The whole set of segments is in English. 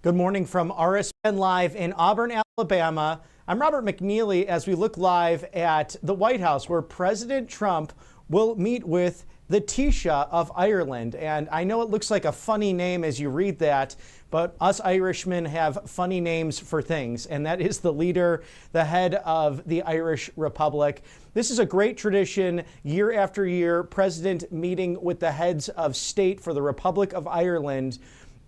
Good morning from RSBN Live in Auburn, Alabama. I'm Robert McNeely as we look live at the White House, where President Trump will meet with the Taoiseach of Ireland. And I know it looks like a funny name as you read that, but us Irishmen have funny names for things, and that is the leader, the head of the Irish Republic. This is a great tradition, year after year, President meeting with the heads of state for the Republic of Ireland,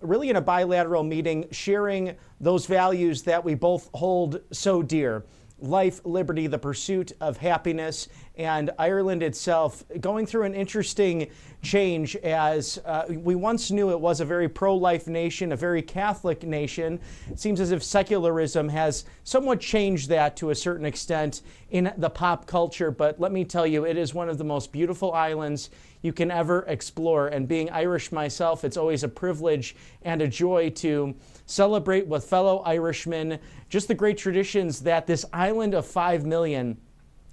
really in a bilateral meeting, sharing those values that we both hold so dear. Life, liberty, the pursuit of happiness, and Ireland itself going through an interesting change as we once knew it was a very pro-life nation, a very Catholic nation. It seems as if secularism has somewhat changed that to a certain extent in the pop culture, but let me tell you, it is one of the most beautiful islands you can ever explore. And being Irish myself, it's always a privilege and a joy to celebrate with fellow Irishmen just the great traditions that this island of 5 million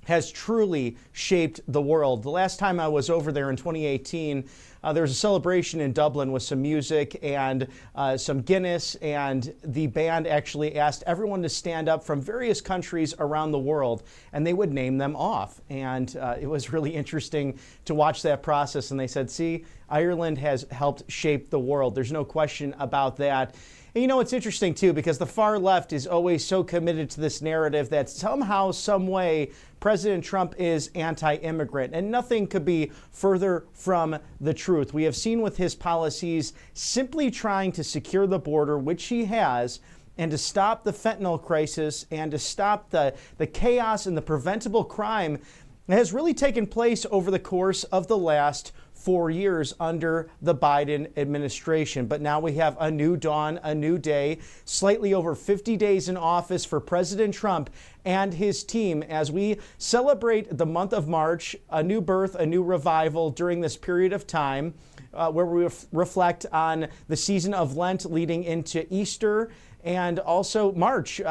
has truly shaped the world. The last time I was over there in 2018, there was a celebration in Dublin with some music and some Guinness, and the band actually asked everyone to stand up from various countries around the world, and they would name them off. And it was really interesting to watch that process, and they said, see, Ireland has helped shape the world. There's no question about that. And you know, it's interesting, too, because the far left is always so committed to this narrative that somehow, some way, President Trump is anti-immigrant. And nothing could be further from the truth. We have seen with his policies simply trying to secure the border, which he has, and to stop the fentanyl crisis and to stop the chaos and the preventable crime that has really taken place over the course of the last 4 years under the Biden administration. But now we have a new dawn, a new day, slightly over 50 days in office for President Trump and his team as we celebrate the month of March, a new birth, a new revival during this period of time where we reflect on the season of Lent leading into Easter and also March.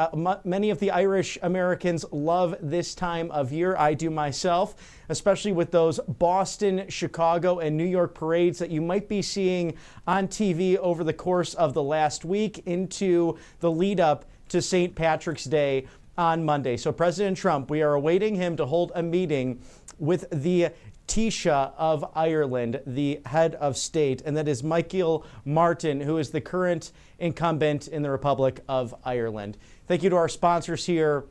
Many of the Irish Americans love this time of year. I do myself, especially with those Boston, Chicago, and New York parades that you might be seeing on TV over the course of the last week into the lead up to St. Patrick's Day on Monday. So President Trump, we are awaiting him to hold a meeting with the Taoiseach of Ireland, the head of state, and that is Michael Martin, who is the current incumbent in the Republic of Ireland. Thank you to our sponsors here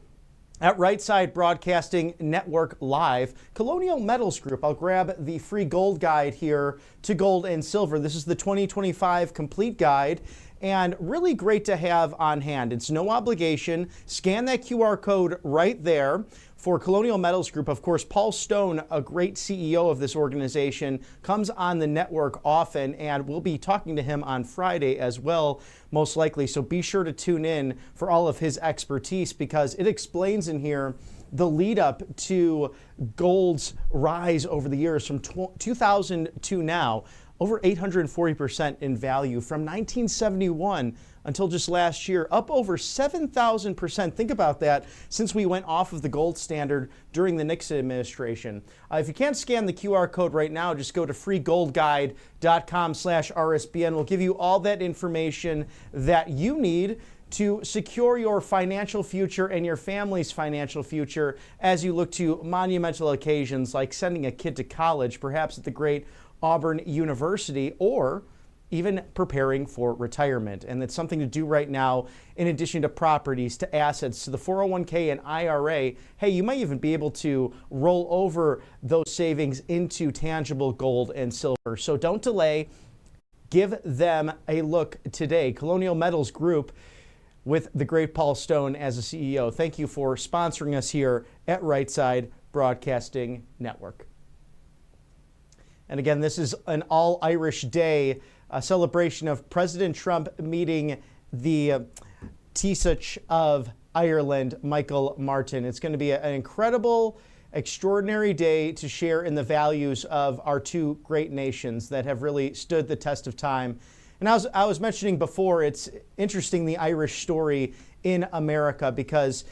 at Right Side Broadcasting Network Live. Colonial Metals Group. I'll grab the free gold guide here to gold and silver. This is the 2025 complete guide, and really great to have on hand. It's no obligation. Scan that QR code right there. For Colonial Metals Group, of course, Paul Stone, a great CEO of this organization, comes on the network often, and we'll be talking to him on Friday as well, most likely. So be sure to tune in for all of his expertise, because it explains in here the lead up to gold's rise over the years from 2000 to now. Over 840% in value from 1971 until just last year, up over 7,000%. Think about that since we went off of the gold standard during the Nixon administration. If you can't scan the QR code right now, just go to freegoldguide.com/RSBN. We'll give you all that information that you need to secure your financial future and your family's financial future as you look to monumental occasions like sending a kid to college, perhaps at the great Auburn University, or even preparing for retirement. And it's something to do right now in addition to properties, to assets, to the 401k and IRA. Hey, you might even be able to roll over those savings into tangible gold and silver. So don't delay. Give them a look today. Colonial Metals Group with the great Paul Stone as a CEO. Thank you for sponsoring us here at Right Side Broadcasting Network. And again, this is an all-Irish day, a celebration of President Trump meeting the Taoiseach of Ireland, Michael Martin. It's going to be an incredible, extraordinary day to share in the values of our two great nations that have really stood the test of time. And I was mentioning before, it's interesting, the Irish story in America, because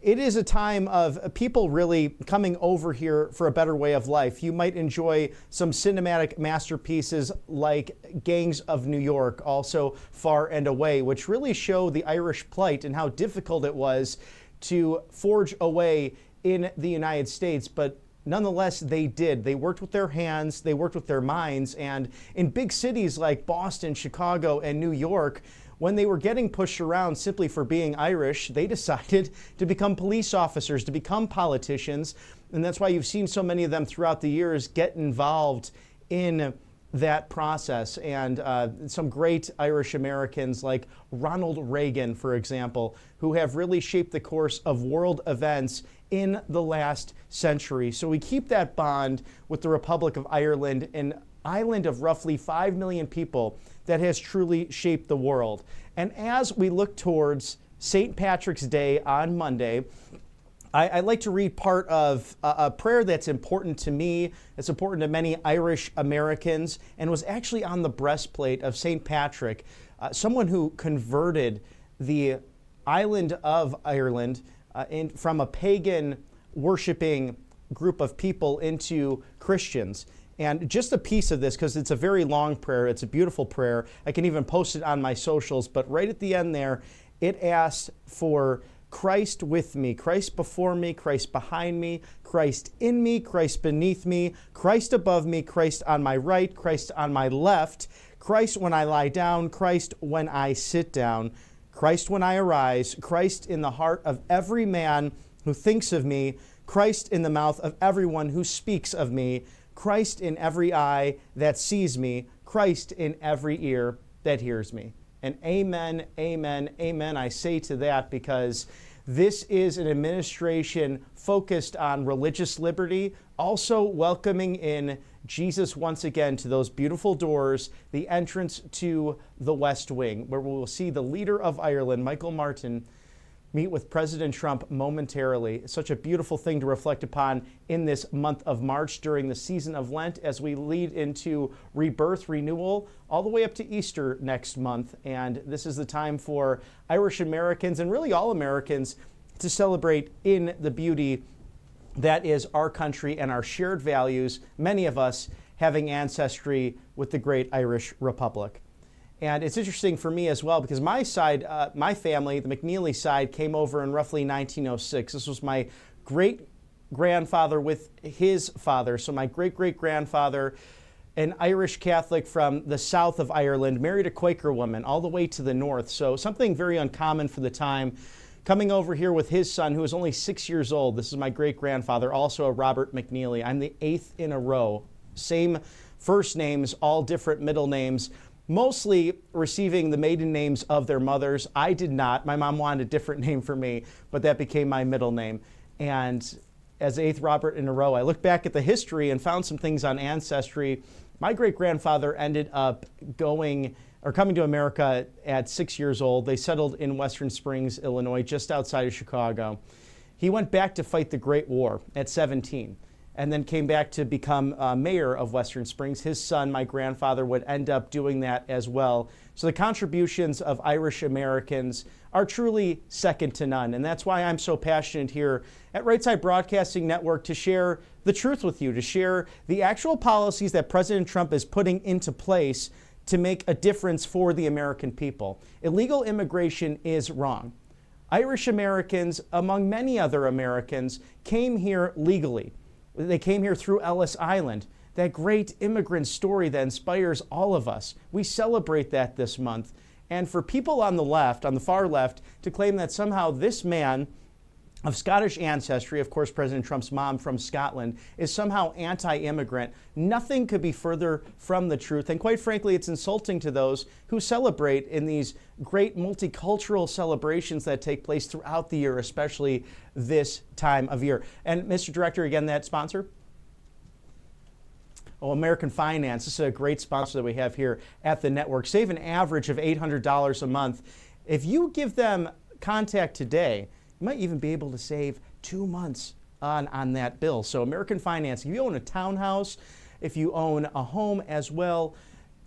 It is a time of people really coming over here for a better way of life. You might enjoy some cinematic masterpieces like Gangs of New York, also Far and Away, which really show the Irish plight and how difficult it was to forge a way in the United States. But nonetheless, they did. They worked with their hands, they worked with their minds, and in big cities like Boston, Chicago, and New York, when they were getting pushed around simply for being Irish, they decided to become police officers, to become politicians. And that's why you've seen so many of them throughout the years get involved in that process. And some great Irish Americans like Ronald Reagan, for example, who have really shaped the course of world events in the last century. So we keep that bond with the Republic of Ireland, an island of roughly 5 million people that has truly shaped the world. And as we look towards St. Patrick's Day on Monday, I'd like to read part of a prayer that's important to me, that's important to many Irish Americans, and was actually on the breastplate of St. Patrick, someone who converted the island of Ireland from a pagan worshiping group of people into Christians. And just a piece of this, because it's a very long prayer, it's a beautiful prayer. I can even post it on my socials, but right at the end there, it asks for Christ with me, Christ before me, Christ behind me, Christ in me, Christ beneath me, Christ above me, Christ on my right, Christ on my left, Christ when I lie down, Christ when I sit down, Christ when I arise, Christ in the heart of every man who thinks of me, Christ in the mouth of everyone who speaks of me, Christ in every eye that sees me, Christ in every ear that hears me. And amen, amen, amen. I say to that because this is an administration focused on religious liberty, also welcoming in Jesus once again to those beautiful doors, the entrance to the West Wing, where we will see the leader of Ireland, Michael Martin, meet with President Trump momentarily. Such a beautiful thing to reflect upon in this month of March during the season of Lent as we lead into rebirth, renewal, all the way up to Easter next month. And this is the time for Irish Americans and really all Americans to celebrate in the beauty that is our country and our shared values, many of us having ancestry with the great Irish Republic. And it's interesting for me as well because my side, my family, the McNeely side, came over in roughly 1906. This was my great-grandfather with his father. So my great-great-grandfather, an Irish Catholic from the south of Ireland, married a Quaker woman all the way to the north. So something very uncommon for the time. Coming over here with his son, who was only 6 years old. This is my great-grandfather, also a Robert McNeely. I'm the 8th in a row. Same first names, all different middle names. Mostly receiving the maiden names of their mothers. I did not. My mom wanted a different name for me, but that became my middle name. And as 8th Robert in a row, I looked back at the history and found some things on Ancestry. My great-grandfather ended up coming to America at 6 years old. They settled in Western Springs, Illinois, just outside of Chicago. He went back to fight the Great War at 17. And then came back to become mayor of Western Springs. His son, my grandfather, would end up doing that as well. So the contributions of Irish Americans are truly second to none. And that's why I'm so passionate here at Right Side Broadcasting Network to share the truth with you, to share the actual policies that President Trump is putting into place to make a difference for the American people. Illegal immigration is wrong. Irish Americans, among many other Americans, came here legally. They came here through Ellis Island, that great immigrant story that inspires all of us. We celebrate that this month. And for people on the left, on the far left, to claim that somehow this man of Scottish ancestry, of course President Trump's mom from Scotland, is somehow anti-immigrant, nothing could be further from the truth. And quite frankly, it's insulting to those who celebrate in these great multicultural celebrations that take place throughout the year, especially this time of year. And Mr. Director, again, that sponsor? Oh, American Finance. This is a great sponsor that we have here at the network. Save an average of $800 a month. If you give them contact today, you might even be able to save 2 months on that bill. So American Finance, if you own a townhouse, if you own a home as well,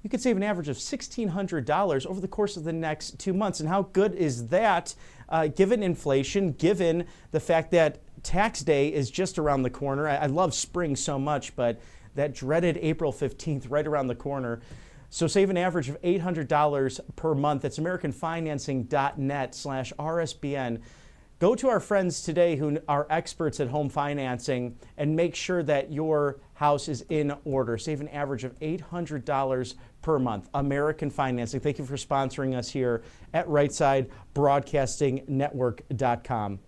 you could save an average of $1,600 over the course of the next 2 months. And how good is that, given inflation, given the fact that tax day is just around the corner? I love spring so much, but that dreaded April 15th right around the corner. So save an average of $800 per month. That's americanfinancing.net/RSBN. Go to our friends today who are experts at home financing and make sure that your house is in order. Save an average of $800 per month. American Financing. Thank you for sponsoring us here at RightSideBroadcastingNetwork.com.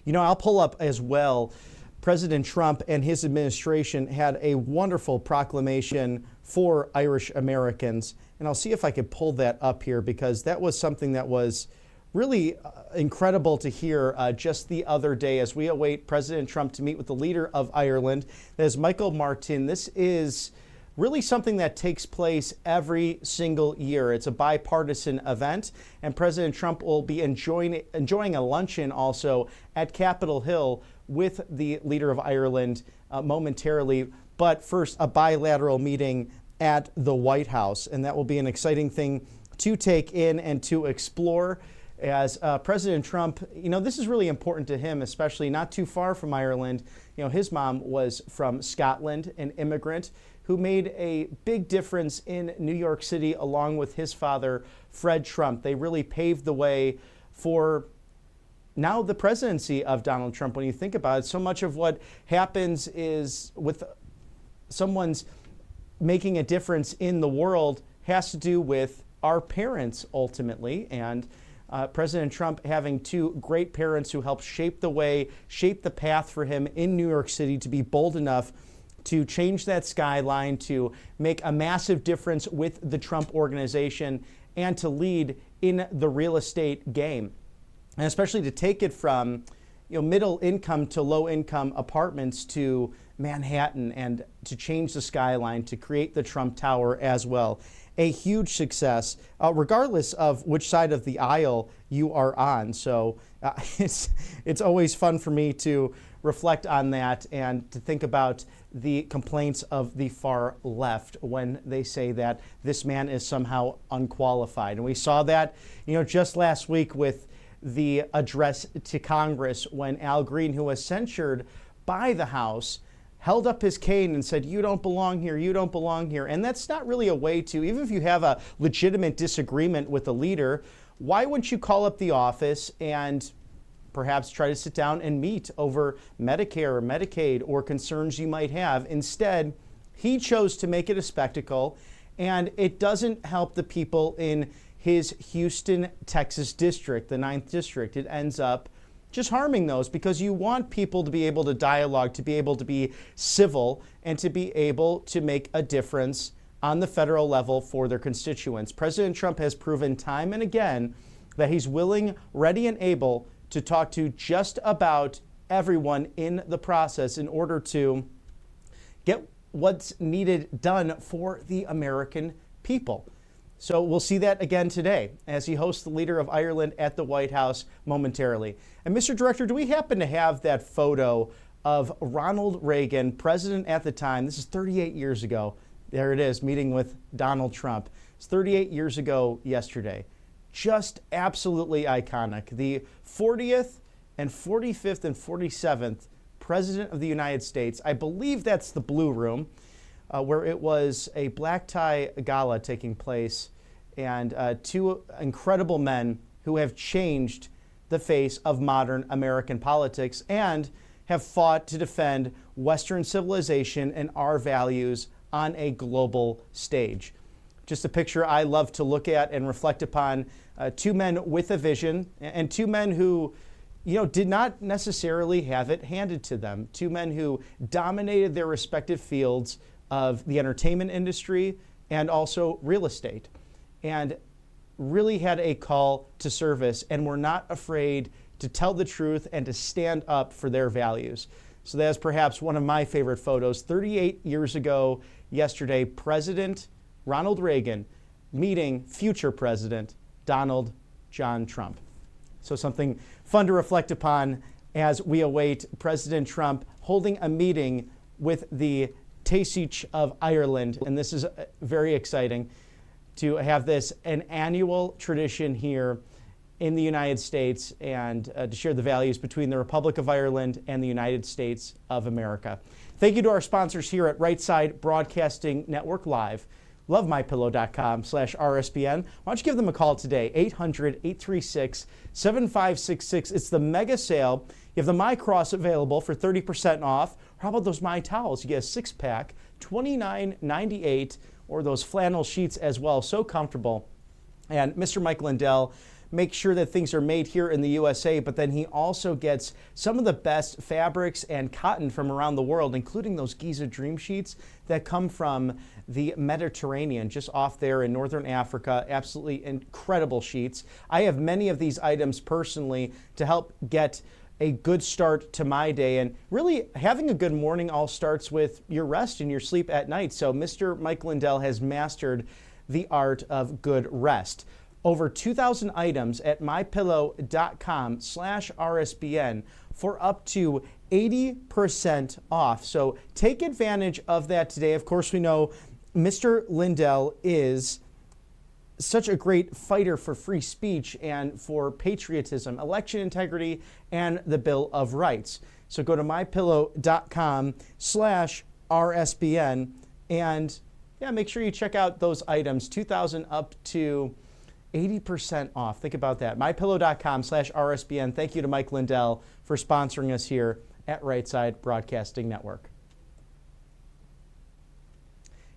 You know, I'll pull up as well. President Trump and his administration had a wonderful proclamation for Irish Americans. And I'll see if I could pull that up here, because that was something that was really incredible to hear just the other day as we await President Trump to meet with the leader of Ireland. That is Michael Martin. This is really something that takes place every single year. It's a bipartisan event, and President Trump will be enjoying a luncheon also at Capitol Hill with the leader of Ireland momentarily. But first, a bilateral meeting at the White House, and that will be an exciting thing to take in and to explore. As President Trump, you know, this is really important to him, especially not too far from Ireland. You know, his mom was from Scotland, an immigrant who made a big difference in New York City along with his father, Fred Trump. They really paved the way for now the presidency of Donald Trump. When you think about it, so much of what happens is with someone's making a difference in the world has to do with our parents ultimately. And President Trump having two great parents who helped shape the way, shape the path for him in New York City to be bold enough to change that skyline, to make a massive difference with the Trump organization, and to lead in the real estate game. And especially to take it from, you know, middle income to low income apartments to Manhattan, and to change the skyline, to create the Trump Tower as well. A huge success, regardless of which side of the aisle you are on. So it's always fun for me to reflect on that and to think about the complaints of the far left when they say that this man is somehow unqualified. And we saw that, you know, just last week with the address to Congress, when Al Green, who was censured by the House, held up his cane and said, "You don't belong here, you don't belong here." And that's not really a way to, even if you have a legitimate disagreement with the leader, why wouldn't you call up the office and perhaps try to sit down and meet over Medicare or Medicaid or concerns you might have? Instead, he chose to make it a spectacle, and it doesn't help the people in his Houston, Texas district, the 9th district. It ends up just harming those, because you want people to be able to dialogue, to be able to be civil, and to be able to make a difference on the federal level for their constituents. President Trump has proven time and again that he's willing, ready, and able to talk to just about everyone in the process in order to get what's needed done for the American people. So we'll see that again today as he hosts the leader of Ireland at the White House momentarily. And Mr. Director, do we happen to have that photo of Ronald Reagan, president at the time? This is 38 years ago. There it is, meeting with Donald Trump. It's 38 years ago yesterday. Just absolutely iconic. The 40th and 45th and 47th President of the United States. I believe that's the Blue Room, where it was a black tie gala taking place, and two incredible men who have changed the face of modern American politics and have fought to defend Western civilization and our values on a global stage. Just a picture I love to look at and reflect upon. Two men with a vision, and two men who, you know, did not necessarily have it handed to them. Two men who dominated their respective fields of the entertainment industry and also real estate, and really had a call to service and were not afraid to tell the truth and to stand up for their values. So that's perhaps one of my favorite photos. 38 years ago yesterday, President Ronald Reagan meeting future President Donald John Trump. So something fun to reflect upon as we await President Trump holding a meeting with the Taoiseach of Ireland, and this is very exciting to have this an annual tradition here in the United States and to share the values between the Republic of Ireland and the United States of America. Thank you to our sponsors here at Right Side Broadcasting Network Live. Love MyPillow.com/RSBN. Why don't you give them a call today, 800-836-7566. It's the mega sale. You have the My Cross available for 30% off. How about those My Towels? You get a 6-pack, $29.98, or those flannel sheets as well. So comfortable. And Mr. Mike Lindell makes sure that things are made here in the USA, but then he also gets some of the best fabrics and cotton from around the world, including those Giza Dream Sheets that come from the Mediterranean, just off there in Northern Africa. Absolutely incredible sheets. I have many of these items personally to help get a good start to my day. And really, having a good morning all starts with your rest and your sleep at night. So Mr. Mike Lindell has mastered the art of good rest. Over 2,000 items at mypillow.com/RSBN for up to 80% off. So take advantage of that today. Of course, we know Mr. Lindell is such a great fighter for free speech and for patriotism, election integrity, and the Bill of Rights. So go to mypillow.com/RSBN and make sure you check out those items, 2,000 up to 80% off. Think about that. MyPillow.com/RSBN. Thank you to Mike Lindell for sponsoring us here at Right Side Broadcasting Network.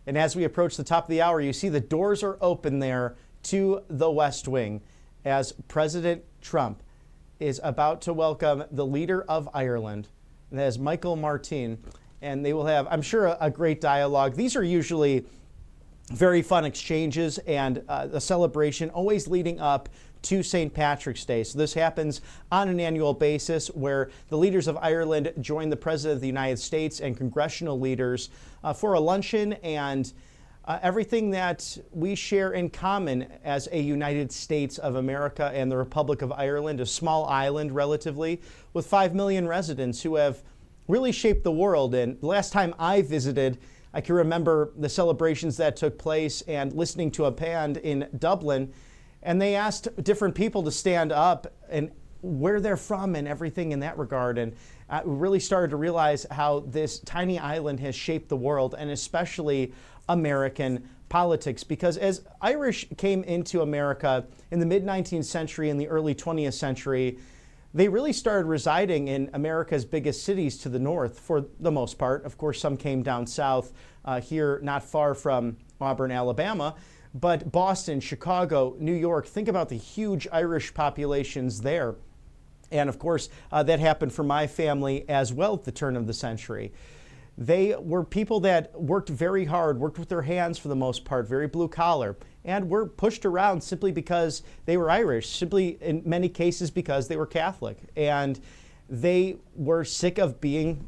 And as we approach the top of the hour, you see the doors are open there to the West Wing as President Trump is about to welcome the leader of Ireland, and that is Michael Martin. And they will have, I'm sure, a great dialogue. These are usually very fun exchanges and a celebration always leading up to St. Patrick's Day. So this happens on an annual basis where the leaders of Ireland join the President of the United States and congressional leaders for a luncheon and everything that we share in common as a United States of America and the Republic of Ireland, a small island relatively with 5 million residents who have really shaped the world. And the last time I visited, I can remember the celebrations that took place and listening to a band in Dublin, and they asked different people to stand up and where they're from and everything in that regard. And we really started to realize how this tiny island has shaped the world, and especially American politics. Because as Irish came into America in the mid-19th century and the early 20th century, they really started residing in America's biggest cities to the north for the most part. Of course, some came down south here not far from Auburn, Alabama. But Boston, Chicago, New York, think about the huge Irish populations there. And of course, that happened for my family as well at the turn of the century. They were people that worked very hard, worked with their hands for the most part, very blue collar, and were pushed around simply because they were Irish, simply in many cases because they were Catholic. And they were sick of being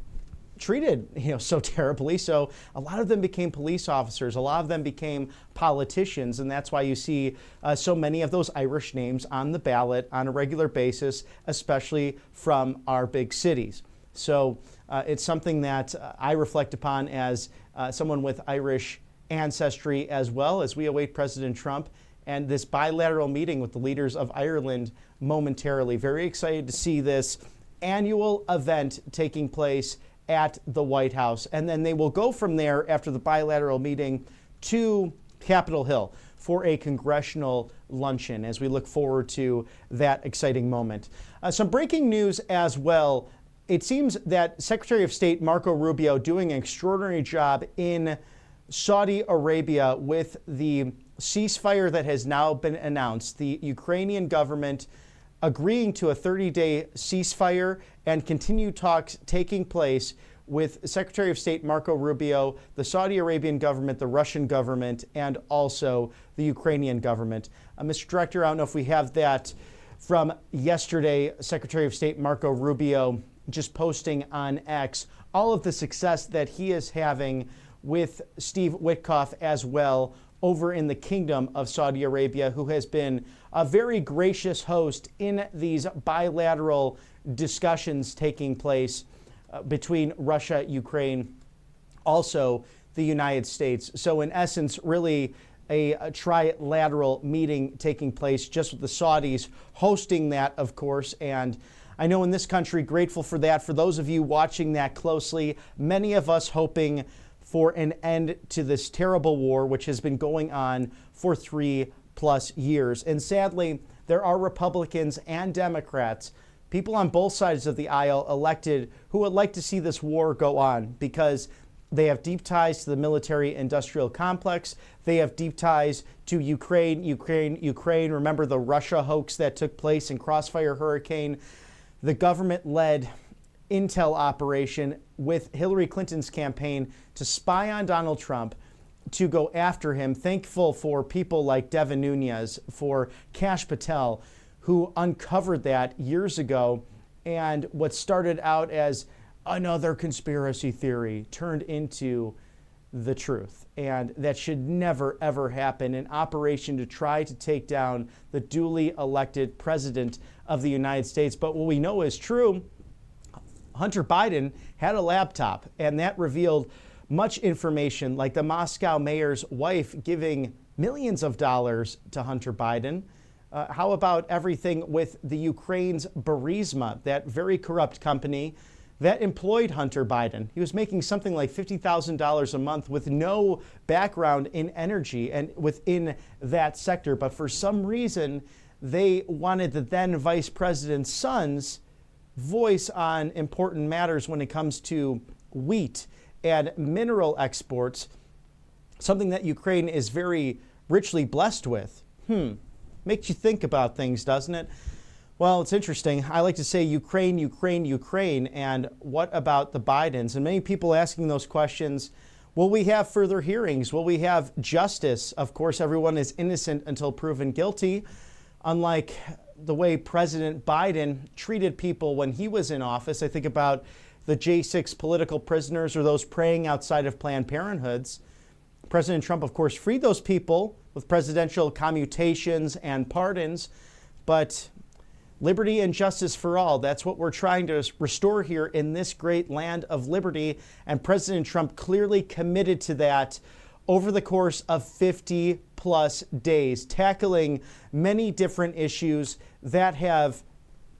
treated, so terribly. So a lot of them became police officers, a lot of them became politicians, and that's why you see so many of those Irish names on the ballot on a regular basis, especially from our big cities. So it's something that I reflect upon as someone with Irish ancestry as well as we await President Trump and this bilateral meeting with the leaders of Ireland momentarily. Very excited to see this annual event taking place at the White House. And then they will go from there after the bilateral meeting to Capitol Hill for a congressional luncheon as we look forward to that exciting moment. Some breaking news as well. It seems that Secretary of State Marco Rubio doing an extraordinary job in Saudi Arabia with the ceasefire that has now been announced. The Ukrainian government agreeing to a 30-day ceasefire and continued talks taking place with Secretary of State Marco Rubio, the Saudi Arabian government, the Russian government, and also the Ukrainian government. Mr. Director, I don't know if we have that from yesterday. Secretary of State Marco Rubio just posting on X all of the success that he is having with Steve Witkoff as well over in the Kingdom of Saudi Arabia, who has been a very gracious host in these bilateral discussions taking place between Russia, Ukraine, also the United States. So in essence, really a trilateral meeting taking place just with the Saudis hosting that, of course. And I know in this country, grateful for that. For those of you watching that closely, many of us hoping for an end to this terrible war, which has been going on for 3+ years. And sadly, there are Republicans and Democrats, people on both sides of the aisle elected, who would like to see this war go on because they have deep ties to the military-industrial complex. They have deep ties to Ukraine. Remember the Russia hoax that took place in Crossfire Hurricane? The government-led intel operation with Hillary Clinton's campaign to spy on Donald Trump, to go after him. Thankful for people like Devin Nunes, for Kash Patel, who uncovered that years ago. And what started out as another conspiracy theory turned into the truth. And that should never, ever happen. An operation to try to take down the duly elected president of the United States. But what we know is true, Hunter Biden had a laptop, and that revealed much information, like the Moscow mayor's wife giving millions of dollars to Hunter Biden. How about everything with the Ukraine's Burisma, that very corrupt company that employed Hunter Biden? He was making something like $50,000 a month with no background in energy and within that sector. But for some reason, they wanted the then vice president's son's voice on important matters when it comes to wheat and mineral exports, something that Ukraine is very richly blessed with. Makes you think about things, doesn't it? Well, it's interesting. I like to say Ukraine, Ukraine, Ukraine, and what about the Bidens? And many people asking those questions. Will we have further hearings? Will we have justice? Of course, everyone is innocent until proven guilty, unlike the way President Biden treated people when he was in office. I think about the J6 political prisoners or those praying outside of Planned Parenthoods. President Trump, of course, freed those people with presidential commutations and pardons, but liberty and justice for all, that's what we're trying to restore here in this great land of liberty, and President Trump clearly committed to that over the course of 50+ days, tackling many different issues that have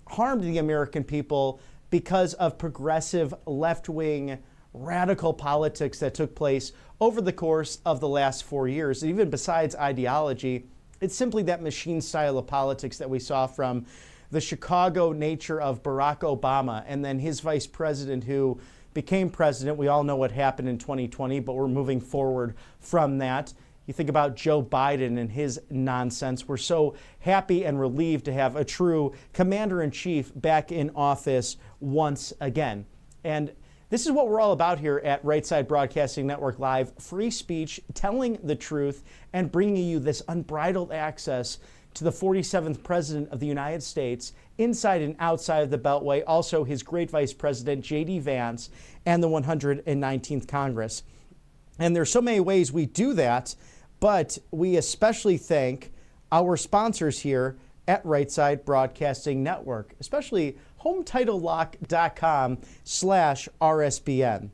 harmed the American people because of progressive left-wing radical politics that took place over the course of the last 4 years. And even besides ideology, it's simply that machine style of politics that we saw from the Chicago nature of Barack Obama and then his vice president who became president. We all know what happened in 2020, but we're moving forward from that. You think about Joe Biden and his nonsense. We're so happy and relieved to have a true commander-in-chief back in office once again. And this is what we're all about here at Right Side Broadcasting Network Live. Free speech, telling the truth, and bringing you this unbridled access to the 47th President of the United States, inside and outside of the Beltway, also his great Vice President, J.D. Vance, and the 119th Congress. And there's so many ways we do that, but we especially thank our sponsors here at Right Side Broadcasting Network, especially HomeTitleLock.com/RSBN.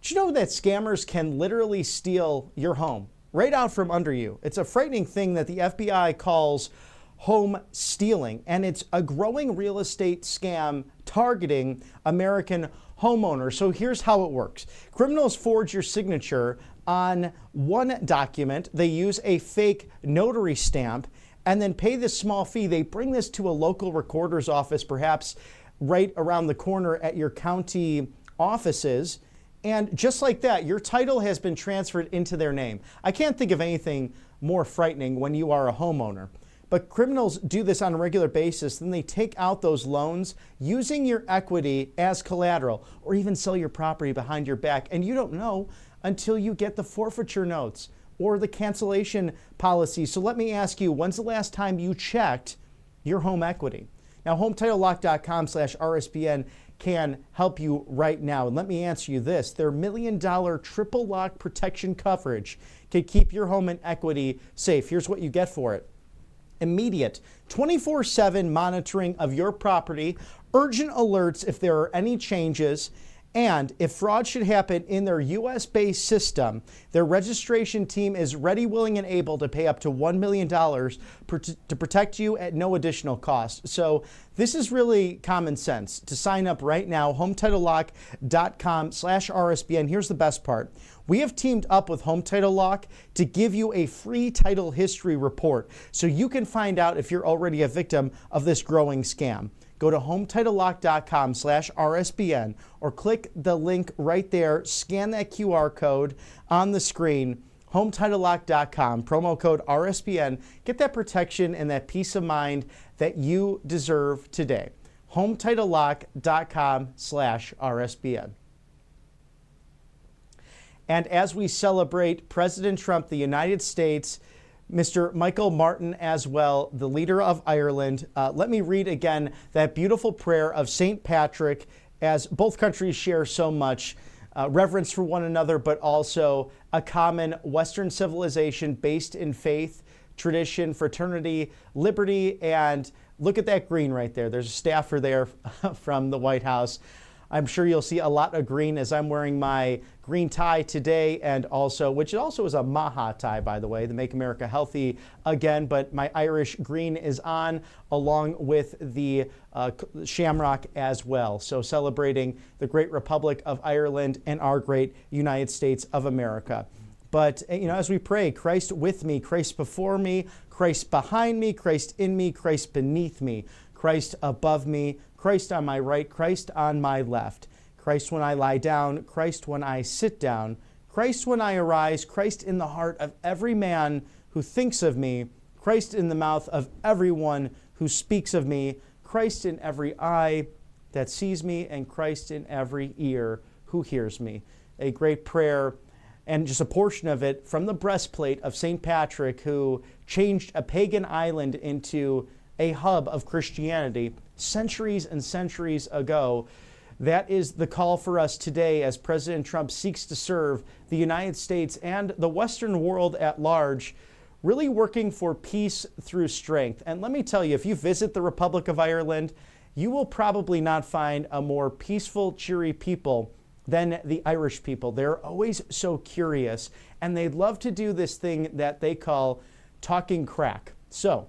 Did you know that scammers can literally steal your home right out from under you? It's a frightening thing that the FBI calls home stealing, and it's a growing real estate scam targeting American homeowners. So here's how it works. Criminals forge your signature on one document. They use a fake notary stamp and then pay this small fee. They bring this to a local recorder's office, perhaps right around the corner at your county offices. And just like that, your title has been transferred into their name. I can't think of anything more frightening when you are a homeowner. But criminals do this on a regular basis. Then they take out those loans using your equity as collateral, or even sell your property behind your back. And you don't know until you get the forfeiture notes or the cancellation policy. So let me ask you, when's the last time you checked your home equity? Now, HomeTitleLock.com/RSBN can help you right now. And let me answer you this. Their $1 million triple lock protection coverage can keep your home and equity safe. Here's what you get for it. Immediate 24/7 monitoring of your property, urgent alerts if there are any changes, And if fraud should happen in their U.S.-based system, their registration team is ready, willing, and able to pay up to $1 million to protect you at no additional cost. So this is really common sense. To sign up right now, HomeTitleLock.com/RSBN. Here's the best part. We have teamed up with Home Title Lock to give you a free title history report so you can find out if you're already a victim of this growing scam. Go to HomeTitleLock.com/RSBN or click the link right there. Scan that QR code on the screen. HomeTitleLock.com, promo code RSBN. Get that protection and that peace of mind that you deserve today. HomeTitleLock.com/RSBN. And as we celebrate President Trump, the United States, Mr. Michael Martin as well, the leader of Ireland, let me read again that beautiful prayer of St. Patrick, as both countries share so much reverence for one another, but also a common Western civilization based in faith, tradition, fraternity, liberty, and look at that green right there. There's a staffer there from the White House. I'm sure you'll see a lot of green as I'm wearing my green tie today, and also, which also is a Maha tie, by the way, the Make America Healthy Again, but my Irish green is on along with the shamrock as well. So celebrating the great Republic of Ireland and our great United States of America. But, as we pray, Christ with me, Christ before me, Christ behind me, Christ in me, Christ beneath me, Christ above me, Christ on my right, Christ on my left, Christ when I lie down, Christ when I sit down, Christ when I arise, Christ in the heart of every man who thinks of me, Christ in the mouth of everyone who speaks of me, Christ in every eye that sees me, and Christ in every ear who hears me. A great prayer, and just a portion of it from the breastplate of St. Patrick, who changed a pagan island into a hub of Christianity centuries and centuries ago. That is the call for us today as President Trump seeks to serve the United States and the Western world at large, really working for peace through strength. And let me tell you, if you visit the Republic of Ireland, you will probably not find a more peaceful, cheery people than the Irish people. They're always so curious, and they love to do this thing that they call talking crack. So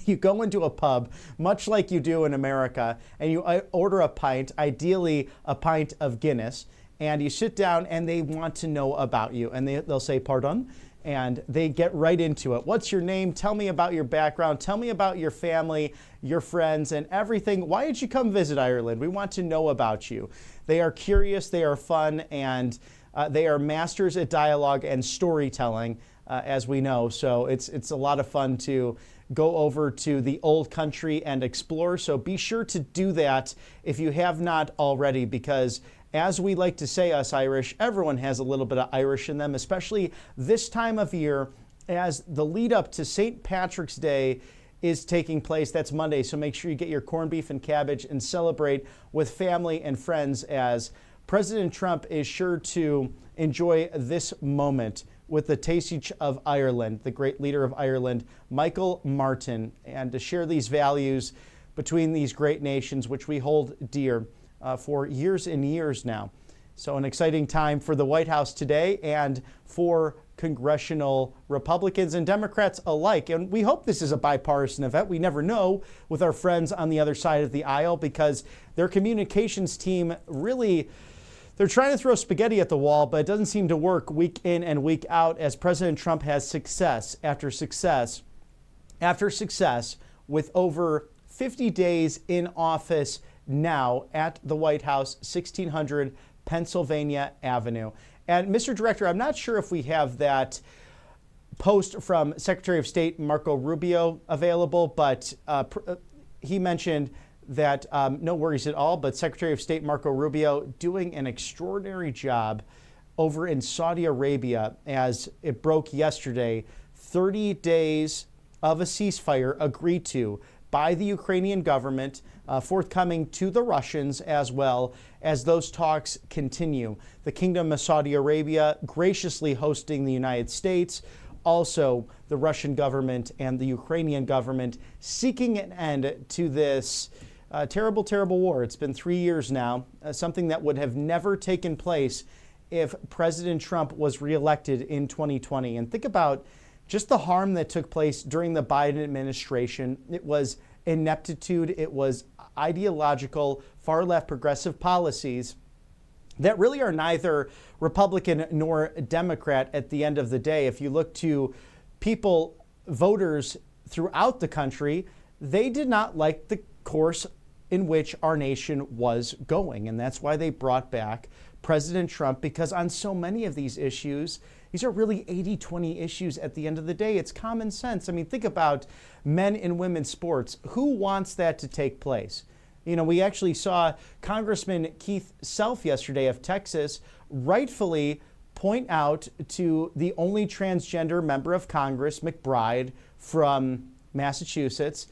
you go into a pub, much like you do in America, and you order a pint, ideally a pint of Guinness, and you sit down and they want to know about you. And they'll say, pardon? And they get right into it. What's your name? Tell me about your background. Tell me about your family, your friends, and everything. Why did you come visit Ireland? We want to know about you. They are curious, they are fun, and they are masters at dialogue and storytelling, as we know. So it's a lot of fun to go over to the old country and explore. So be sure to do that if you have not already, because as we like to say, us Irish, everyone has a little bit of Irish in them, especially this time of year as the lead up to St. Patrick's Day is taking place. That's Monday. So make sure you get your corned beef and cabbage and celebrate with family and friends, as President Trump is sure to enjoy this moment with the Taoiseach of Ireland, the great leader of Ireland, Michael Martin, and to share these values between these great nations, which we hold dear for years and years now. So an exciting time for the White House today and for congressional Republicans and Democrats alike. And we hope this is a bipartisan event. We never know with our friends on the other side of the aisle, because their communications team really, they're trying to throw spaghetti at the wall, but it doesn't seem to work week in and week out, as President Trump has success after success after success with over 50 days in office now at the White House, 1600 Pennsylvania Avenue. And Mr. Director, I'm not sure if we have that post from Secretary of State Marco Rubio available, but he mentioned that no worries at all, but Secretary of State Marco Rubio doing an extraordinary job over in Saudi Arabia, as it broke yesterday, 30 days of a ceasefire agreed to by the Ukrainian government, forthcoming to the Russians as well, as those talks continue. The Kingdom of Saudi Arabia graciously hosting the United States, also the Russian government and the Ukrainian government seeking an end to this A terrible, terrible war. It's been 3 years now, something that would have never taken place if President Trump was reelected in 2020. And think about just the harm that took place during the Biden administration. It was ineptitude. It was ideological, far-left progressive policies that really are neither Republican nor Democrat at the end of the day. If you look to people, voters throughout the country, they did not like the course in which our nation was going. And that's why they brought back President Trump, because on so many of these issues, these are really 80-20 issues at the end of the day. It's common sense. I mean, think about men and women's sports. Who wants that to take place? You know, we actually saw Congressman Keith Self yesterday of Texas rightfully point out to the only transgender member of Congress, McBride from Massachusetts.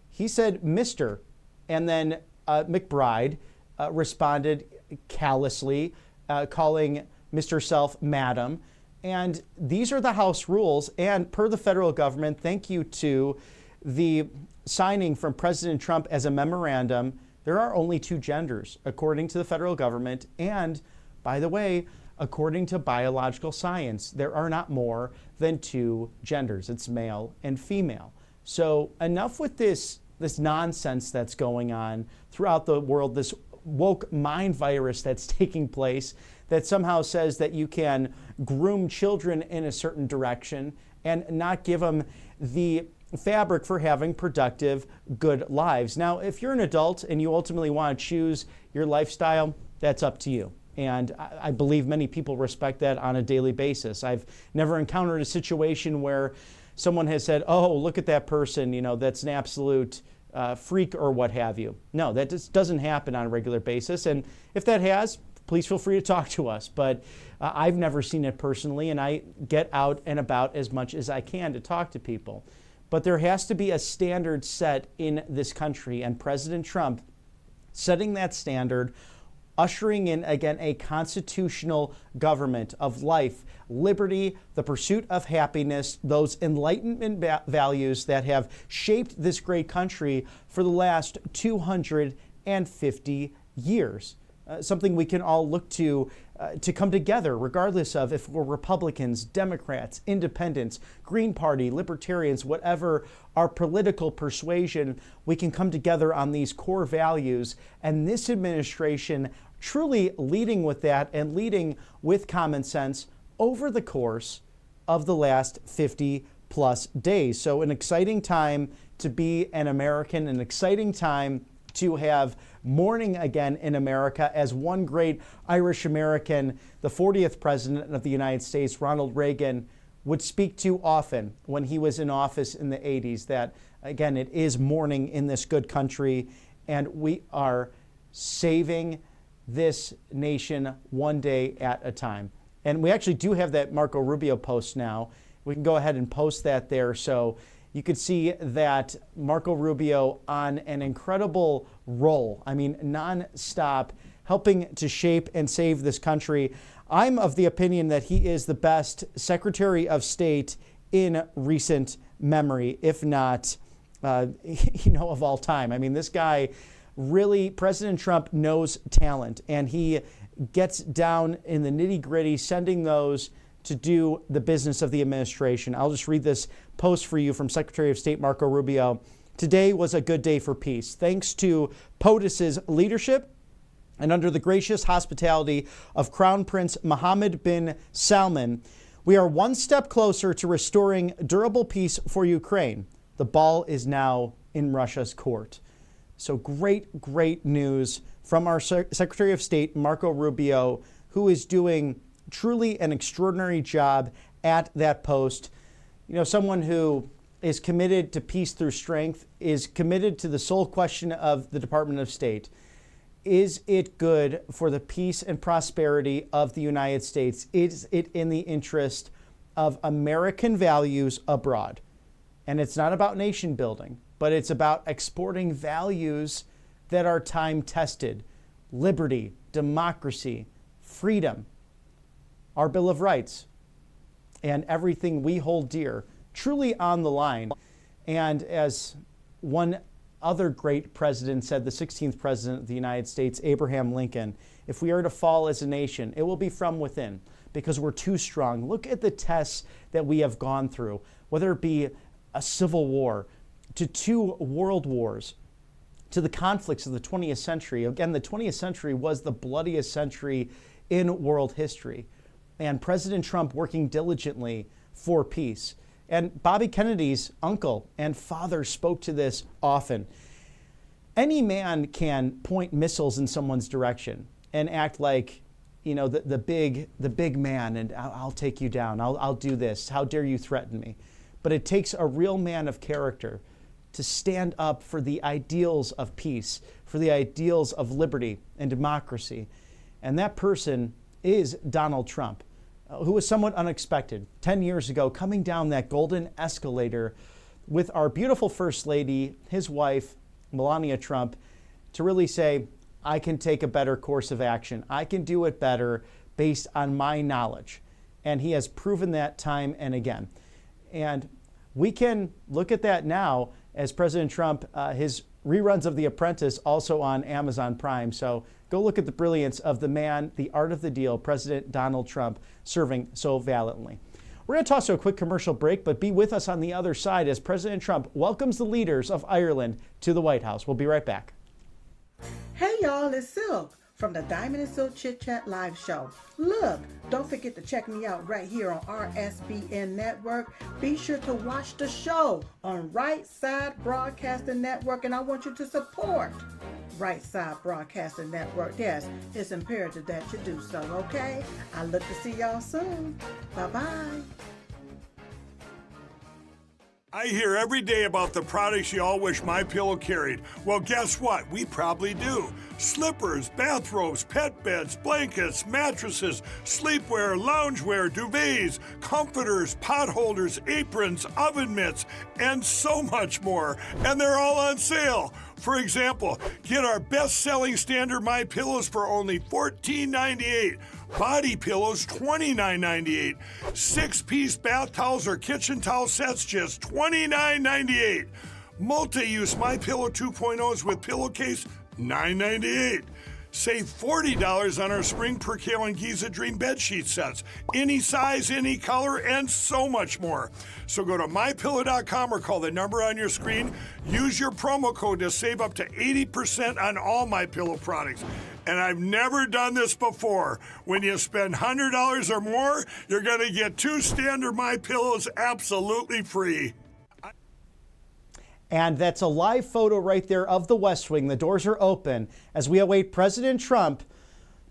He said, Mr. And then McBride responded callously, calling Mr. Self Madam. And these are the House rules. And per the federal government, thank you to the signing from President Trump as a memorandum, there are only two genders, according to the federal government. And by the way, according to biological science, there are not more than two genders. It's male and female. So enough with this nonsense that's going on throughout the world, this woke mind virus that's taking place that somehow says that you can groom children in a certain direction and not give them the fabric for having productive, good lives. Now, if you're an adult and you ultimately want to choose your lifestyle, that's up to you. And I believe many people respect that on a daily basis. I've never encountered a situation where someone has said, oh, look at that person, you know, that's an absolute freak or what have you. No, that just doesn't happen on a regular basis. And if that has, please feel free to talk to us. But I've never seen it personally, and I get out and about as much as I can to talk to people. But there has to be a standard set in this country, and President Trump setting that standard, ushering in, again, a constitutional government of life, liberty, the pursuit of happiness, those Enlightenment values that have shaped this great country for the last 250 years. Something we can all look to come together, regardless of if we're Republicans, Democrats, Independents, Green Party, Libertarians, whatever our political persuasion, we can come together on these core values. And this administration truly leading with that and leading with common sense over the course of the last 50 plus days. So an exciting time to be an American, an exciting time to have mourning again in America, as one great Irish American, the 40th president of the United States, Ronald Reagan, would speak to often when he was in office in the 80s, that again, it is mourning in this good country, and we are saving this nation one day at a time. And we actually do have that Marco Rubio post now. We can go ahead and post that there. So you could see that Marco Rubio on an incredible roll. I mean, nonstop, helping to shape and save this country. I'm of the opinion that he is the best Secretary of State in recent memory, if not, of all time. I mean, this guy really, President Trump knows talent, and he gets down in the nitty-gritty, sending those to do the business of the administration. I'll just read this post for you from Secretary of State Marco Rubio. Today was a good day for peace. Thanks to POTUS's leadership and under the gracious hospitality of Crown Prince Mohammed bin Salman, we are one step closer to restoring durable peace for Ukraine. The ball is now in Russia's court. So great news from our Secretary of State, Marco Rubio, who is doing truly an extraordinary job at that post. You know, someone who is committed to peace through strength, is committed to the sole question of the Department of State. Is it good for the peace and prosperity of the United States? Is it in the interest of American values abroad? And it's not about nation building, but it's about exporting values that are time-tested. Liberty, democracy, freedom, our Bill of Rights, and everything we hold dear, truly on the line. And as one other great president said, the 16th president of the United States, Abraham Lincoln, if we are to fall as a nation, it will be from within because we're too strong. Look at the tests that we have gone through, whether it be a civil war, to 2 world wars, to the conflicts of the 20th century. Again, the 20th century was the bloodiest century in world history. And President Trump working diligently for peace. And Bobby Kennedy's uncle and father spoke to this often. Any man can point missiles in someone's direction and act like, you know, the big man, and I'll take you down. I'll do this. How dare you threaten me? But it takes a real man of character to stand up for the ideals of peace, for the ideals of liberty and democracy. And that person is Donald Trump, who was somewhat unexpected 10 years ago, coming down that golden escalator with our beautiful First Lady, his wife, Melania Trump, to really say, I can take a better course of action. I can do it better based on my knowledge. And he has proven that time and again. And we can look at that now as President Trump, his reruns of The Apprentice also on Amazon Prime. So go look at the brilliance of the man, the art of the deal, President Donald Trump, serving so valiantly. We're going to toss to a quick commercial break, but be with us on the other side as President Trump welcomes the leaders of Ireland to the White House. We'll be right back. Hey y'all, it's Silk from the Diamond and Silk Chit Chat live show. Look, don't forget to check me out right here on RSBN Network. Be sure to watch the show on Right Side Broadcasting Network, and I want you to support Right Side Broadcasting Network. Yes, it's imperative that you do so, okay? I look to see y'all soon. Bye-bye. I hear every day about the products you all wish MyPillow carried. Well, guess what? We probably do. Slippers, bathrobes, pet beds, blankets, mattresses, sleepwear, loungewear, duvets, comforters, pot holders, aprons, oven mitts, and so much more. And they're all on sale. For example, get our best-selling standard MyPillows for only $14.98. Body pillows, $29.98. 6-piece bath towels or kitchen towel sets, just $29.98. Multi-use MyPillow 2.0s with pillowcase, $9.98. Save $40 on our Spring Percale and Giza Dream bedsheet sets. Any size, any color, and so much more. So go to MyPillow.com or call the number on your screen. Use your promo code to save up to 80% on all MyPillow products. And I've never done this before. When you spend $100 or more, you're going to get 2 standard MyPillows absolutely free. And that's a live photo right there of the West Wing. The doors are open as we await President Trump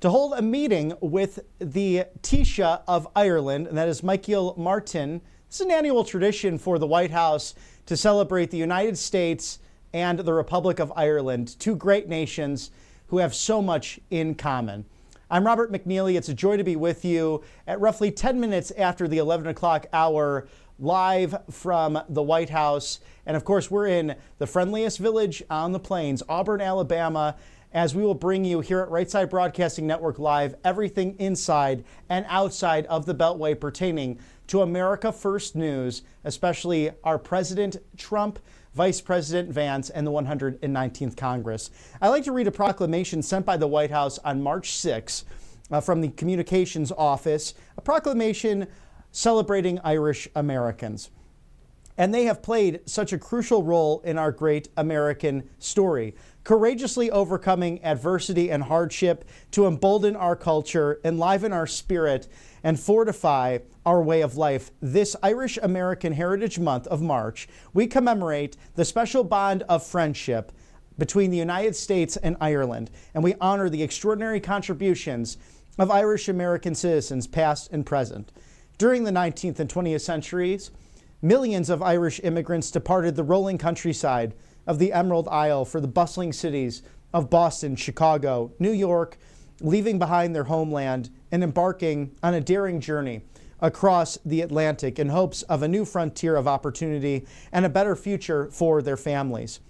to hold a meeting with the Taoiseach of Ireland, and that is Michael Martin. It's an annual tradition for the White House to celebrate the United States and the Republic of Ireland, 2 great nations who have so much in common. I'm Robert McNeely. It's a joy to be with you at roughly 10 minutes after the 11 o'clock hour, live from the White House. And of course, we're in the friendliest village on the plains, Auburn, Alabama, as we will bring you here at Right Side Broadcasting Network Live everything inside and outside of the Beltway pertaining to America First News, especially our President Trump, Vice President Vance, and the 119th Congress. I'd like to read a proclamation sent by the White House on March 6 from the Communications Office, a proclamation celebrating Irish Americans. And they have played such a crucial role in our great American story, courageously overcoming adversity and hardship to embolden our culture, enliven our spirit, and fortify our way of life. This Irish American Heritage Month of March, we commemorate the special bond of friendship between the United States and Ireland, and we honor the extraordinary contributions of Irish American citizens, past and present. During the 19th and 20th centuries, millions of Irish immigrants departed the rolling countryside of the Emerald Isle for the bustling cities of Boston, Chicago, New York, leaving behind their homeland and embarking on a daring journey across the Atlantic in hopes of a new frontier of opportunity and a better future for their families.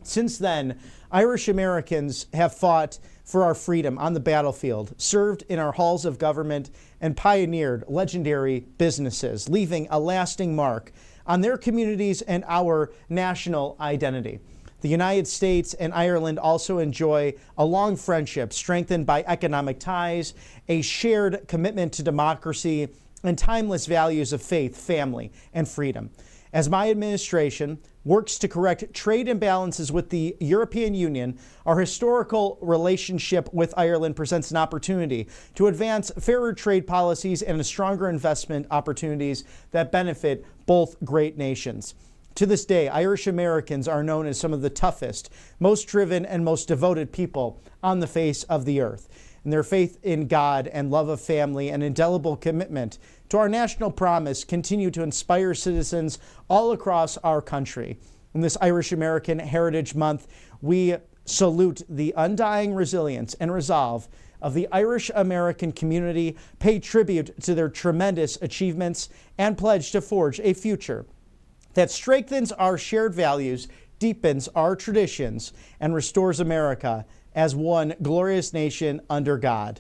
Since then, Irish Americans have fought for our freedom on the battlefield, served in our halls of government, and pioneered legendary businesses, leaving a lasting mark on their communities and our national identity. The The United States and Ireland also enjoy a long friendship strengthened by economic ties, a shared commitment to democracy, and timeless values of faith, family, and freedom. As my administration works to correct trade imbalances with the European Union, our historical relationship with Ireland presents an opportunity to advance fairer trade policies and stronger investment opportunities that benefit both great nations. To this day, Irish Americans are known as some of the toughest, most driven, and most devoted people on the face of the earth. And their faith in God and love of family and indelible commitment to our national promise continue to inspire citizens all across our country. In this Irish American Heritage Month, we salute the undying resilience and resolve of the Irish American community, pay tribute to their tremendous achievements, and pledge to forge a future that strengthens our shared values, deepens our traditions, and restores America as one glorious nation under God.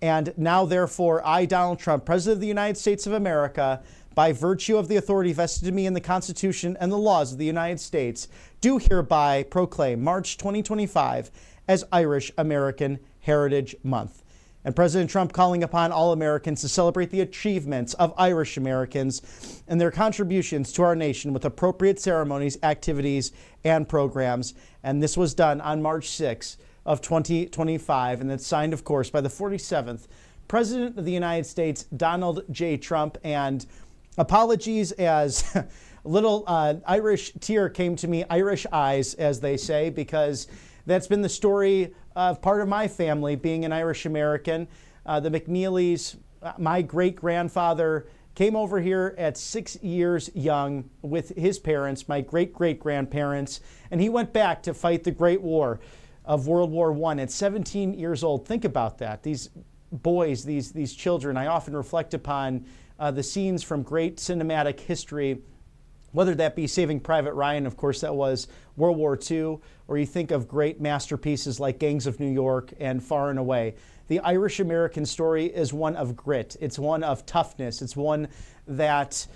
And now, therefore, I, Donald Trump, President of the United States of America, by virtue of the authority vested in me in the Constitution and the laws of the United States, do hereby proclaim March 2025 as Irish American Heritage Month. And President Trump calling upon all Americans to celebrate the achievements of Irish Americans and their contributions to our nation with appropriate ceremonies, activities, and programs. And this was done on March 6th of 2025, and that's signed, of course, by the 47th President of the United States, Donald J. Trump. And apologies as a little Irish tear came to me, Irish eyes, as they say, because that's been the story of part of my family, being an Irish American. The McNeelys, my great-grandfather, came over here at 6 years young with his parents, my great-great-grandparents, and he went back to fight the Great War of World War I at 17 years old. Think about that. These boys, these children, I often reflect upon the scenes from great cinematic history, whether that be Saving Private Ryan, of course, that was World War II, or you think of great masterpieces like Gangs of New York and Far and Away. The Irish American story is one of grit. It's one of toughness. It's one that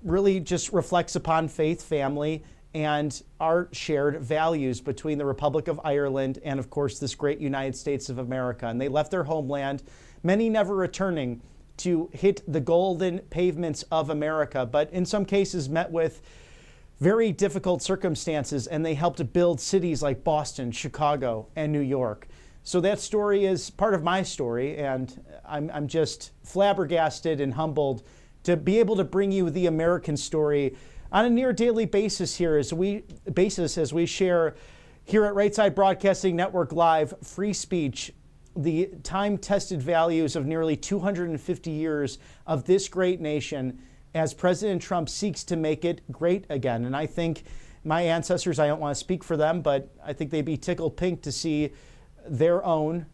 really just reflects upon faith, family, and our shared values between the Republic of Ireland and, of course, this great United States of America. And they left their homeland, many never returning, to hit the golden pavements of America, but in some cases met with very difficult circumstances, and they helped build cities like Boston, Chicago, and New York. So that story is part of my story, and I'm just flabbergasted and humbled to be able to bring you the American story on a near daily basis here as we share here at Right Side Broadcasting Network Live free speech, the time-tested values of nearly 250 years of this great nation as President Trump seeks to make it great again. And I think my ancestors, I don't want to speak for them, but I think they'd be tickled pink to see their own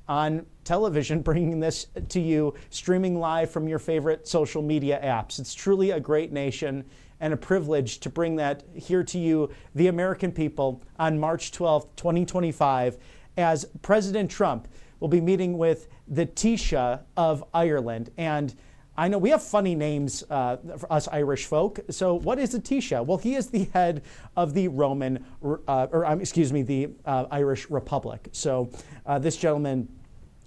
on television bringing this to you, streaming live from your favorite social media apps. It's truly a great nation and a privilege to bring that here to you, the American people, on March 12th, 2025, as President Trump will be meeting with the Taoiseach of Ireland. And I know we have funny names for us Irish folk. So what is the Taoiseach? Well, he is the head of the the Irish Republic. So this gentleman,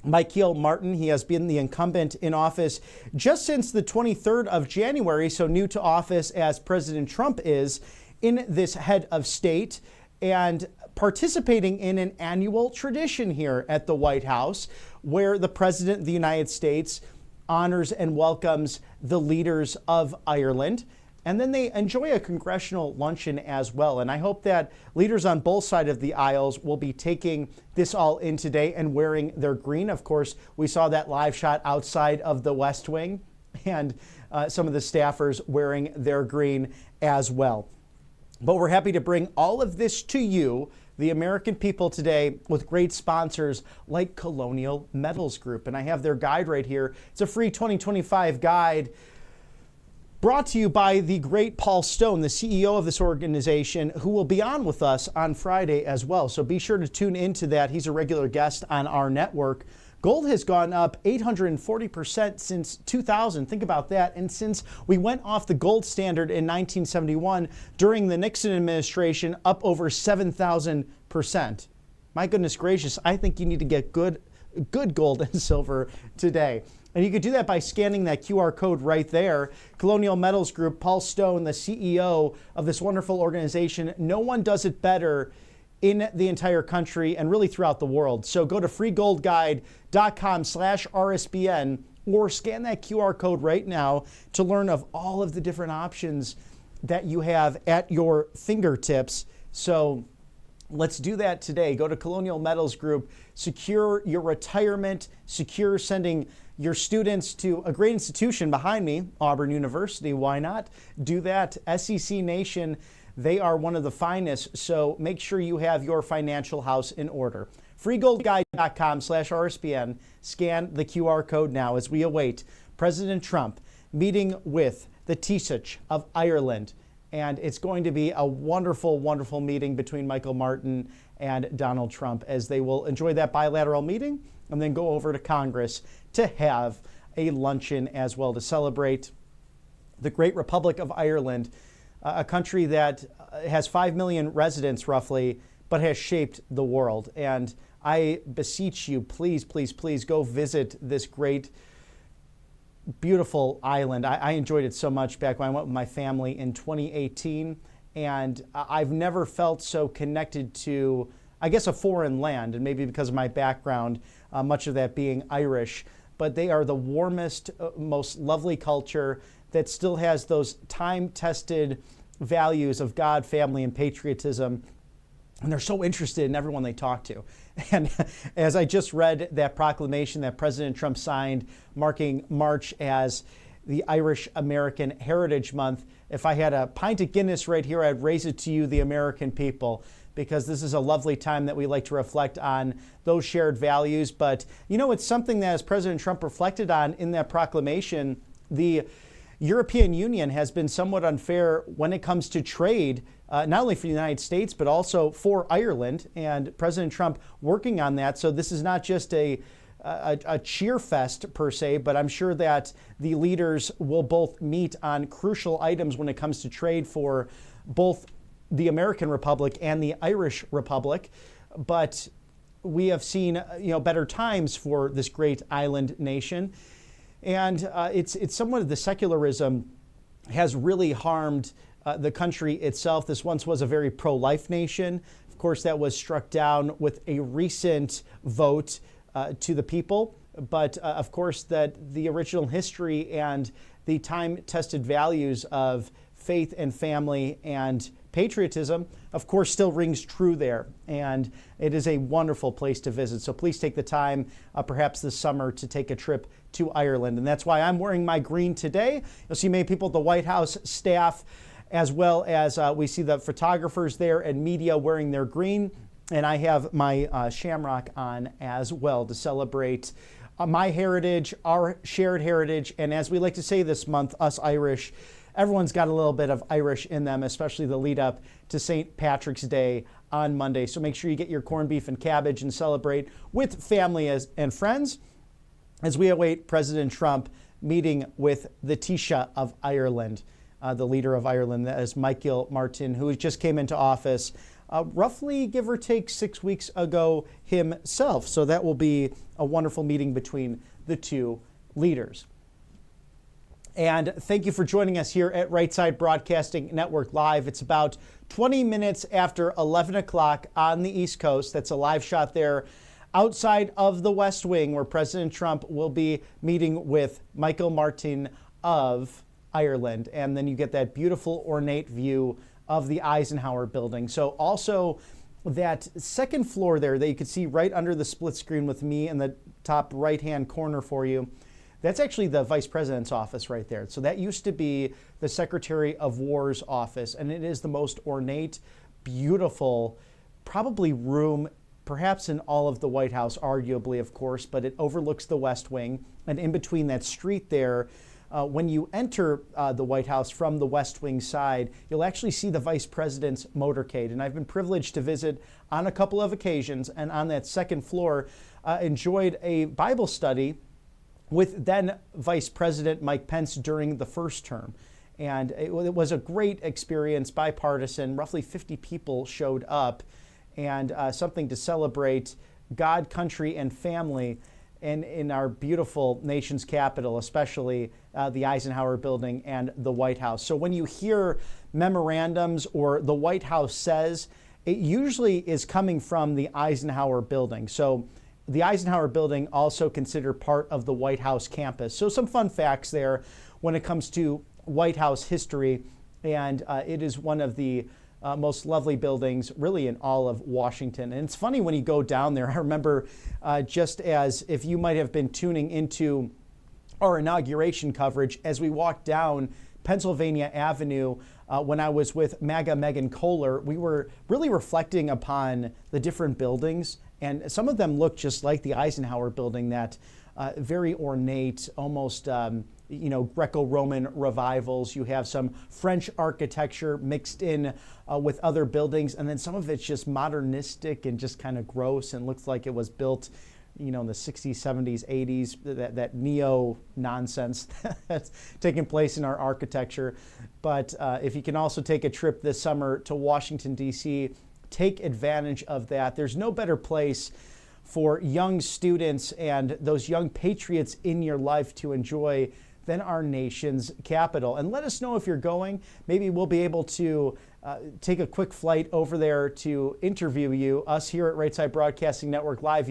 Michael Martin, he has been the incumbent in office just since the 23rd of January, so new to office as President Trump is in this head of state, and participating in an annual tradition here at the White House where the President of the United States honors and welcomes the leaders of Ireland. And then they enjoy a Congressional luncheon as well. And I hope that leaders on both sides of the aisles will be taking this all in today and wearing their green. Of course, we saw that live shot outside of the West Wing, and some of the staffers wearing their green as well. But we're happy to bring all of this to you, the American people, today with great sponsors like Colonial Metals Group. And I have their guide right here. It's a free 2025 guide brought to you by the great Paul Stone, the CEO of this organization, who will be on with us on Friday as well. So be sure to tune into that. He's a regular guest on our network. Gold has gone up 840% since 2000. Think about that. And since we went off the gold standard in 1971 during the Nixon administration, up over 7,000%. My goodness gracious, I think you need to get good gold and silver today. And you could do that by scanning that QR code right there. Colonial Metals Group, Paul Stone, the CEO of this wonderful organization. No one does it better in the entire country and really throughout the world. So go to freegoldguide.com/RSBN or scan that QR code right now to learn of all of the different options that you have at your fingertips. So let's do that today. Go to Colonial Metals Group, secure your retirement, secure sending your students to a great institution behind me, Auburn University. Why not do that? SEC Nation, they are one of the finest, so make sure you have your financial house in order. freegoldguide.com/RSBN. Scan the QR code now as we await President Trump meeting with the Taoiseach of Ireland. And it's going to be a wonderful, wonderful meeting between Michael Martin and Donald Trump as they will enjoy that bilateral meeting and then go over to Congress to have a luncheon as well to celebrate the great Republic of Ireland, a country that has 5 million residents roughly, but has shaped the world. And I beseech you, please, please, please go visit this great, beautiful island. I enjoyed it so much back when I went with my family in 2018. And I've never felt so connected to, I guess, a foreign land, and maybe because of my background, much of that being Irish. But they are the warmest, most lovely culture that still has those time-tested values of God, family, and patriotism. And they're so interested in everyone they talk to. And as I just read that proclamation that President Trump signed marking March as the Irish American Heritage Month, if I had a pint of Guinness right here, I'd raise it to you, the American people, because this is a lovely time that we like to reflect on those shared values. But, you know, it's something that as President Trump reflected on in that proclamation, the European Union has been somewhat unfair when it comes to trade, not only for the United States, but also for Ireland. And President Trump working on that. So this is not just a cheer fest per se, but I'm sure that the leaders will both meet on crucial items when it comes to trade for both the American Republic and the Irish Republic. But we have seen, better times for this great island nation. And it's somewhat of the secularism has really harmed the country itself. This once was a very pro-life nation. Of course, that was struck down with a recent vote to the people. But of course, that the original history and the time-tested values of faith and family and patriotism, of course, still rings true there. And it is a wonderful place to visit. So please take the time, perhaps this summer, to take a trip to Ireland. And that's why I'm wearing my green today. You'll see many people at the White House staff, as well as we see the photographers there and media wearing their green. And I have my shamrock on as well to celebrate my heritage, our shared heritage. And as we like to say this month, us Irish, everyone's got a little bit of Irish in them, especially the lead up to St. Patrick's Day on Monday. So make sure you get your corned beef and cabbage and celebrate with family and friends as we await President Trump meeting with the Taoiseach of Ireland, the leader of Ireland, that is Michael Martin, who just came into office roughly, give or take, 6 weeks ago himself. So that will be a wonderful meeting between the two leaders. And thank you for joining us here at Right Side Broadcasting Network Live. It's about 20 minutes after 11 o'clock on the East Coast. That's a live shot there outside of the West Wing, where President Trump will be meeting with Michael Martin of Ireland. And then you get that beautiful ornate view of the Eisenhower building. So also that second floor there that you can see right under the split screen with me in the top right-hand corner for you, that's actually the Vice President's office right there. So that used to be the Secretary of War's office, and it is the most ornate, beautiful, probably room, perhaps in all of the White House, arguably, of course, but it overlooks the West Wing. And in between that street there, when you enter the White House from the West Wing side, you'll actually see the Vice President's motorcade. And I've been privileged to visit on a couple of occasions, and on that second floor, enjoyed a Bible study with then Vice President Mike Pence during the first term. And it was a great experience, bipartisan. Roughly 50 people showed up, and something to celebrate God, country, and family in our beautiful nation's capital, especially the Eisenhower Building and the White House. So when you hear memorandums or the White House says, it usually is coming from the Eisenhower Building. So the Eisenhower Building also considered part of the White House campus. So some fun facts there when it comes to White House history, and it is one of the most lovely buildings really in all of Washington. And it's funny when you go down there. I remember just as if you might have been tuning into our inauguration coverage as we walked down Pennsylvania Avenue when I was with MAGA Megan Kohler, we were really reflecting upon the different buildings, and some of them look just like the Eisenhower Building, that very ornate, almost Greco-Roman revivals. You have some French architecture mixed in with other buildings, and then some of it's just modernistic and just kind of gross and looks like it was built in the 60s, 70s, 80s, that neo-nonsense that's taking place in our architecture. But if you can also take a trip this summer to Washington, D.C., take advantage of that. There's no better place for young students and those young patriots in your life to enjoy than our nation's capital. And let us know if you're going. Maybe we'll be able to take a quick flight over there to interview you. Us here at Right Side Broadcasting Network Live,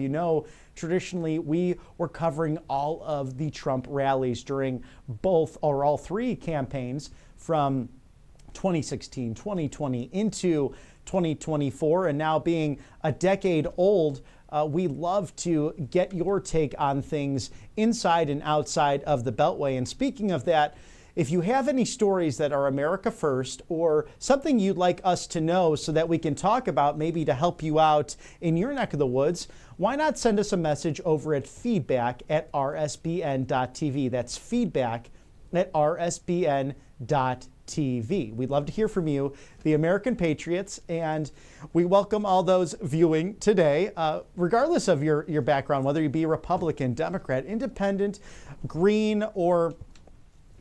traditionally we were covering all of the Trump rallies during both or all three campaigns from 2016, 2020 into 2024, and now being a decade old, we love to get your take on things inside and outside of the Beltway. And speaking of that, if you have any stories that are America first or something you'd like us to know so that we can talk about, maybe to help you out in your neck of the woods, why not send us a message over at feedback@rsbn.tv. That's feedback@rsbn.tv. We'd love to hear from you, the American patriots, and we welcome all those viewing today, regardless of your background, whether you be Republican, Democrat, Independent, Green, or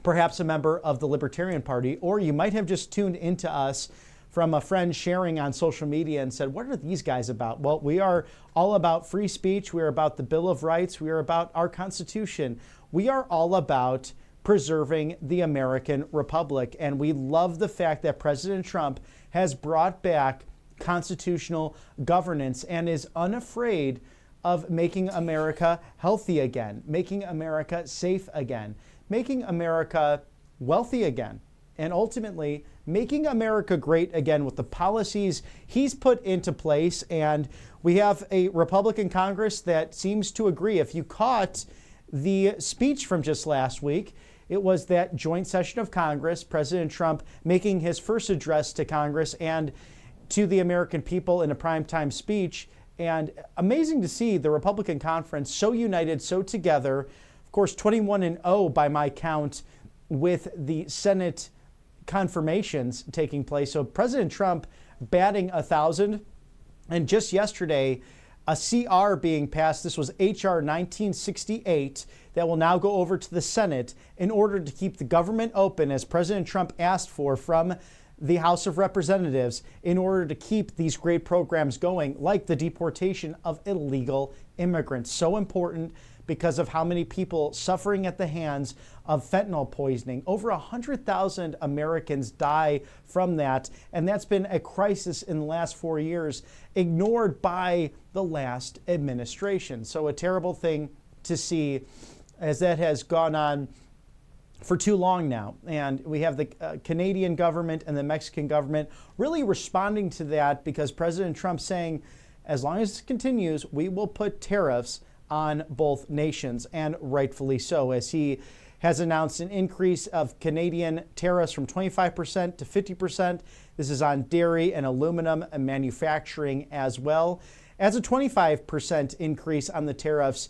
perhaps a member of the Libertarian Party, or you might have just tuned into us from a friend sharing on social media and said, what are these guys about? Well, we are all about free speech. We are about the Bill of Rights. We are about our Constitution. We are all about preserving the American Republic. And we love the fact that President Trump has brought back constitutional governance and is unafraid of making America healthy again, making America safe again, making America wealthy again, and ultimately making America great again with the policies he's put into place. And we have a Republican Congress that seems to agree. If you caught the speech from just last week, it was that joint session of Congress, President Trump making his first address to Congress and to the American people in a primetime speech. And amazing to see the Republican conference so united, so together. Of course, 21-0 by my count with the Senate confirmations taking place. So President Trump batting 1,000. And just yesterday, a CR being passed. This was H.R. 1968 that will now go over to the Senate in order to keep the government open, as President Trump asked for from the House of Representatives, in order to keep these great programs going, like the deportation of illegal immigrants. So important because of how many people suffering at the hands of fentanyl poisoning. Over 100,000 Americans die from that, and that's been a crisis in the last 4 years, ignored by the last administration. So a terrible thing to see, as that has gone on for too long now. And we have the Canadian government and the Mexican government really responding to that, because President Trump saying, as long as this continues, we will put tariffs on both nations, and rightfully so, as he has announced an increase of Canadian tariffs from 25% to 50%. This is on dairy and aluminum and manufacturing, as well as a 25% increase on the tariffs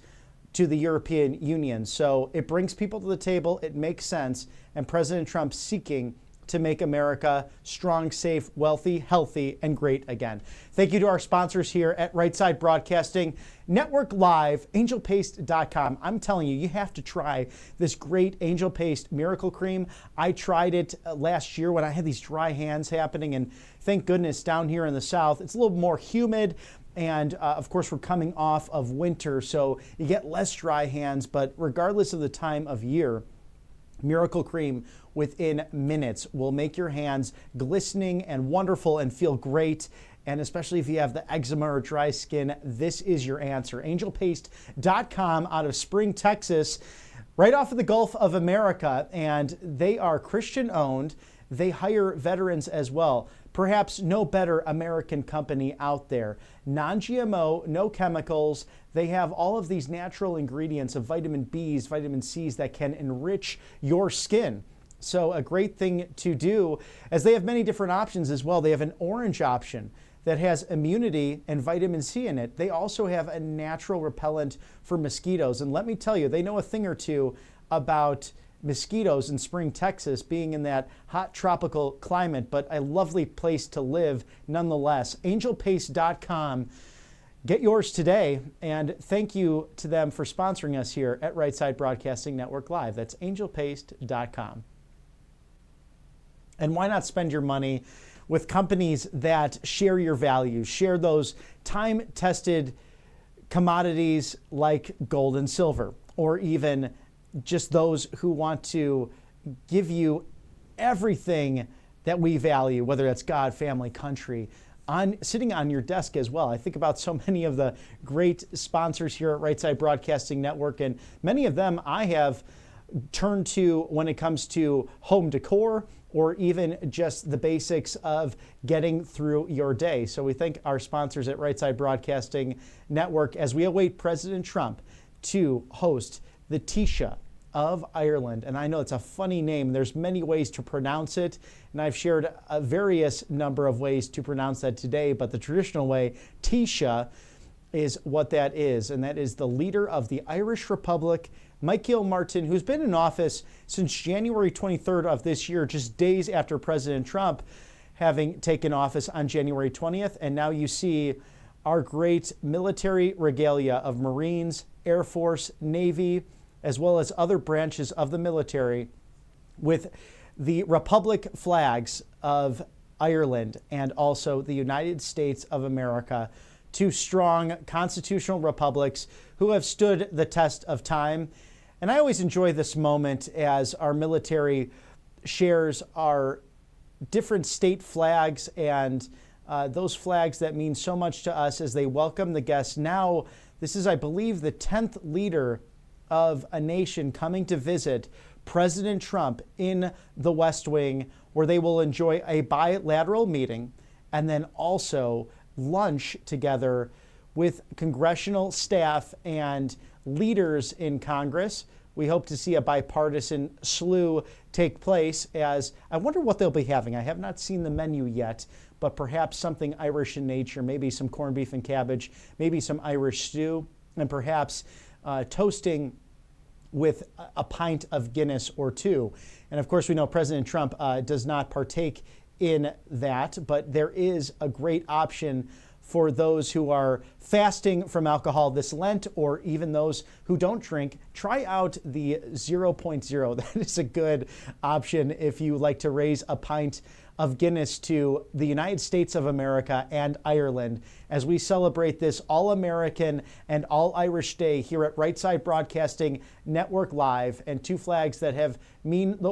to the European Union. So it brings people to the table. It makes sense. And President Trump seeking to make America strong, safe, wealthy, healthy, and great again. Thank you to our sponsors here at Right Side Broadcasting Network Live, angelpaste.com. I'm telling you, you have to try this great Angel Paste Miracle Cream. I tried it last year when I had these dry hands happening, and thank goodness down here in the South, it's a little more humid. And of course, we're coming off of winter, so you get less dry hands. But regardless of the time of year, Miracle Cream within minutes will make your hands glistening and wonderful and feel great. And especially if you have the eczema or dry skin, this is your answer. Angelpaste.com out of Spring, Texas, right off of the Gulf of America. And they are Christian owned. They hire veterans as well. Perhaps no better American company out there. Non-GMO, no chemicals. They have all of these natural ingredients of vitamin Bs, vitamin Cs that can enrich your skin. So a great thing to do, as they have many different options as well. They have an orange option that has immunity and vitamin C in it. They also have a natural repellent for mosquitoes. And let me tell you, they know a thing or two about mosquitoes in Spring, Texas, being in that hot tropical climate, but a lovely place to live nonetheless. Angelpaste.com. Get yours today, and thank you to them for sponsoring us here at Right Side Broadcasting Network Live. That's angelpaste.com. And why not spend your money with companies that share your values, share those time-tested commodities like gold and silver, or even just those who want to give you everything that we value, whether that's God, family, country, sitting on your desk as well. I think about so many of the great sponsors here at Right Side Broadcasting Network, and many of them I have turned to when it comes to home decor or even just the basics of getting through your day. So we thank our sponsors at Right Side Broadcasting Network as we await President Trump to host the Taoiseach of Ireland. And I know it's a funny name. There's many ways to pronounce it, and I've shared a various number of ways to pronounce that today, but the traditional way, Taoiseach, is what that is, and that is the leader of the Irish Republic, Michael Martin, who's been in office since January 23rd of this year, just days after President Trump having taken office on January 20th. And now you see our great military regalia of Marines, Air Force, Navy, as well as other branches of the military with the Republic flags of Ireland and also the United States of America, two strong constitutional republics who have stood the test of time. And I always enjoy this moment as our military shares our different state flags and those flags that mean so much to us as they welcome the guests. Now, this is, I believe, the 10th leader of a nation coming to visit President Trump in the West Wing, where they will enjoy a bilateral meeting and then also lunch together with congressional staff and leaders in Congress. We hope to see a bipartisan slew take place, as I wonder what they'll be having. I have not seen the menu yet, but perhaps something Irish in nature, maybe some corned beef and cabbage, maybe some Irish stew, and perhaps toasting with a pint of Guinness or two. And of course, we know President Trump does not partake in that, but there is a great option for those who are fasting from alcohol this Lent, or even those who don't drink. Try out the 0.0. That is a good option if you like to raise a pint of Guinness to the United States of America and Ireland as we celebrate this All-American and All-Irish Day here at Right Side Broadcasting Network Live, and two flags that have meant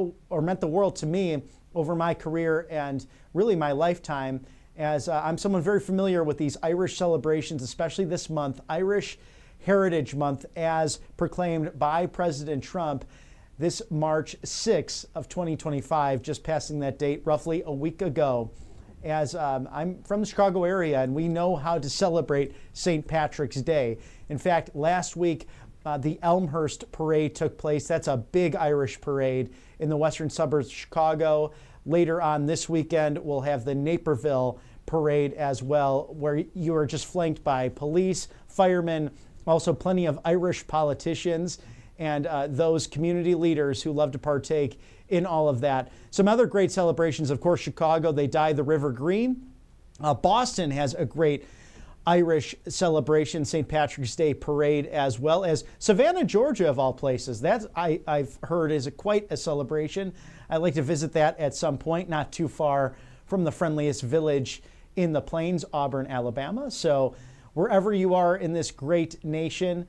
the world to me over my career and really my lifetime, as I'm someone very familiar with these Irish celebrations, especially this month, Irish Heritage Month, as proclaimed by President Trump this March 6th of 2025, just passing that date roughly a week ago. As I'm from the Chicago area, and we know how to celebrate St. Patrick's Day. In fact, last week, the Elmhurst Parade took place. That's a big Irish parade in the western suburbs of Chicago. Later on this weekend, we'll have the Naperville Parade as well, where you are just flanked by police, firemen, also plenty of Irish politicians, and those community leaders who love to partake in all of that. Some other great celebrations, of course, Chicago, they dye the river green. Boston has a great Irish celebration, St. Patrick's Day parade, as well as Savannah, Georgia, of all places. That's, I've heard, is quite a celebration. I'd like to visit that at some point, not too far from the friendliest village in the Plains, Auburn, Alabama. So wherever you are in this great nation,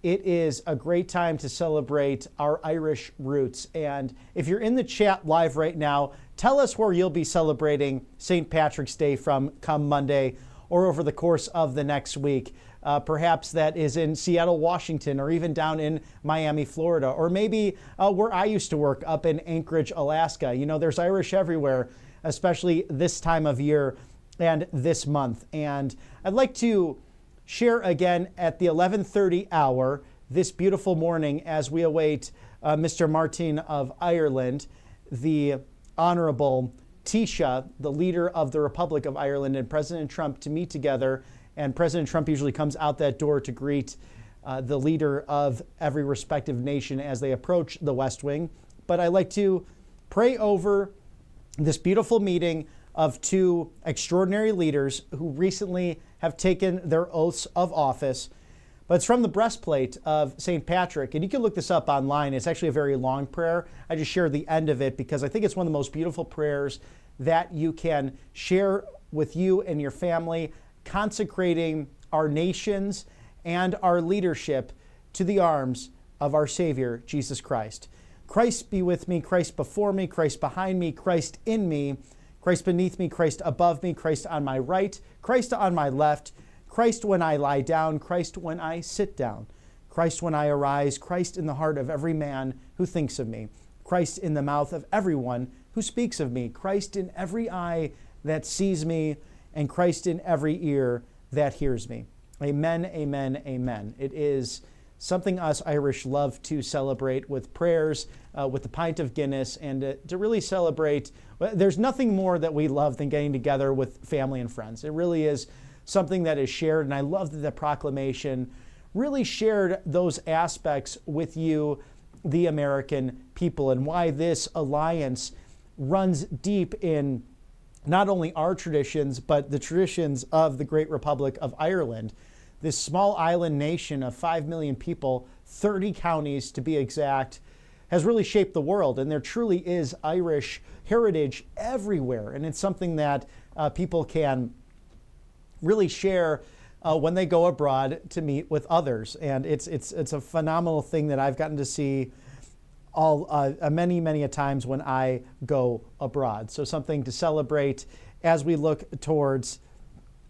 it is a great time to celebrate our Irish roots. And if you're in the chat live right now, tell us where you'll be celebrating St. Patrick's Day from come Monday or over the course of the next week. Perhaps that is in Seattle, Washington, or even down in Miami, Florida, or maybe where I used to work up in Anchorage, Alaska. You know, there's Irish everywhere, especially this time of year and this month. And I'd like to share again at the 11:30 hour this beautiful morning as we await Mr. Martin of Ireland, the Honorable Taoiseach, the leader of the Republic of Ireland, and President Trump to meet together. And President Trump usually comes out that door to greet the leader of every respective nation as they approach the West Wing. But I like to pray over this beautiful meeting of two extraordinary leaders who recently have taken their oaths of office. But it's from the breastplate of St. Patrick. And you can look this up online. It's actually a very long prayer. I just shared the end of it because I think it's one of the most beautiful prayers that you can share with you and your family, consecrating our nations and our leadership to the arms of our Savior, Jesus Christ. Christ be with me, Christ before me, Christ behind me, Christ in me, Christ beneath me, Christ above me, Christ on my right, Christ on my left, Christ when I lie down, Christ when I sit down, Christ when I arise, Christ in the heart of every man who thinks of me, Christ in the mouth of everyone who speaks of me, Christ in every eye that sees me, and Christ in every ear that hears me. Amen, amen, amen. It is something us Irish love to celebrate with prayers, with the pint of Guinness, and to really celebrate. There's nothing more that we love than getting together with family and friends. It really is something that is shared, and I love that the proclamation really shared those aspects with you, the American people, and why this alliance runs deep in not only our traditions, but the traditions of the great Republic of Ireland. This small island nation of 5 million people, 30 counties to be exact, has really shaped the world. And there truly is Irish heritage everywhere. And it's something that people can really share when they go abroad to meet with others. And it's a phenomenal thing that I've gotten to see many a times when I go abroad. So something to celebrate as we look towards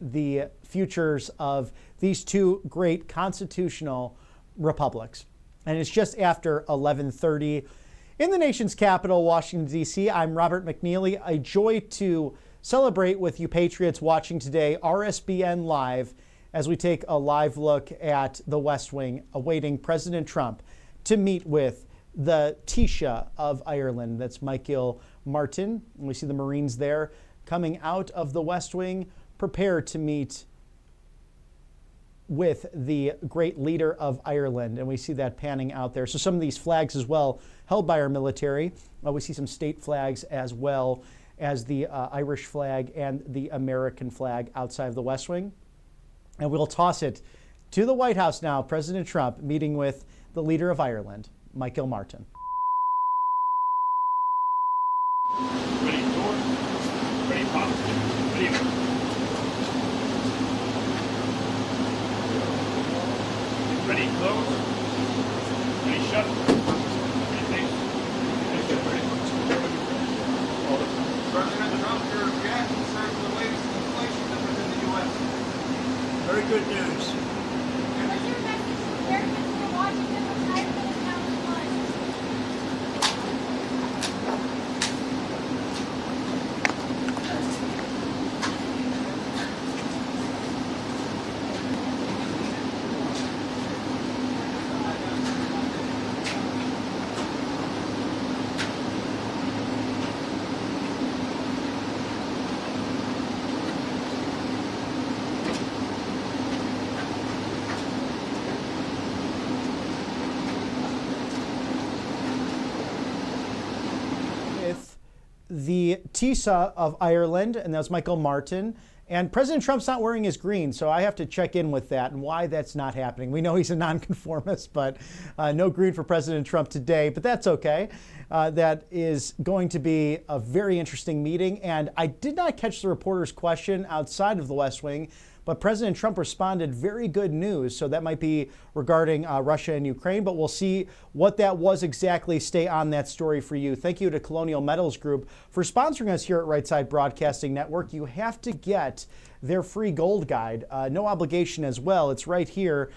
the futures of these two great constitutional republics. And it's just after 11:30 in the nation's capital, Washington, D.C. I'm Robert McNeely. A joy to celebrate with you patriots watching today, RSBN Live, as we take a live look at the West Wing, awaiting President Trump to meet with the Taoiseach of Ireland. That's Michael Martin. We see the Marines there coming out of the West Wing, prepared to meet with the great leader of Ireland. And we see that panning out there. So some of these flags as well held by our military. We see some state flags as well as the Irish flag and the American flag outside of the West Wing. And we'll toss it to the White House now. President Trump meeting with the leader of Ireland, Michael Martin. Ready forward, ready pop, ready move. Ready close, ready shut, ready take, ready go, ready. President Trump, your reaction to the latest inflation numbers in the U.S. Very good news. What's your message to Americans who are watching this on Ireland and how it was? the Taoiseach of Ireland, and that's Michael Martin. And President Trump's not wearing his green, so I have to check in with that and why that's not happening. We know he's a nonconformist, but no green for President Trump today, but that's okay. That is going to be a very interesting meeting. And I did not catch the reporter's question outside of the West Wing, but President Trump responded very good news. So that might be regarding Russia and Ukraine, but we'll see what that was exactly. Stay on that story for you. Thank you to Colonial Metals Group for sponsoring us here at Right Side Broadcasting Network. You have to get their free gold guide, no obligation as well. It's right here.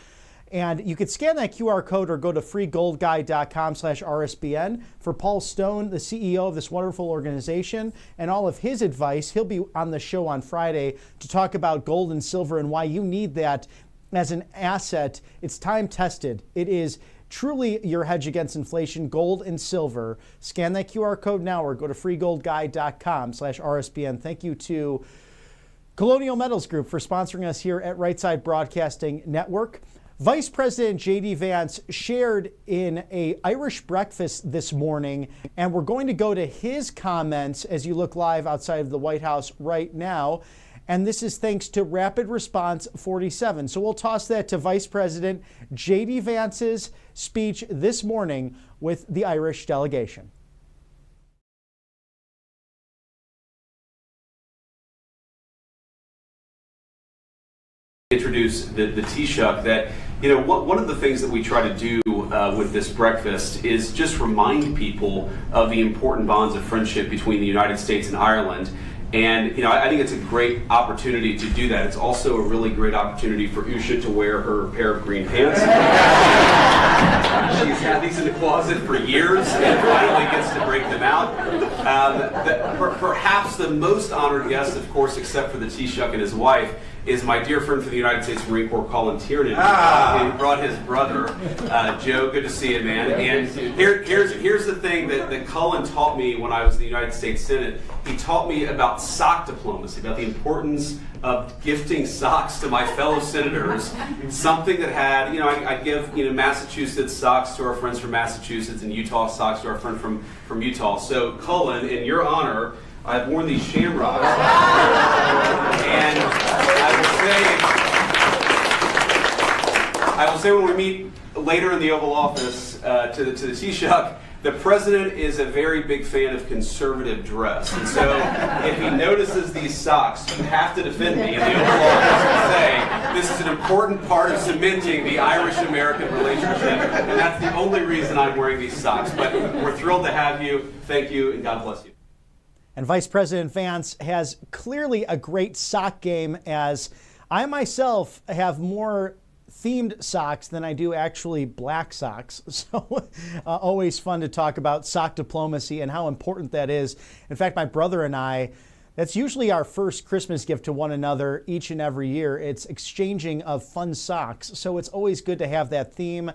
And you could scan that QR code or go to freegoldguide.com/RSBN. For Paul Stone, the CEO of this wonderful organization, and all of his advice. He'll be on the show on Friday to talk about gold and silver and why you need that as an asset. It's time tested. It is truly your hedge against inflation, gold and silver. Scan that QR code now or go to freegoldguide.com/RSBN. Thank you to Colonial Metals Group for sponsoring us here at Right Side Broadcasting Network. Vice President J.D. Vance shared in an Irish breakfast this morning, and we're going to go to his comments as you look live outside of the White House right now. And this is thanks to Rapid Response 47. So we'll toss that to Vice President J.D. Vance's speech this morning with the Irish delegation. Introduce the Taoiseach that, one of the things that we try to do with this breakfast is just remind people of the important bonds of friendship between the United States and Ireland. And, I think it's a great opportunity to do that. It's also a really great opportunity for Usha to wear her pair of green pants. She's had these in the closet for years and finally gets to break them out. Perhaps the most honored guest, of course, except for the Taoiseach and his wife, is my dear friend from the United States Marine Corps, Colin Tiernan, who brought his brother, Joe. Good to see you, man. And here's the thing that Colin taught me when I was in the United States Senate. He taught me about sock diplomacy, about the importance of gifting socks to my fellow senators. Something that had, I give Massachusetts socks to our friends from Massachusetts and Utah socks to our friend from Utah. So Colin, in your honor, I've worn these shamrocks, and I will say when we meet later in the Oval Office to the Taoiseach, the president is a very big fan of conservative dress, and so if he notices these socks, you have to defend me in the Oval Office and say this is an important part of cementing the Irish-American relationship, and that's the only reason I'm wearing these socks. But we're thrilled to have you. Thank you, and God bless you. And Vice President Vance has clearly a great sock game, as I myself have more themed socks than I do actually black socks. So always fun to talk about sock diplomacy and how important that is. In fact, my brother and I, that's usually our first Christmas gift to one another each and every year. It's exchanging of fun socks. So it's always good to have that theme,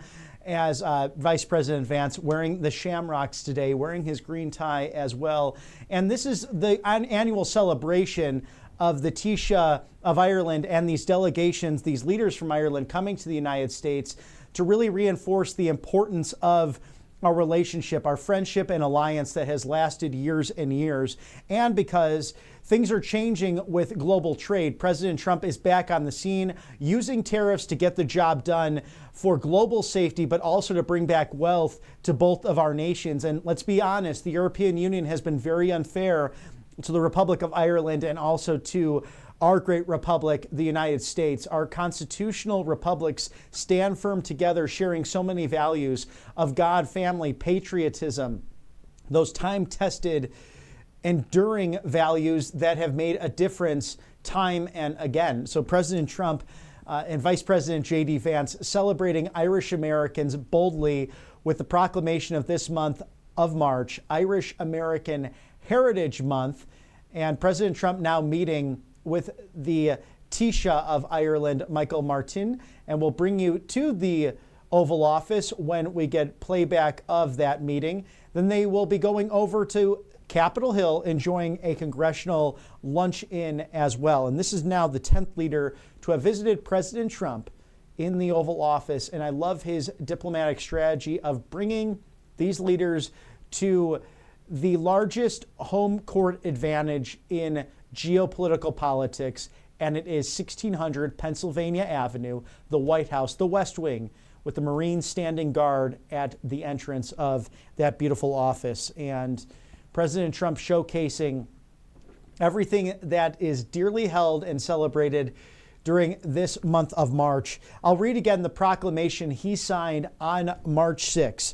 as Vice President Vance wearing the shamrocks today, wearing his green tie as well. And this is the annual celebration of the Taoiseach of Ireland and these delegations, these leaders from Ireland coming to the United States to really reinforce the importance of our relationship, our friendship and alliance that has lasted years and years. And because things are changing with global trade, President Trump is back on the scene using tariffs to get the job done for global safety, but also to bring back wealth to both of our nations. And let's be honest, the European Union has been very unfair to the Republic of Ireland and also to our great republic, the United States. Our constitutional republics stand firm together, sharing so many values of God, family, patriotism, those time-tested, enduring values that have made a difference time and again. So President Trump and Vice President J.D. Vance celebrating Irish Americans boldly with the proclamation of this month of March, Irish American Heritage Month, and President Trump now meeting with the Taoiseach of Ireland, Michael Martin, and we'll bring you to the Oval Office when we get playback of that meeting. Then they will be going over to Capitol Hill, enjoying a Congressional Luncheon as well. And this is now the 10th leader to have visited President Trump in the Oval Office, and I love his diplomatic strategy of bringing these leaders to the largest home court advantage in geopolitical politics, and it is 1600 Pennsylvania Avenue, the White House, the West Wing, with the Marines standing guard at the entrance of that beautiful office. And President Trump showcasing everything that is dearly held and celebrated during this month of March. I'll read again the proclamation he signed on March 6th.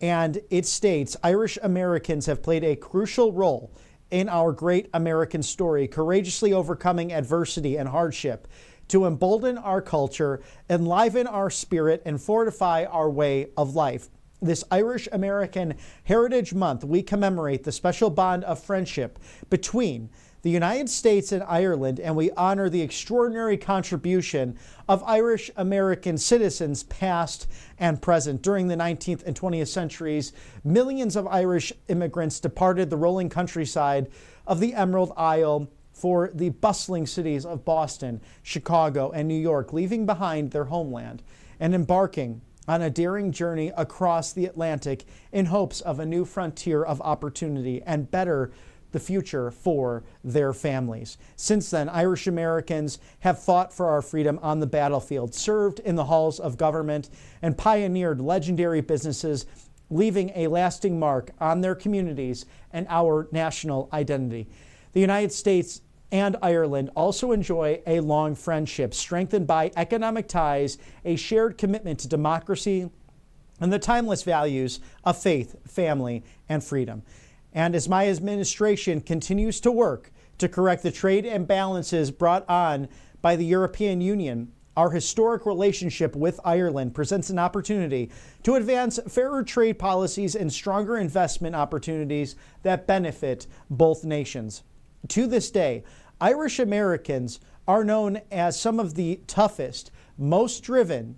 And it states, Irish Americans have played a crucial role in our great American story, courageously overcoming adversity and hardship to embolden our culture, enliven our spirit, and fortify our way of life. This Irish American Heritage Month, we commemorate the special bond of friendship between the United States and Ireland, and we honor the extraordinary contribution of Irish American citizens past and present. During the 19th and 20th centuries, millions of Irish immigrants departed the rolling countryside of the Emerald Isle for the bustling cities of Boston, Chicago, and New York, leaving behind their homeland and embarking on a daring journey across the Atlantic in hopes of a new frontier of opportunity and better the future for their families. Since then, Irish Americans have fought for our freedom on the battlefield, served in the halls of government, and pioneered legendary businesses, leaving a lasting mark on their communities and our national identity. The United States and Ireland also enjoy a long friendship, strengthened by economic ties, a shared commitment to democracy, and the timeless values of faith, family, and freedom. And as my administration continues to work to correct the trade imbalances brought on by the European Union, our historic relationship with Ireland presents an opportunity to advance fairer trade policies and stronger investment opportunities that benefit both nations. To this day, Irish Americans are known as some of the toughest, most driven,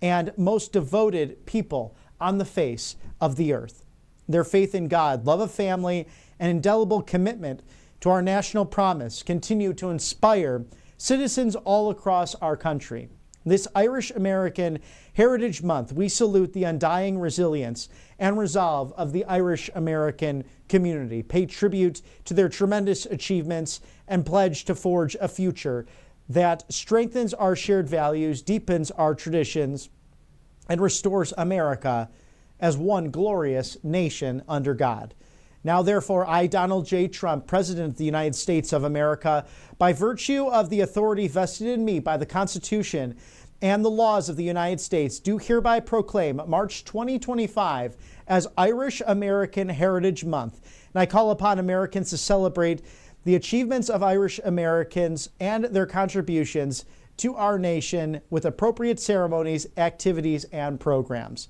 and most devoted people on the face of the earth. Their faith in God, love of family, and indelible commitment to our national promise continue to inspire citizens all across our country. This Irish American Heritage Month, we salute the undying resilience and resolve of the Irish American community, pay tribute to their tremendous achievements, and pledge to forge a future that strengthens our shared values, deepens our traditions, and restores America as one glorious nation under God. Now, therefore, I, Donald J. Trump, President of the United States of America, by virtue of the authority vested in me by the Constitution and the laws of the United States, do hereby proclaim March 2025 as Irish American Heritage Month. And I call upon Americans to celebrate the achievements of Irish Americans and their contributions to our nation with appropriate ceremonies, activities, and programs.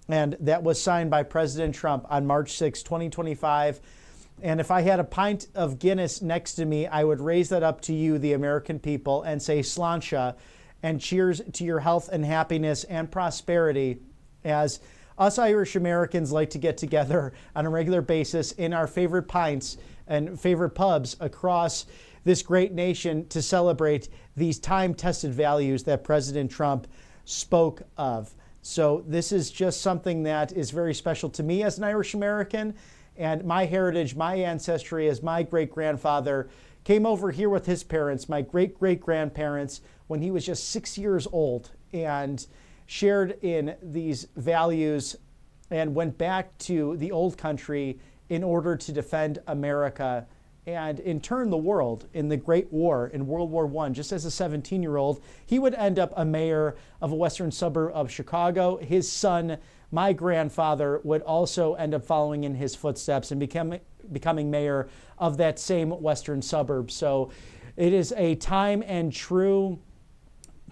And that was signed by President Trump on March 6, 2025. And if I had a pint of Guinness next to me, I would raise that up to you, the American people, and say sláinte, and cheers to your health and happiness and prosperity, as us Irish Americans like to get together on a regular basis in our favorite pints and favorite pubs across this great nation to celebrate these time-tested values that President Trump spoke of. So this is just something that is very special to me as an Irish American, and my heritage, my ancestry as my great-grandfather came over here with his parents, my great-great-grandparents, when he was just 6 years old, and shared in these values and went back to the old country in order to defend America and in turn the world in the Great War in World War I. Just as a 17-year-old, he would end up a mayor of a western suburb of Chicago. His son, my grandfather, would also end up following in his footsteps and becoming mayor of that same western suburb. So it is a time and true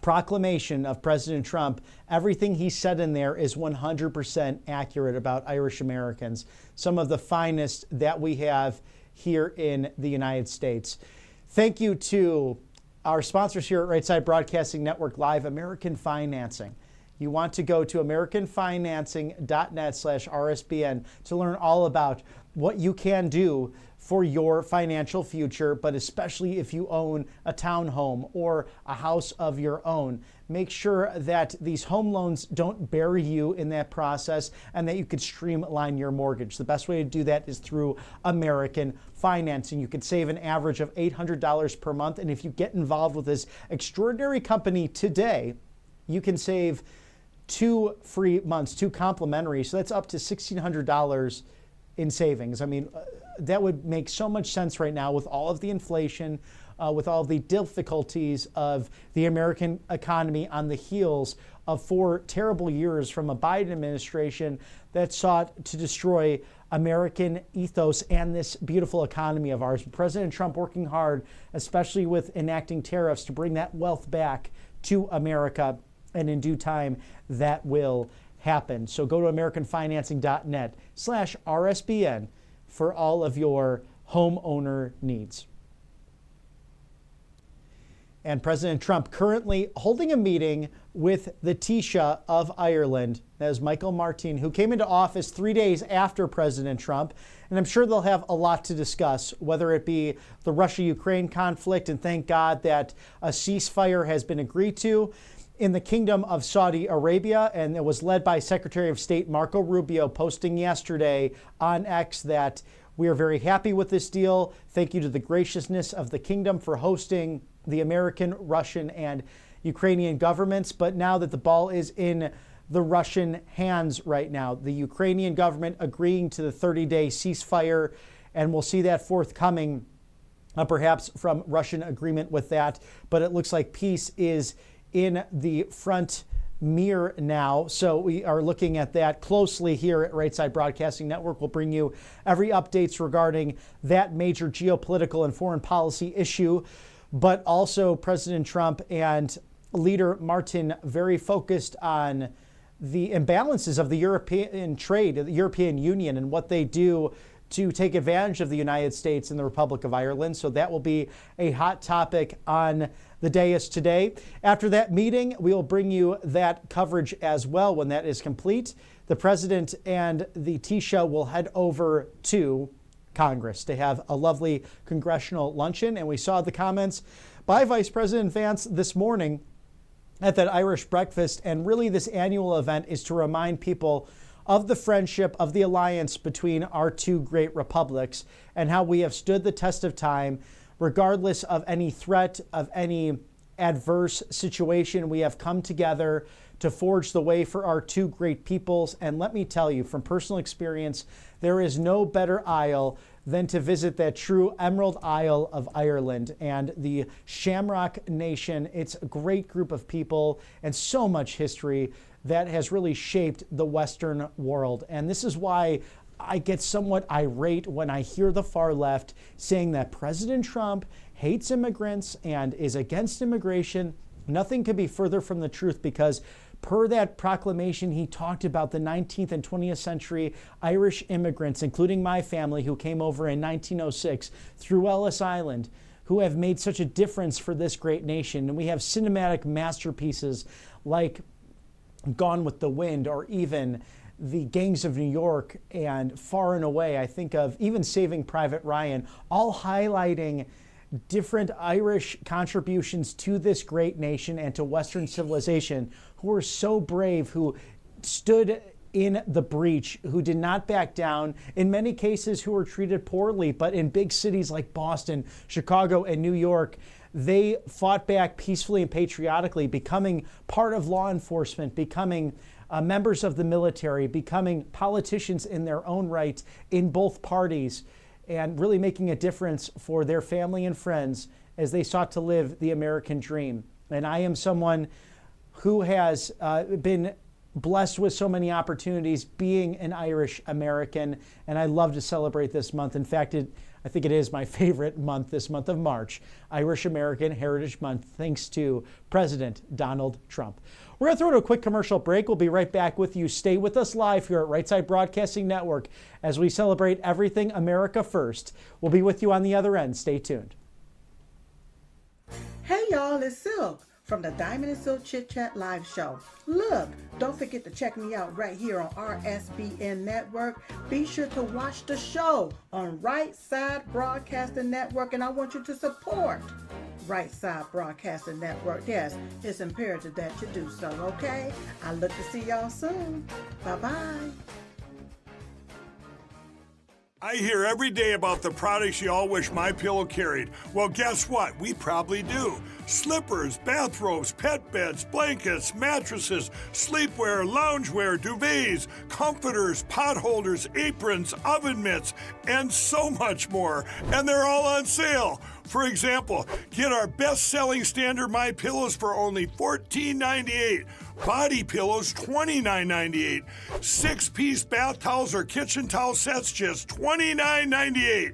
proclamation of President Trump. Everything he said in there is 100% accurate about Irish Americans, some of the finest that we have here in the United States. Thank you to our sponsors here at Right Side Broadcasting Network Live, American Financing. You want to go to americanfinancing.net/RSBN to learn all about what you can do for your financial future, but especially if you own a townhome or a house of your own. Make sure that these home loans don't bury you in that process and that you could streamline your mortgage. The best way to do that is through American Financing. You could save an average of $800 per month. And if you get involved with this extraordinary company today, you can save 2 free months, 2 complimentary. So that's up to $1,600 in savings. I mean, that would make so much sense right now with all of the inflation, with all of the difficulties of the American economy on the heels of 4 terrible years from a Biden administration that sought to destroy American ethos and this beautiful economy of ours. President Trump working hard, especially with enacting tariffs, to bring that wealth back to America, and in due time that will happen. So go to americanfinancing.net/RSBN for all of your homeowner needs. And President Trump currently holding a meeting with the Taoiseach of Ireland. That is Michael Martin, who came into office 3 days after President Trump. And I'm sure they'll have a lot to discuss, whether it be the Russia-Ukraine conflict, and thank God that a ceasefire has been agreed to in the Kingdom of Saudi Arabia, and it was led by Secretary of State Marco Rubio, posting yesterday on X that we are very happy with this deal. Thank you to the graciousness of the kingdom for hosting the American, Russian, and Ukrainian governments. But now that the ball is in the Russian hands right now, the Ukrainian government agreeing to the 30-day ceasefire, and we'll see that forthcoming, perhaps from Russian agreement with that. But it looks like peace is in the front mirror now. So we are looking at that closely here at Right Side Broadcasting Network. We'll bring you every updates regarding that major geopolitical and foreign policy issue, but also President Trump and leader Martin very focused on the imbalances of the European trade, the European Union, and what they do to take advantage of the United States and the Republic of Ireland. So that will be a hot topic on the dais today. After that meeting, we will bring you that coverage as well when that is complete. The president and the Taoiseach will head over to Congress to have a lovely congressional luncheon. And we saw the comments by Vice President Vance this morning at that Irish breakfast. And really this annual event is to remind people of the friendship, of the alliance between our 2 great republics, and how we have stood the test of time, regardless of any threat, of any adverse situation. We have come together to forge the way for our 2 great peoples. And let me tell you from personal experience, there is no better isle than to visit that true Emerald Isle of Ireland and the Shamrock Nation. It's a great group of people and so much history that has really shaped the Western world. And this is why I get somewhat irate when I hear the far left saying that President Trump hates immigrants and is against immigration. Nothing could be further from the truth, because per that proclamation, he talked about the 19th and 20th century Irish immigrants, including my family, who came over in 1906 through Ellis Island, who have made such a difference for this great nation. And we have cinematic masterpieces like Gone with the Wind, or even the Gangs of New York, and Far and Away. I think of even Saving Private Ryan, all highlighting different Irish contributions to this great nation and to Western civilization, who were so brave, who stood in the breach, who did not back down, in many cases who were treated poorly, but in big cities like Boston, Chicago, and New York, they fought back peacefully and patriotically, becoming part of law enforcement, becoming members of the military, becoming politicians in their own right in both parties, and really making a difference for their family and friends as they sought to live the American dream. And I am someone who has been blessed with so many opportunities being an Irish American, and I love to celebrate this month. In fact, I think it is my favorite month, this month of March, Irish American Heritage Month, thanks to President Donald Trump. We're going to throw to a quick commercial break. We'll be right back with you. Stay with us live here at Right Side Broadcasting Network as we celebrate everything America first. We'll be with you on the other end. Stay tuned. Hey y'all, it's Silk from the Diamond and Silk Chit Chat live show. Look, don't forget to check me out right here on RSBN Network. Be sure to watch the show on Right Side Broadcasting Network, and I want you to support Right Side Broadcasting Network. Yes, it's imperative that you do so, okay? I look to see y'all soon. Bye-bye. I hear every day about the products you all wish MyPillow carried. Well, guess what? We probably do. Slippers, bathrobes, pet beds, blankets, mattresses, sleepwear, loungewear, duvets, comforters, pot holders, aprons, oven mitts, and so much more. And they're all on sale. For example, get our best-selling standard MyPillows for only $14.98. Body pillows, $29.98. 6-piece bath towels or kitchen towel sets, just $29.98.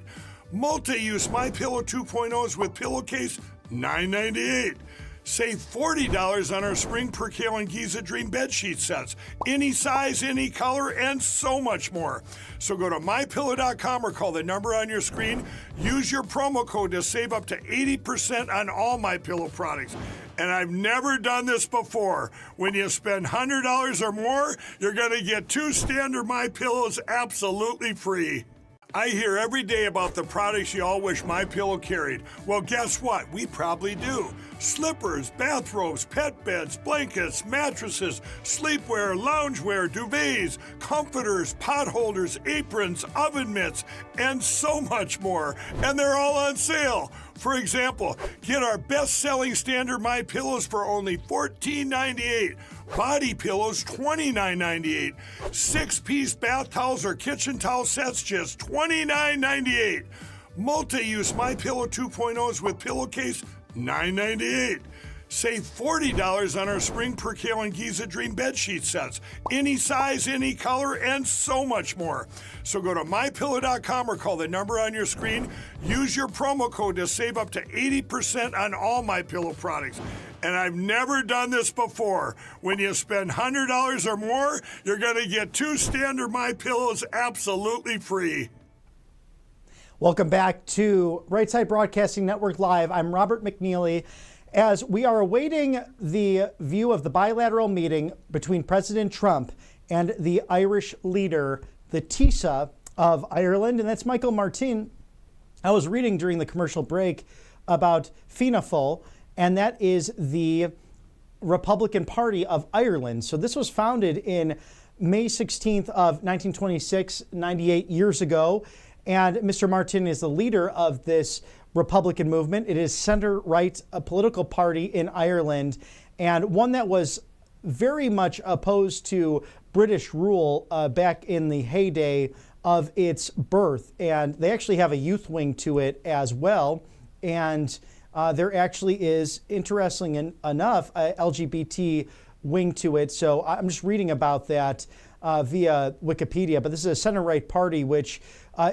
Multi-use MyPillow 2.0s with pillowcase, $9.98. Save $40 on our Spring Percale and Giza Dream bedsheet sets. Any size, any color, and so much more. So go to MyPillow.com or call the number on your screen. Use your promo code to save up to 80% on all MyPillow products. And I've never done this before. When you spend $100 or more, you're going to get 2 standard MyPillows absolutely free. I hear every day about the products you all wish MyPillow carried. Well, guess what? We probably do. Slippers, bathrobes, pet beds, blankets, mattresses, sleepwear, loungewear, duvets, comforters, pot holders, aprons, oven mitts, and so much more. And they're all on sale. For example, get our best-selling standard MyPillows for only $14.98. Body pillows, $29.98. 6-piece bath towels or kitchen towel sets, just $29.98. Multi-use MyPillow 2.0s with pillowcase, $9.98. Save $40 on our Spring Percale and Giza Dream bedsheet sets. Any size, any color, and so much more. So go to MyPillow.com or call the number on your screen. Use your promo code to save up to 80% on all MyPillow products. And I've never done this before. When you spend $100 or more, you're going to get 2 standard MyPillows absolutely free. Welcome back to Right Side Broadcasting Network Live. I'm Robert McNeely. As we are awaiting the view of the bilateral meeting between President Trump and the Irish leader, the Taoiseach of Ireland, and that's Michael Martin. I was reading during the commercial break about Fianna Fáil, and that is the Republican Party of Ireland. So this was founded in May 16th of 1926, 98 years ago. And Mr. Martin is the leader of this Republican movement. It is center-right, a political party in Ireland, and one that was very much opposed to British rule back in the heyday of its birth. And they actually have a youth wing to it as well. And there actually is, interesting enough, a LGBT wing to it. So I'm just reading about that via Wikipedia. But this is a center-right party which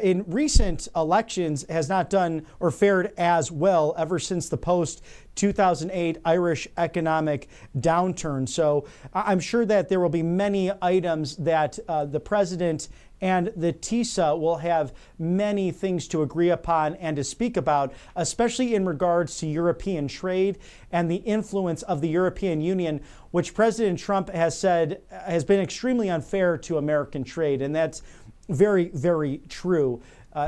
in recent elections has not done or fared as well ever since the post-2008 Irish economic downturn. So I'm sure that there will be many items that the president and the Taoiseach will have many things to agree upon and to speak about, especially in regards to European trade and the influence of the European Union, which President Trump has said has been extremely unfair to American trade. And that's very, very true.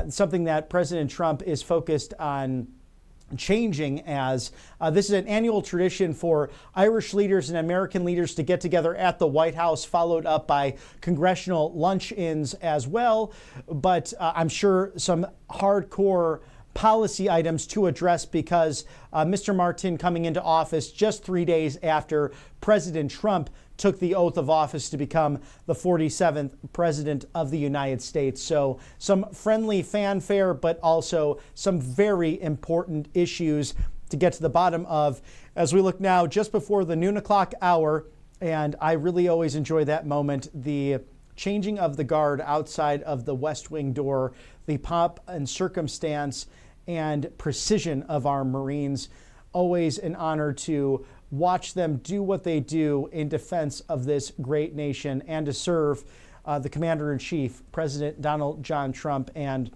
Something that President Trump is focused on changing, as this is an annual tradition for Irish leaders and American leaders to get together at the White House, followed up by congressional luncheons as well. But I'm sure some hardcore policy items to address because Mr. Martin coming into office just 3 days after President Trump took the oath of office to become the 47th president of the United States. So some friendly fanfare, but also some very important issues to get to the bottom of as we look now just before the noon o'clock hour. And I really always enjoy that moment, the changing of the guard outside of the West Wing door, the pomp and circumstance and precision of our Marines. Always an honor to watch them do what they do in defense of this great nation and to serve the Commander-in-Chief, President Donald John Trump, and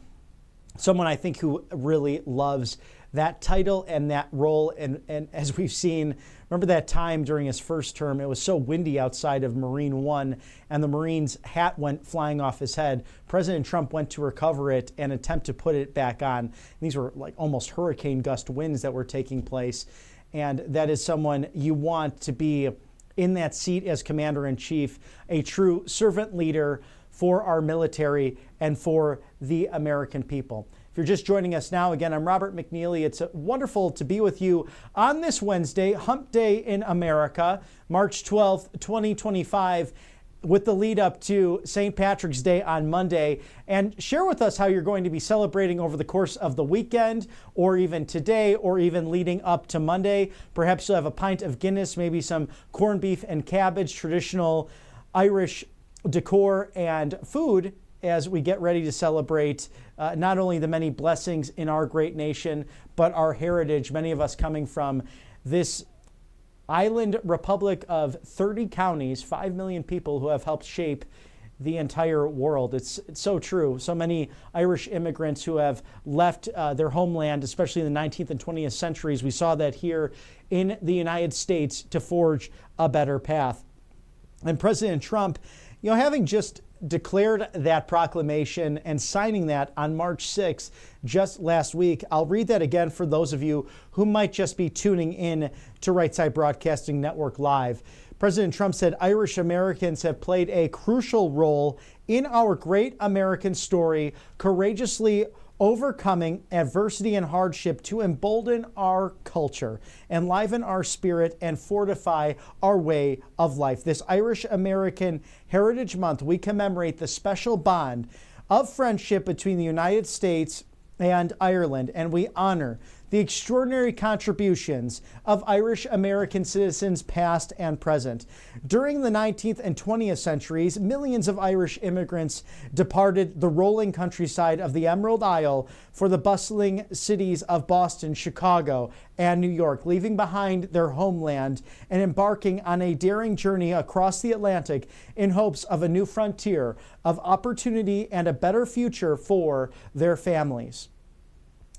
someone I think who really loves that title and that role. And as we've seen, remember that time during his first term, it was so windy outside of Marine One and the Marine's hat went flying off his head. President Trump went to recover it and attempt to put it back on. And these were like almost hurricane gust winds that were taking place. And that is someone you want to be in that seat as Commander-in-Chief, a true servant leader for our military and for the American people. If you're just joining us now, again, I'm Robert McNeely. It's wonderful to be with you on this Wednesday, Hump Day in America, March 12th, 2025, with the lead up to St. Patrick's Day on Monday. And share with us how you're going to be celebrating over the course of the weekend, or even today, or even leading up to Monday. Perhaps you'll have a pint of Guinness, maybe some corned beef and cabbage, traditional Irish decor and food, as we get ready to celebrate not only the many blessings in our great nation, but our heritage, many of us coming from this island republic of 30 counties, 5 million people who have helped shape the entire world. It's so true. So many Irish immigrants who have left their homeland, especially in the 19th and 20th centuries. We saw that here in the United States to forge a better path. And President Trump, having just declared that proclamation and signing that on March 6th, just last week. I'll read that again for those of you who might just be tuning in to Right Side Broadcasting Network Live. President Trump said, Irish Americans have played a crucial role in our great American story, courageously overcoming adversity and hardship to embolden our culture, enliven our spirit, and fortify our way of life. This Irish American Heritage Month, we commemorate the special bond of friendship between the United States and Ireland, and we honor the extraordinary contributions of Irish American citizens past and present. During the 19th and 20th centuries, millions of Irish immigrants departed the rolling countryside of the Emerald Isle for the bustling cities of Boston, Chicago, and New York, leaving behind their homeland and embarking on a daring journey across the Atlantic in hopes of a new frontier of opportunity and a better future for their families,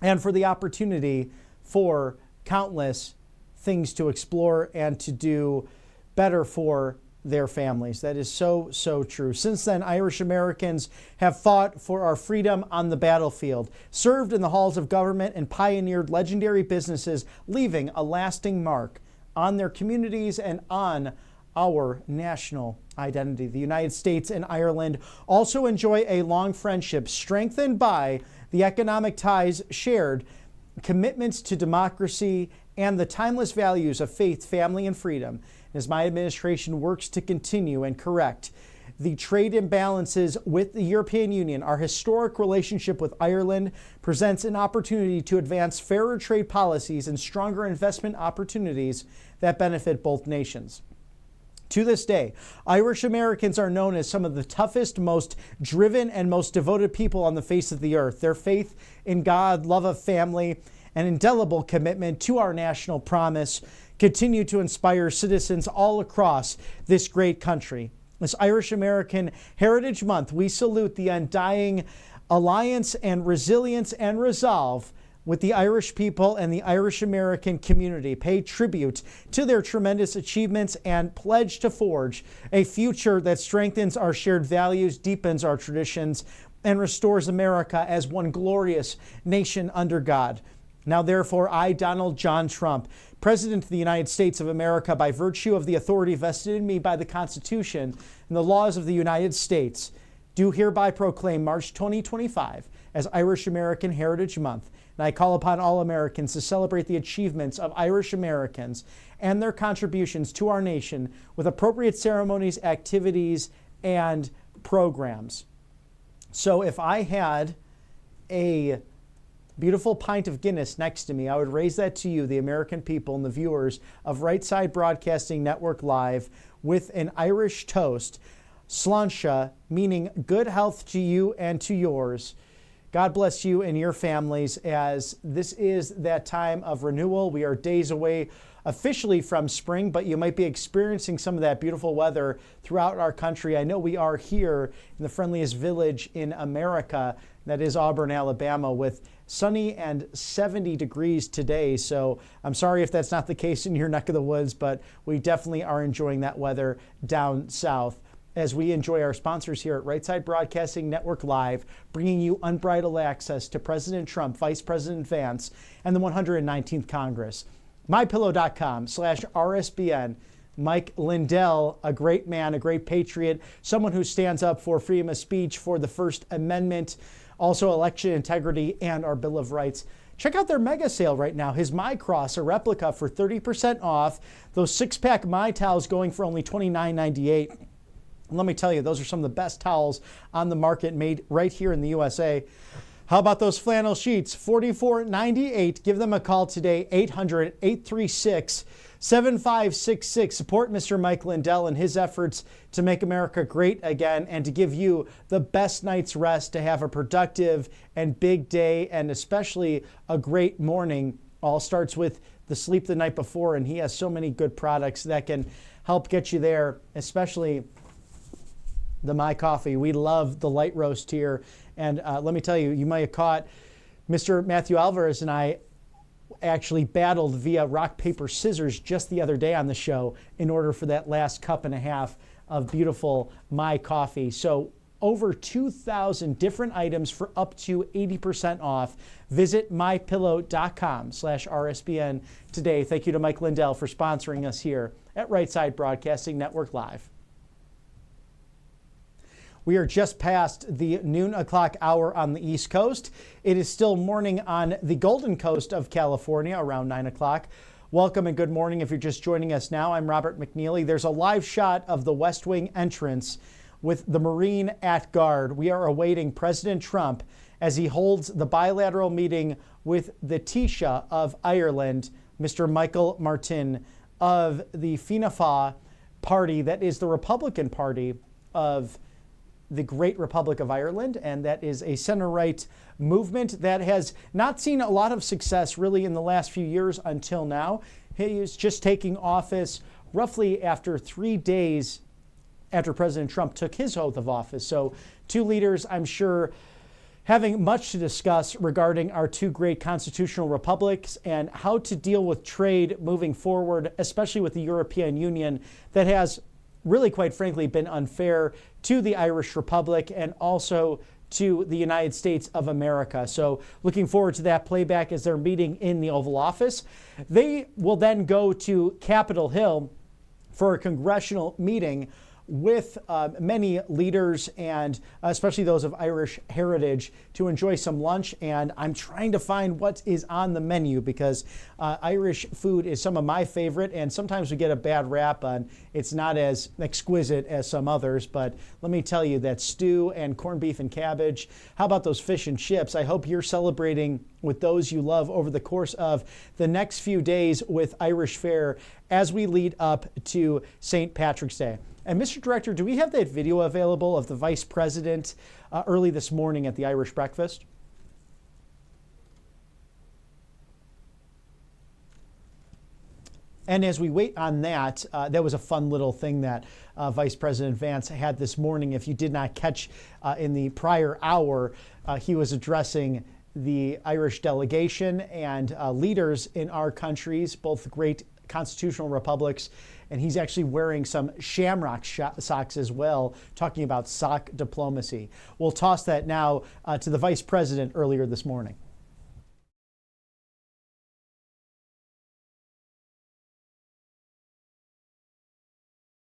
and for the opportunity for countless things to explore and to do better for their families. That is so, so true. Since then, Irish Americans have fought for our freedom on the battlefield, served in the halls of government, and pioneered legendary businesses, leaving a lasting mark on their communities and on our national identity. The United States and Ireland also enjoy a long friendship strengthened by the economic ties shared, commitments to democracy, and the timeless values of faith, family, and freedom. As my administration works to continue and correct the trade imbalances with the European Union, our historic relationship with Ireland presents an opportunity to advance fairer trade policies and stronger investment opportunities that benefit both nations. To this day, Irish Americans are known as some of the toughest, most driven, and most devoted people on the face of the earth. Their faith in God, love of family, and indelible commitment to our national promise continue to inspire citizens all across this great country. This Irish American Heritage Month, we salute the undying alliance and resilience and resolve with the Irish people and the Irish American community, pay tribute to their tremendous achievements, and pledge to forge a future that strengthens our shared values, deepens our traditions, and restores America as one glorious nation under God. Now, therefore, I, Donald John Trump, President of the United States of America, by virtue of the authority vested in me by the Constitution and the laws of the United States, do hereby proclaim March 2025 as Irish American Heritage Month. And I call upon all Americans to celebrate the achievements of Irish Americans and their contributions to our nation with appropriate ceremonies, activities, and programs. So if I had a beautiful pint of Guinness next to me, I would raise that to you, the American people and the viewers of Right Side Broadcasting Network Live, with an Irish toast, Sláinte, meaning good health to you and to yours. God bless you and your families, as this is that time of renewal. We are days away officially from spring, but you might be experiencing some of that beautiful weather throughout our country. I know we are here in the friendliest village in America, That is Auburn, Alabama, with sunny and 70 degrees today. So I'm sorry if that's not the case in your neck of the woods, but we definitely are enjoying that weather down south as we enjoy our sponsors here at Right Side Broadcasting Network Live, bringing you unbridled access to President Trump, Vice President Vance, and the 119th Congress. MyPillow.com/RSBN. Mike Lindell, a great man, a great patriot, someone who stands up for freedom of speech, for the First Amendment, also election integrity, and our Bill of Rights. Check out their mega sale right now. His My Cross, a replica for 30% off. Those 6-pack My Towels going for only $29.98. Let me tell you, those are some of the best towels on the market, made right here in the USA. How about those flannel sheets? $44.98. Give them a call today, 800-836-7566. Support Mr. Mike Lindell and his efforts to make America great again and to give you the best night's rest, to have a productive and big day, and especially a great morning. All starts with the sleep the night before, and he has so many good products that can help get you there, especially the My Coffee. We love the light roast here. And let me tell you, you might have caught Mr. Matthew Alvarez and I actually battled via rock, paper, scissors just the other day on the show in order for that last cup and a half of beautiful My Coffee. So over 2,000 different items for up to 80% off. Visit mypillow.com/RSBN today. Thank you to Mike Lindell for sponsoring us here at Right Side Broadcasting Network Live. We are just past the noon o'clock hour on the East Coast. It is still morning on the Golden Coast of California around 9 o'clock. Welcome and good morning if you're just joining us now. I'm Robert McNeely. There's a live shot of the West Wing entrance with the Marine at guard. We are awaiting President Trump as he holds the bilateral meeting with the Taoiseach of Ireland, Mr. Michael Martin of the Fianna Fáil party, that is the Republican Party of the Great Republic of Ireland, and that is a center-right movement that has not seen a lot of success really in the last few years until now. He is just taking office roughly after 3 days after President Trump took his oath of office. So two leaders, I'm sure, having much to discuss regarding our two great constitutional republics and how to deal with trade moving forward, especially with the European Union that has really, quite frankly, been unfair to the Irish Republic and also to the United States of America. So looking forward to that playback as they're meeting in the Oval Office. They will then go to Capitol Hill for a congressional meeting with many leaders and especially those of Irish heritage to enjoy some lunch. And I'm trying to find what is on the menu because Irish food is some of my favorite, and sometimes we get a bad rap on it's not as exquisite as some others. But let me tell you, that stew and corned beef and cabbage, how about those fish and chips? I hope you're celebrating with those you love over the course of the next few days with Irish fare as we lead up to St. Patrick's Day. And Mr. Director, do we have that video available of the Vice President early this morning at the Irish breakfast? And as we wait on that, that was a fun little thing that Vice President Vance had this morning. If you did not catch in the prior hour, he was addressing the Irish delegation and leaders in our countries, both great constitutional republics, and he's actually wearing some shamrock socks as well, talking about sock diplomacy. We'll toss that now to the Vice President earlier this morning.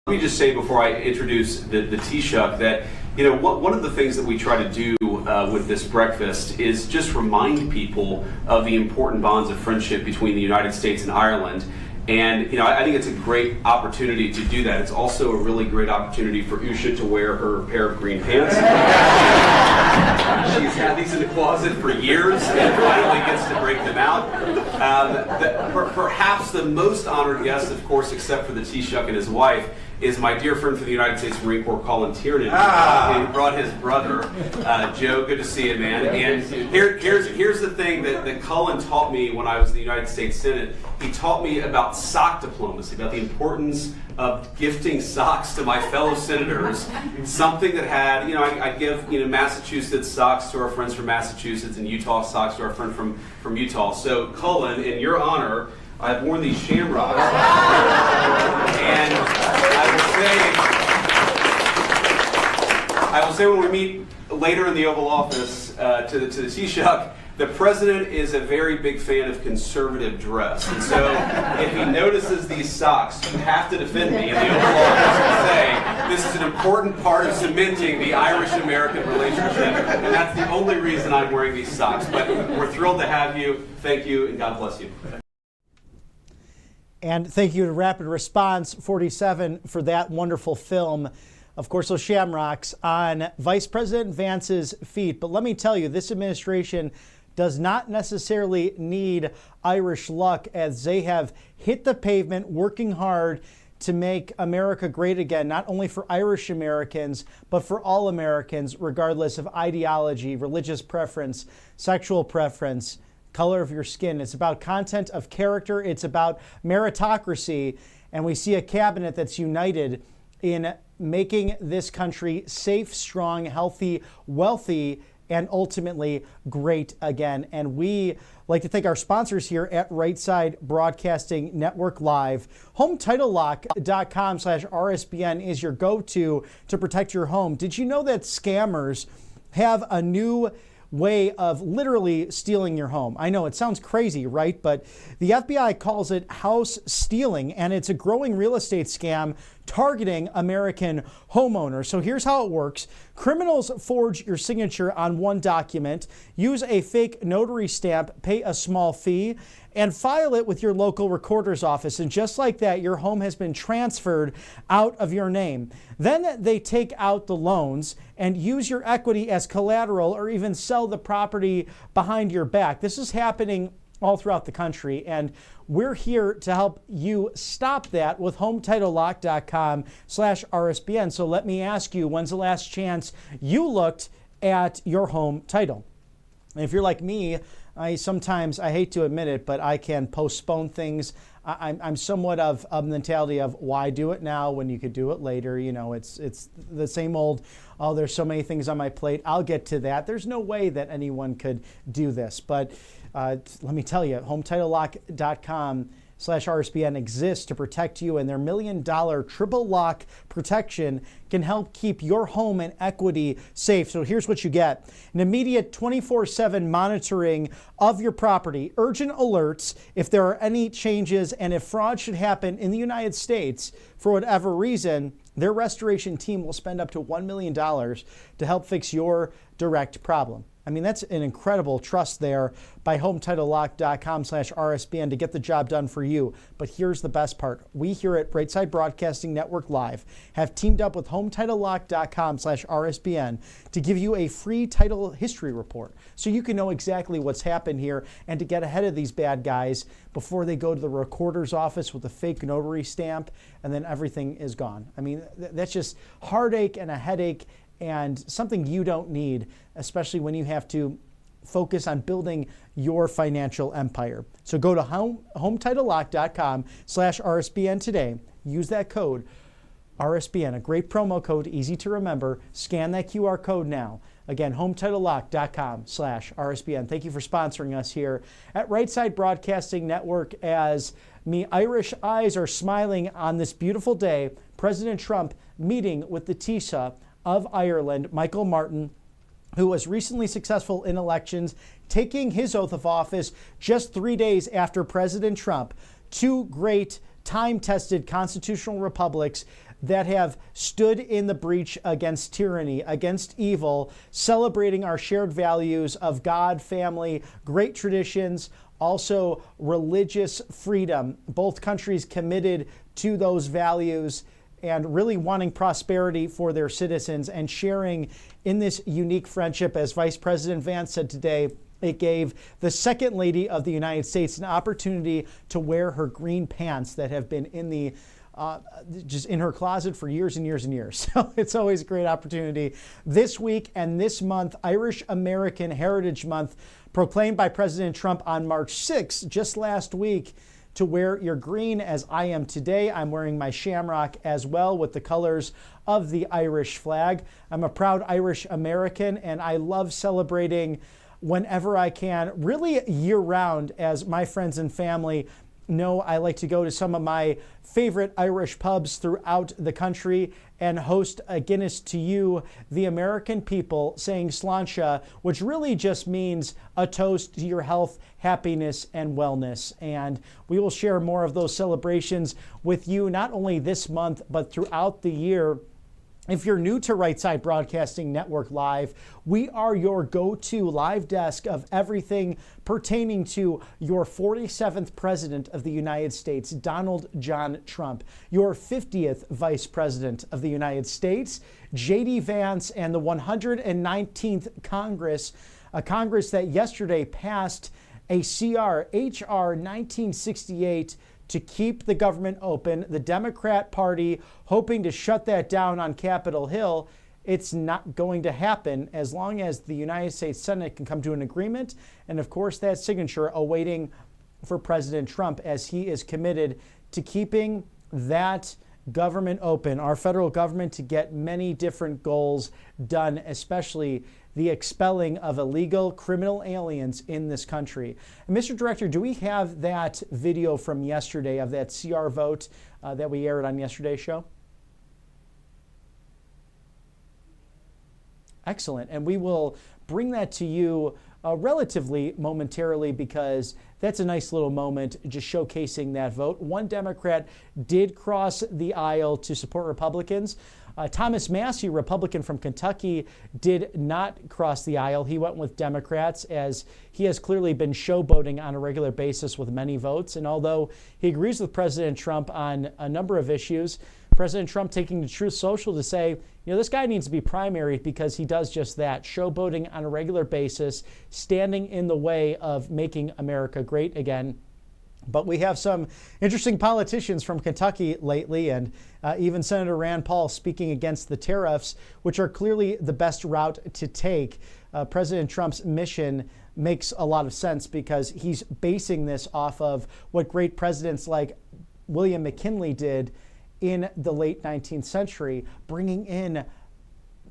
Let me just say before I introduce the Taoiseach that, you know, one of the things that we try to do with this breakfast is just remind people of the important bonds of friendship between the United States and Ireland. And, you know, I think it's a great opportunity to do that. It's also a really great opportunity for Usha to wear her pair of green pants. She's had these in the closet for years and finally gets to break them out. Perhaps the most honored guest, of course, except for the Taoiseach and his wife, is my dear friend from the United States Marine Corps, Colin Tiernan. He brought his brother, Joe. Good to see you, man. And here's the thing that Colin taught me when I was in the United States Senate. He taught me about sock diplomacy, about the importance of gifting socks to my fellow senators. Something that had, I give, Massachusetts socks to our friends from Massachusetts and Utah socks to our friend from Utah. So, Colin, in your honor, I've worn these shamrocks. And I will say when we meet later in the Oval Office to the Taoiseach, the president is a very big fan of conservative dress. And so if he notices these socks, you have to defend me in the Oval Office and say, this is an important part of cementing the Irish-American relationship. And that's the only reason I'm wearing these socks. But we're thrilled to have you. Thank you, and God bless you. And thank you to Rapid Response 47 for that wonderful film. Of course, those shamrocks on Vice President Vance's feet. But let me tell you, this administration does not necessarily need Irish luck, as they have hit the pavement working hard to make America great again, not only for Irish Americans, but for all Americans, regardless of ideology, religious preference, sexual preference, color of your skin. It's about content of character. It's about meritocracy. And we see a cabinet that's united in making this country safe, strong, healthy, wealthy, and ultimately great again. And we like to thank our sponsors here at Right Side Broadcasting Network Live. HomeTitleLock.com/RSBN is your go-to to protect your home. Did you know that scammers have a new way of literally stealing your home? I know it sounds crazy, right? But the FBI calls it house stealing, and it's a growing real estate scam targeting American homeowners. So here's how it works. Criminals forge your signature on one document, use a fake notary stamp, pay a small fee, and file it with your local recorder's office. And just like that, your home has been transferred out of your name. Then they take out the loans and use your equity as collateral, or even sell the property behind your back. This is happening all throughout the country, and we're here to help you stop that with HomeTitleLock.com/RSBN. So let me ask you, when's the last chance you looked at your home title? And if you're like me, I hate to admit it, but I can postpone things. I'm somewhat of a mentality of, why do it now when you could do it later? It's the same old, oh, there's so many things on my plate. I'll get to that. There's no way that anyone could do this. But let me tell you, HomeTitleLock.com/RSBN exists to protect you, and their $1 million triple lock protection can help keep your home and equity safe. So here's what you get: an immediate 24/7 monitoring of your property, urgent alerts if there are any changes, and if fraud should happen in the United States for whatever reason, their restoration team will spend up to $1 million to help fix your direct problem. I mean, that's an incredible trust there by HomeTitleLock.com/RSBN to get the job done for you. But here's the best part. We here at Right Side Broadcasting Network Live have teamed up with HomeTitleLock.com/RSBN to give you a free title history report, so you can know exactly what's happened here and to get ahead of these bad guys before they go to the recorder's office with a fake notary stamp and then everything is gone. I mean, that's just heartache and a headache, and something you don't need, especially when you have to focus on building your financial empire. So go to HomeTitleLock.com/RSBN today. Use that code RSBN, a great promo code, easy to remember. Scan that QR code now. Again, HomeTitleLock.com/RSBN. Thank you for sponsoring us here at Right Side Broadcasting Network. As me Irish eyes are smiling on this beautiful day, President Trump meeting with the Taoiseach of Ireland, Michael Martin, who was recently successful in elections, taking his oath of office just 3 days after President Trump. Two great time-tested constitutional republics that have stood in the breach against tyranny, against evil, celebrating our shared values of God, family, great traditions, also religious freedom. Both countries committed to those values and really wanting prosperity for their citizens and sharing in this unique friendship. As Vice President Vance said today, It gave the second lady of the United States an opportunity to wear her green pants that have been in the just in her closet for years and years and years. So it's always a great opportunity. This week and this month, Irish American Heritage Month, proclaimed by President Trump on March 6th, just last week, to wear your green as I am today. I'm wearing my shamrock as well with the colors of the Irish flag. I'm a proud Irish American, and I love celebrating whenever I can, really year round, as my friends and family know. I like to go to some of my favorite Irish pubs throughout the country and host a Guinness to you, the American people, saying Sláinte, which really just means a toast to your health, happiness, and wellness. And we will share more of those celebrations with you, not only this month, but throughout the year. If you're new to Right Side Broadcasting Network Live, we are your go-to live desk of everything pertaining to your 47th President of the United States, Donald John Trump, your 50th Vice President of the United States, J.D. Vance, and the 119th Congress, a Congress that yesterday passed a CR, H.R. 1968, to keep the government open. The Democrat Party hoping to shut that down on Capitol Hill. It's not going to happen as long as the United States Senate can come to an agreement. And of course, that signature awaiting for President Trump, as he is committed to keeping that government open, our federal government, to get many different goals done, especially the expelling of illegal criminal aliens in this country. And Mr. Director, do we have that video from yesterday of that CR vote that we aired on yesterday's show? Excellent. And we will bring that to you relatively momentarily, because that's a nice little moment just showcasing that vote. One Democrat did cross the aisle to support Republicans. Thomas Massie, Republican from Kentucky, did not cross the aisle. He went with Democrats, as he has clearly been showboating on a regular basis with many votes. And although he agrees with President Trump on a number of issues, President Trump taking to Truth Social to say, you know, this guy needs to be primaried, because he does just that, showboating on a regular basis, standing in the way of making America great again. But we have some interesting politicians from Kentucky lately, and even Senator Rand Paul speaking against the tariffs, which are clearly the best route to take. President Trump's mission makes a lot of sense, because he's basing this off of what great presidents like William McKinley did in the late 19th century, bringing in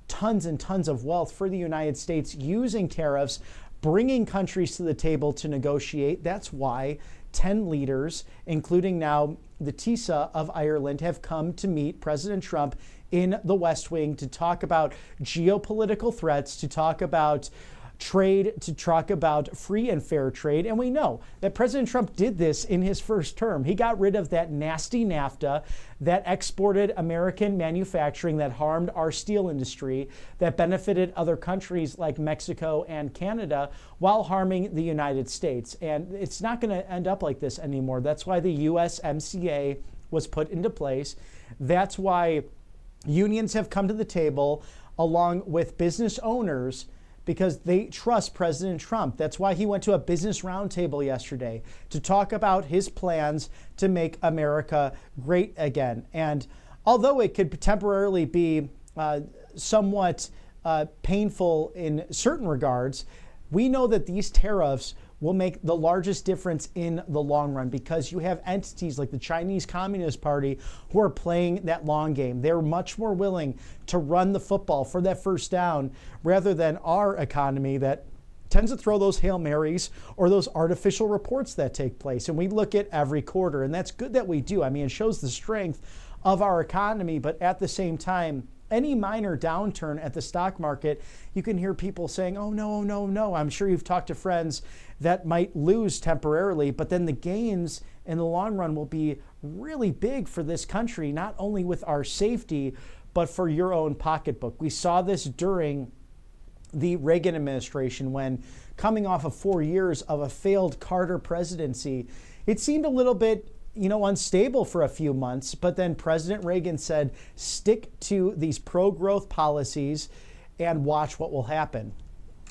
tons and tons of wealth for the United States, using tariffs, bringing countries to the table to negotiate. That's why 10 leaders, including now the Taoiseach of Ireland, have come to meet President Trump in the West Wing to talk about geopolitical threats, to talk about trade, to talk about free and fair trade. And we know that President Trump did this in his first term. He got rid of that nasty NAFTA that exported American manufacturing, that harmed our steel industry, that benefited other countries like Mexico and Canada, while harming the United States. And it's not going to end up like this anymore. That's why the USMCA was put into place. That's why unions have come to the table along with business owners, because they trust President Trump. That's why he went to a business roundtable yesterday to talk about his plans to make America great again. And although it could temporarily be somewhat painful in certain regards, we know that these tariffs will make the largest difference in the long run, because you have entities like the Chinese Communist Party who are playing that long game. They're much more willing to run the football for that first down, rather than our economy that tends to throw those Hail Marys or those artificial reports that take place. And we look at every quarter, and that's good that we do. I mean, it shows the strength of our economy, but at the same time, any minor downturn at the stock market, you can hear people saying, oh, no, no, no. I'm sure you've talked to friends that might lose temporarily, but then the gains in the long run will be really big for this country, not only with our safety, but for your own pocketbook. We saw this during the Reagan administration, when coming off of 4 years of a failed Carter presidency, it seemed a little bit unstable for a few months, but then President Reagan said, stick to these pro-growth policies and watch what will happen.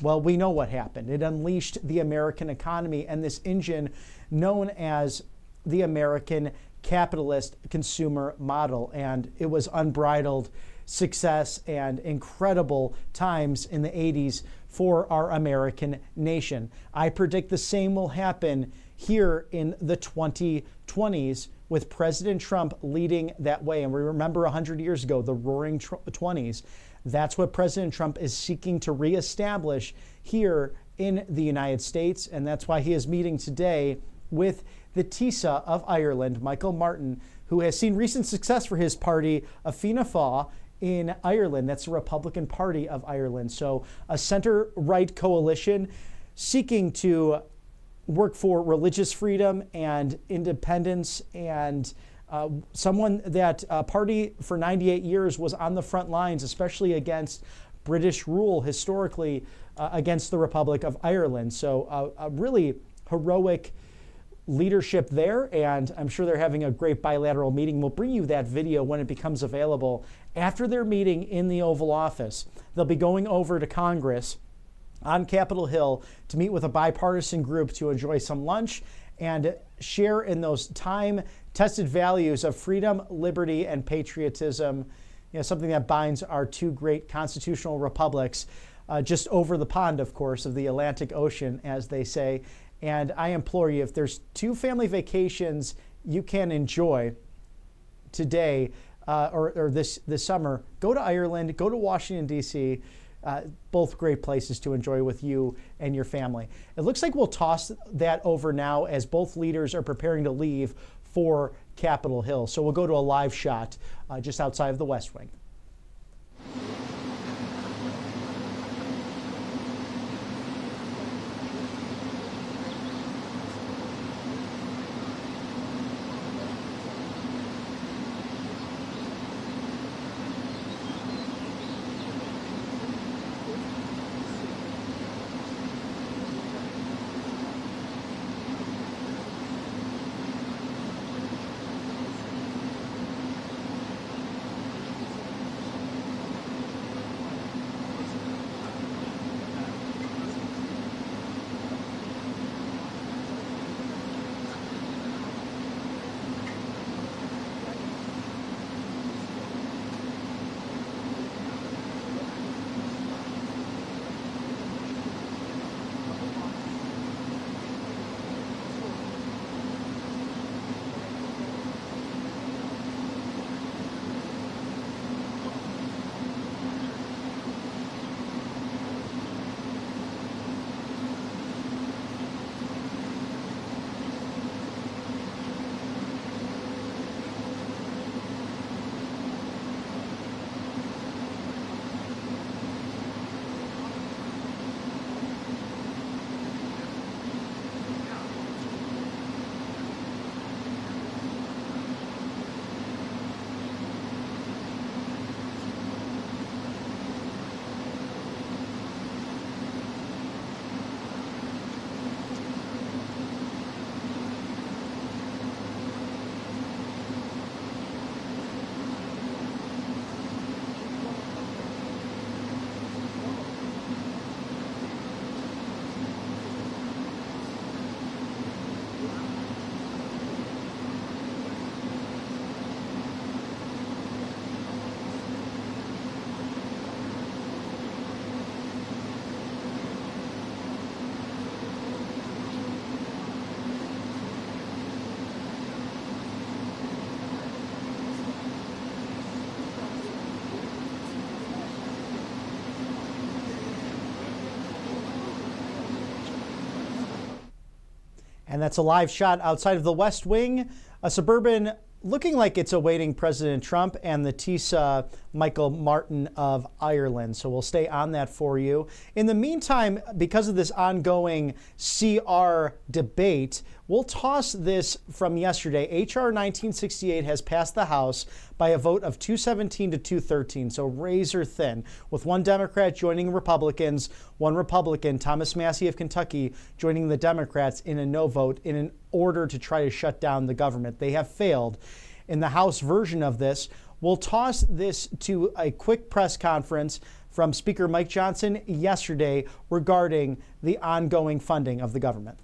Well, we know what happened. It unleashed the American economy and this engine known as the American capitalist consumer model. And it was unbridled success and incredible times in the 80s for our American nation. I predict the same will happen here in the 2020s with President Trump leading that way. And we remember 100 years ago, the Roaring 20s. That's what President Trump is seeking to reestablish here in the United States. And that's why he is meeting today with the Taoiseach of Ireland, Michael Martin, who has seen recent success for his party, a Fianna Fáil, in Ireland. That's the Republican Party of Ireland. So a center-right coalition seeking to work for religious freedom and independence, and someone that party for 98 years was on the front lines, especially against British rule historically against the Republic of Ireland. So a really heroic leadership there, and I'm sure they're having a great bilateral meeting. We'll bring you that video when it becomes available. After their meeting in the Oval Office, they'll be going over to Congress on Capitol Hill to meet with a bipartisan group to enjoy some lunch and share in those time-tested values of freedom, liberty, and patriotism, something that binds our two great constitutional republics just over the pond, of course, of the Atlantic Ocean, as they say. And I implore you, if there's two family vacations you can enjoy today or this summer, go to Ireland, go to Washington, D.C., both great places to enjoy with you and your family. It looks like we'll toss that over now as both leaders are preparing to leave for Capitol Hill. So we'll go to a live shot just outside of the West Wing. And that's a live shot outside of the West Wing, a suburban looking like it's awaiting President Trump and the Taoiseach Michael Martin of Ireland. So we'll stay on that for you. In the meantime, because of this ongoing CR debate, we'll toss this from yesterday. H.R. 1968 has passed the House by a vote of 217 to 213, so razor thin, with one Democrat joining Republicans, one Republican, Thomas Massie of Kentucky, joining the Democrats in a no vote in order to try to shut down the government. They have failed. In the House version of this, we'll toss this to a quick press conference from Speaker Mike Johnson yesterday regarding the ongoing funding of the government.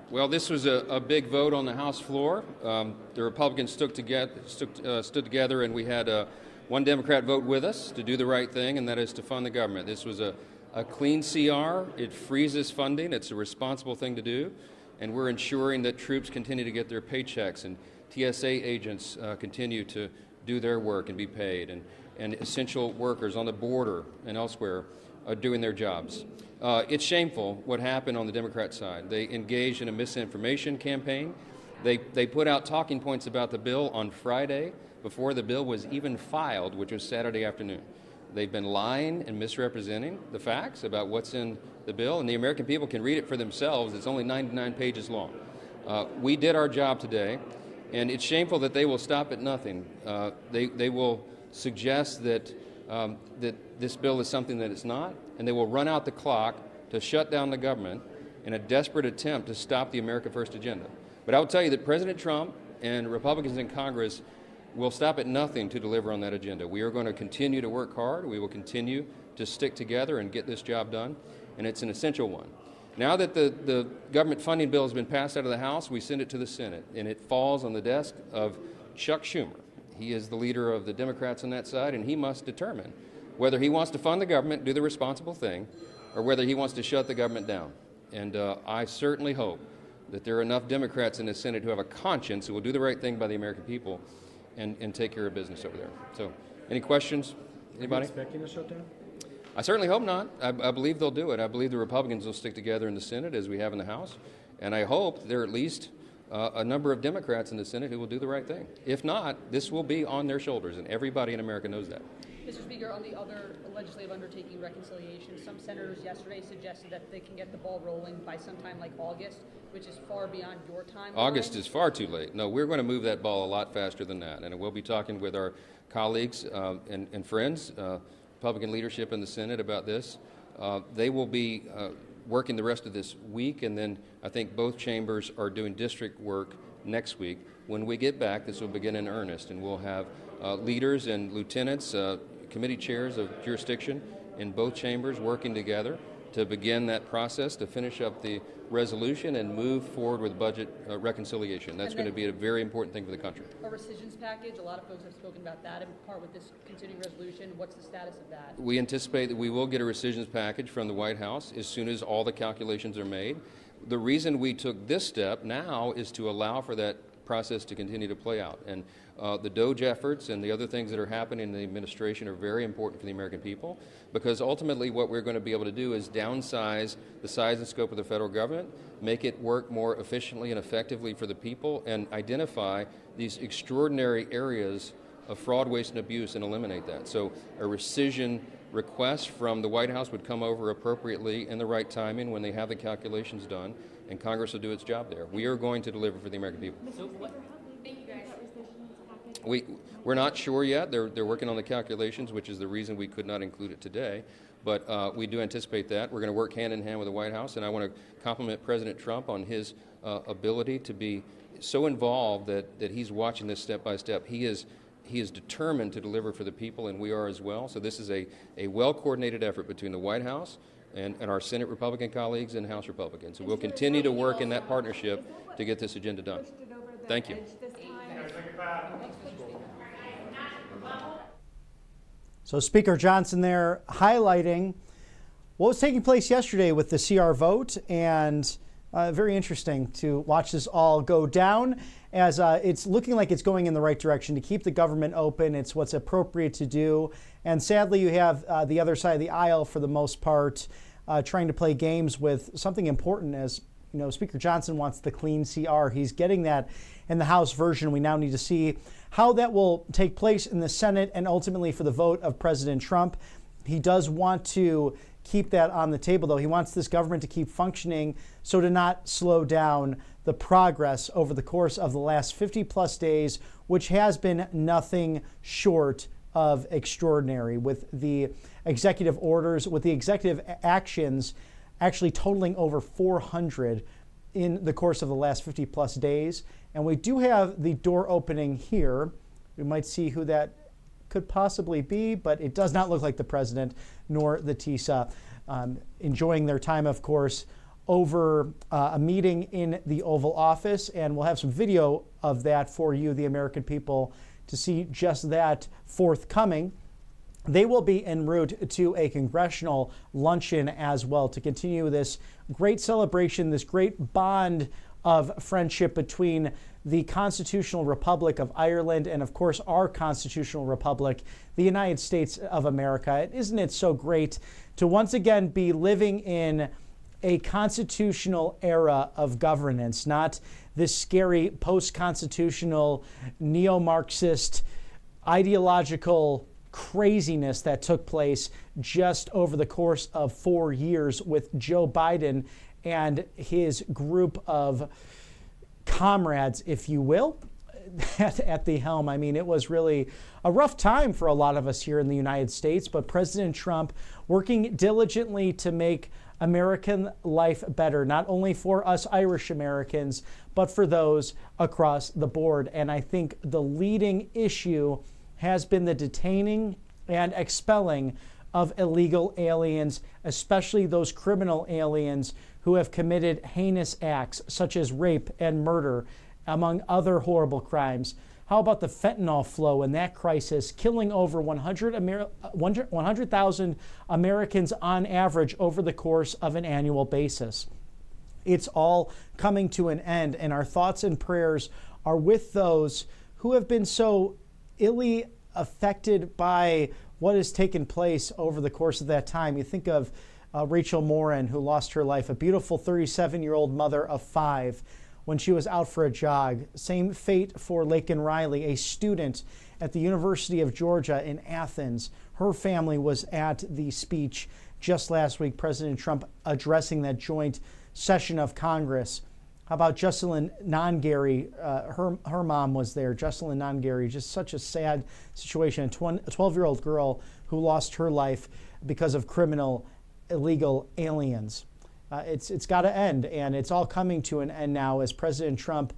Well, this was a big vote on the House floor. The Republicans stood together, and we had one Democrat vote with us to do the right thing, and that is to fund the government. This was a clean CR. It freezes funding. It's a responsible thing to do, and we're ensuring that troops continue to get their paychecks and TSA agents continue to do their work and be paid, and essential workers on the border and elsewhere are doing their jobs. It's shameful what happened on the Democrat side. They engaged in a misinformation campaign. They put out talking points about the bill on Friday before the bill was even filed, which was Saturday afternoon. They've been lying and misrepresenting the facts about what's in the bill, and the American people can read it for themselves. It's only 99 pages long. We did our job today, and it's shameful that they will stop at nothing. They will suggest that this bill is something that it's not, and they will run out the clock to shut down the government in a desperate attempt to stop the America First agenda. But I will tell you that President Trump and Republicans in Congress will stop at nothing to deliver on that agenda. We are going to continue to work hard. We will continue to stick together and get this job done, and it's an essential one. Now that the government funding bill has been passed out of the House, we send it to the Senate, and it falls on the desk of Chuck Schumer. He is the leader of the Democrats on that side, and he must determine whether he wants to fund the government, do the responsible thing, or whether he wants to shut the government down. And I certainly hope that there are enough Democrats in the Senate who have a conscience, who will do the right thing by the American people and take care of business over there. So, any questions? Anybody? Are you expecting a shutdown? I certainly hope not. I believe they'll do it. I believe the Republicans will stick together in the Senate as we have in the House. And I hope there are at least a number of Democrats in the Senate who will do the right thing. If not, this will be on their shoulders, and everybody in America knows that. Mr. Speaker, on the other legislative undertaking, reconciliation, some senators yesterday suggested that they can get the ball rolling by sometime like August, which is far beyond your timeline. August is far too late. No, we're going to move that ball a lot faster than that, and we'll be talking with our colleagues and friends, Republican leadership in the Senate about this. They will be working the rest of this week, and then I think both chambers are doing district work next week. When we get back, this will begin in earnest, and we'll have leaders and lieutenants, committee chairs of jurisdiction in both chambers working together to begin that process, to finish up the resolution and move forward with budget reconciliation. That's going to be a very important thing for the country. A rescissions package, a lot of folks have spoken about that in part with this continuing resolution. What's the status of that? We anticipate that we will get a rescissions package from the White House as soon as all the calculations are made. The reason we took this step now is to allow for that process to continue to play out. And the DOGE efforts and the other things that are happening in the administration are very important for the American people, because ultimately what we're going to be able to do is downsize the size and scope of the federal government, make it work more efficiently and effectively for the people, and identify these extraordinary areas of fraud, waste, and abuse and eliminate that. So a rescission request from the White House would come over appropriately in the right timing when they have the calculations done, and Congress will do its job there. We are going to deliver for the American people. We're not sure yet. They're working on the calculations, which is the reason we could not include it today. But we do anticipate that. We're going to work hand in hand with the White House, and I want to compliment President Trump on his ability to be so involved that he's watching this step by step. He is determined to deliver for the people, and we are as well. So this is a well-coordinated effort between the White House and our Senate Republican colleagues and House Republicans. So we'll continue to work in that partnership to get this agenda done. Thank you. So Speaker Johnson there highlighting what was taking place yesterday with the CR vote, and very interesting to watch this all go down as it's looking like it's going in the right direction to keep the government open. It's what's appropriate to do. And sadly, you have the other side of the aisle, for the most part, trying to play games with something important. As you know, Speaker Johnson wants the clean CR. He's getting that in the House version. We now need to see how that will take place in the Senate and ultimately for the vote of President Trump. He does want to keep that on the table, though. He wants this government to keep functioning, so to not slow down the progress over the course of the last 50 plus days, which has been nothing short of extraordinary, with the executive orders, with the executive actions actually totaling over 400. in the course of the last 50 plus days. And we do have the door opening here. We might see who that could possibly be, but it does not look like the president nor the Taoiseach. Enjoying their time, of course, over a meeting in the Oval Office. And we'll have some video of that for you, the American people, to see just that forthcoming. They will be en route to a congressional luncheon as well to continue this great celebration, this great bond of friendship between the Constitutional Republic of Ireland and, of course, our Constitutional Republic, the United States of America. Isn't it so great to once again be living in a constitutional era of governance, not this scary post-constitutional neo-Marxist ideological craziness that took place just over the course of 4 years with Joe Biden and his group of comrades, if you will, at the helm. I mean, it was really a rough time for a lot of us here in the United States, but President Trump working diligently to make American life better, not only for us Irish Americans, but for those across the board. And I think the leading issue has been the detaining and expelling of illegal aliens, especially those criminal aliens who have committed heinous acts such as rape and murder, among other horrible crimes. How about the fentanyl flow and that crisis, killing over 100,000 Americans on average over the course of an annual basis? It's all coming to an end, and our thoughts and prayers are with those who have been so illy affected by what has taken place over the course of that time. You think of Rachel Morin, who lost her life, a beautiful 37-year-old mother of 5 when she was out for a jog. Same fate for Laken Riley, a student at the University of Georgia in Athens. Her family was at the speech just last week, President Trump addressing that joint session of Congress. How about Jocelyn Nongary? Her mom was there. Jocelyn Nongary, just such a sad situation. A 12-year-old girl who lost her life because of criminal illegal aliens. It's got to end, and it's all coming to an end now as President Trump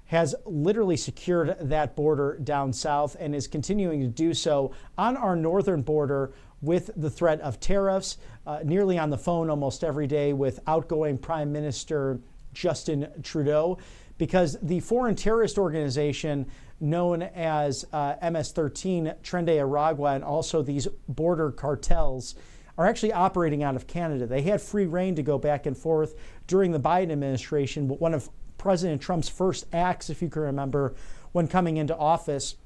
has literally secured that border down south and is continuing to do so on our northern border with the threat of tariffs, nearly on the phone almost every day with outgoing Prime Minister Justin Trudeau, because the foreign terrorist organization known as MS-13, Tren de Aragua, and also these border cartels are actually operating out of Canada. They had free reign to go back and forth during the Biden administration, but one of President Trump's first acts, if you can remember, when coming into office,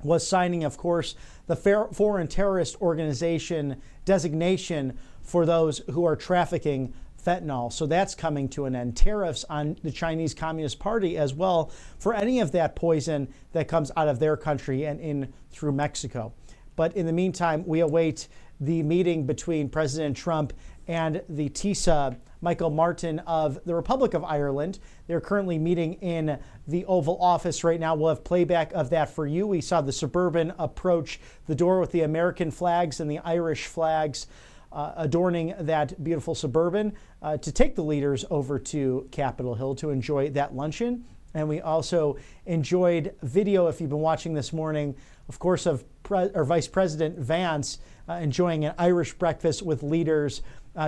was signing, of course, the foreign terrorist organization designation for those who are trafficking fentanyl. So that's coming to an end. Tariffs on the Chinese Communist Party as well for any of that poison that comes out of their country and in through Mexico. But in the meantime, we await the meeting between President Trump and the Taoiseach, Michael Martin of the Republic of Ireland. They're currently meeting in the Oval Office right now. We'll have playback of that for you. We saw the Suburban approach the door with the American flags and the Irish flags adorning that beautiful Suburban to take the leaders over to Capitol Hill to enjoy that luncheon. And we also enjoyed video, if you've been watching this morning, of course, of Vice President Vance enjoying an Irish breakfast with leaders,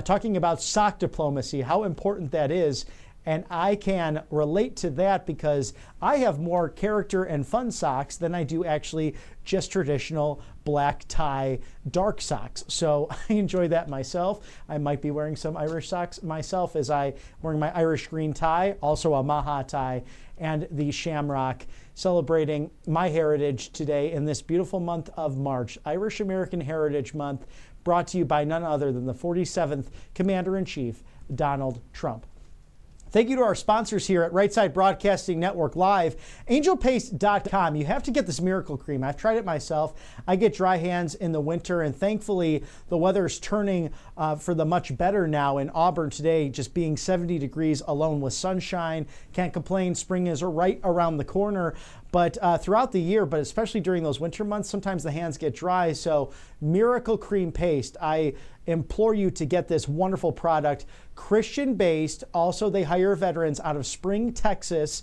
talking about sock diplomacy, how important that is. And I can relate to that because I have more character and fun socks than I do actually just traditional black tie dark socks. So I enjoy that myself. I might be wearing some Irish socks myself as I'm wearing my Irish green tie, also a Maha tie, and the Shamrock, celebrating my heritage today in this beautiful month of March, Irish American Heritage Month, brought to you by none other than the 47th Commander-in-Chief, Donald Trump. Thank you to our sponsors here at Right Side Broadcasting Network Live, angelpaste.com. You have to get this miracle cream. I've tried it myself. I get dry hands in the winter, and thankfully the weather is turning for the much better now in Auburn today, just being 70 degrees alone with sunshine. Can't complain. Spring is right around the corner. But throughout the year, but especially during those winter months, sometimes the hands get dry. So Miracle Cream Paste, I implore you to get this wonderful product. Christian-based. Also, they hire veterans out of Spring, Texas,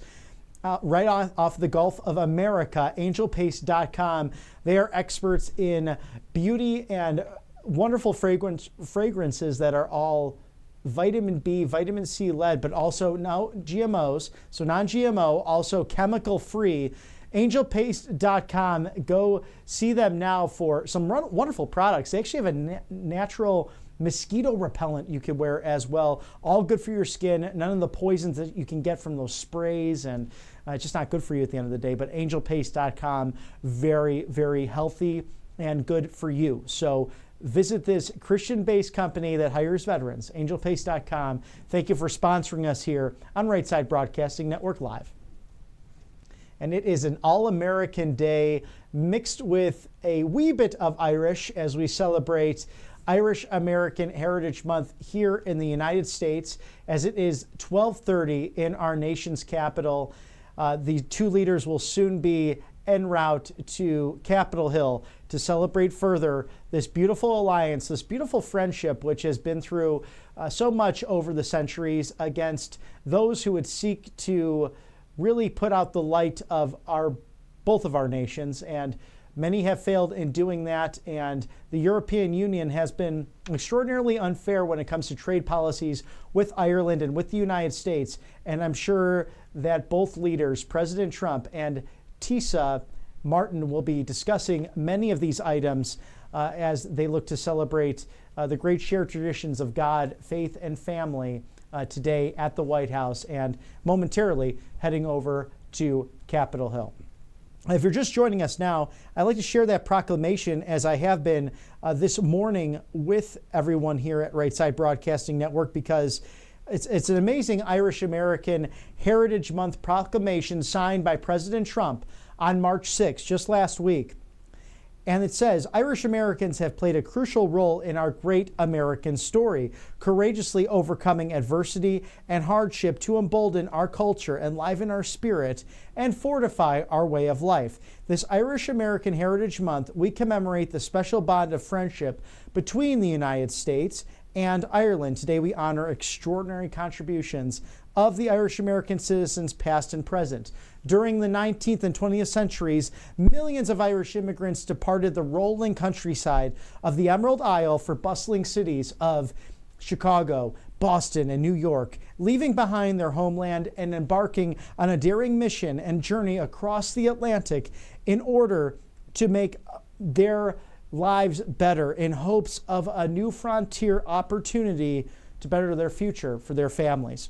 right off the Gulf of America, angelpaste.com. They are experts in beauty and wonderful fragrances that are all vitamin B, vitamin C led, but also now GMOs, so non-GMO, also chemical free. Angelpaste.com. Go see them now for some wonderful products. They actually have a natural mosquito repellent you could wear as well. All good for your skin. None of the poisons that you can get from those sprays, and it's just not good for you at the end of the day. But angelpaste.com, very, very healthy and good for you. So visit this Christian-based company that hires veterans, angelpaste.com. Thank you for sponsoring us here on Right Side Broadcasting Network Live. And it is an all-American day mixed with a wee bit of Irish as we celebrate Irish American Heritage Month here in the United States, as it is 12:30 in our nation's capital. The two leaders will soon be en route to Capitol Hill to celebrate further this beautiful alliance, this beautiful friendship, which has been through so much over the centuries against those who would seek to really put out the light of both of our nations, and many have failed in doing that. And the European Union has been extraordinarily unfair when it comes to trade policies with Ireland and with the United States. And I'm sure that both leaders, President Trump and Taoiseach Martin, will be discussing many of these items as they look to celebrate the great shared traditions of God, faith, and family today at the White House, and momentarily heading over to Capitol Hill. If you're just joining us now, I'd like to share that proclamation, as I have been this morning with everyone here at Right Side Broadcasting Network, because it's an amazing Irish American Heritage Month proclamation signed by President Trump on March 6th, just last week. And it says, Irish Americans have played a crucial role in our great American story, courageously overcoming adversity and hardship to embolden our culture, enliven our spirit, and fortify our way of life. This Irish American Heritage Month, we commemorate the special bond of friendship between the United States and Ireland. Today we honor extraordinary contributions of the Irish American citizens past and present. During the 19th and 20th centuries, millions of Irish immigrants departed the rolling countryside of the Emerald Isle for bustling cities of Chicago, Boston, and New York, leaving behind their homeland and embarking on a daring mission and journey across the Atlantic in order to make their lives better in hopes of a new frontier opportunity to better their future for their families.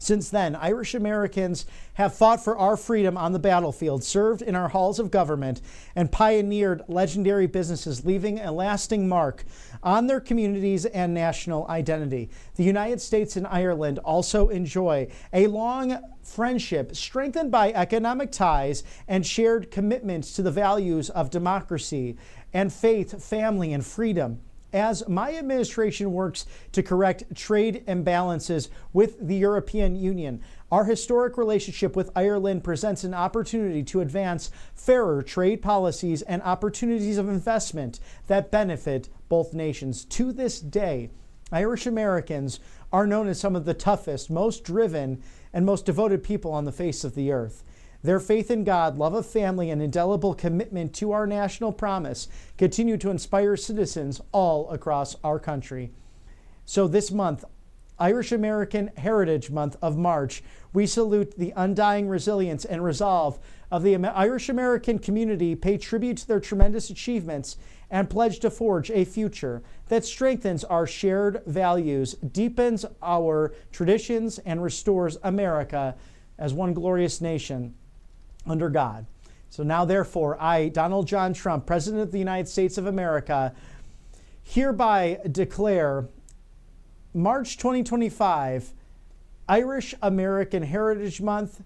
Since then, Irish Americans have fought for our freedom on the battlefield, served in our halls of government, and pioneered legendary businesses, leaving a lasting mark on their communities and national identity. The United States and Ireland also enjoy a long friendship strengthened by economic ties and shared commitments to the values of democracy and faith, family, and freedom. As my administration works to correct trade imbalances with the European Union, our historic relationship with Ireland presents an opportunity to advance fairer trade policies and opportunities of investment that benefit both nations. To this day, Irish Americans are known as some of the toughest, most driven, and most devoted people on the face of the earth. Their faith in God, love of family, and indelible commitment to our national promise continue to inspire citizens all across our country. So this month, Irish American Heritage Month of March, we salute the undying resilience and resolve of the Irish American community, pay tribute to their tremendous achievements, and pledge to forge a future that strengthens our shared values, deepens our traditions, and restores America as one glorious nation under God. So now, therefore, I, Donald John Trump, President of the United States of America, hereby declare March 2025 Irish American Heritage Month,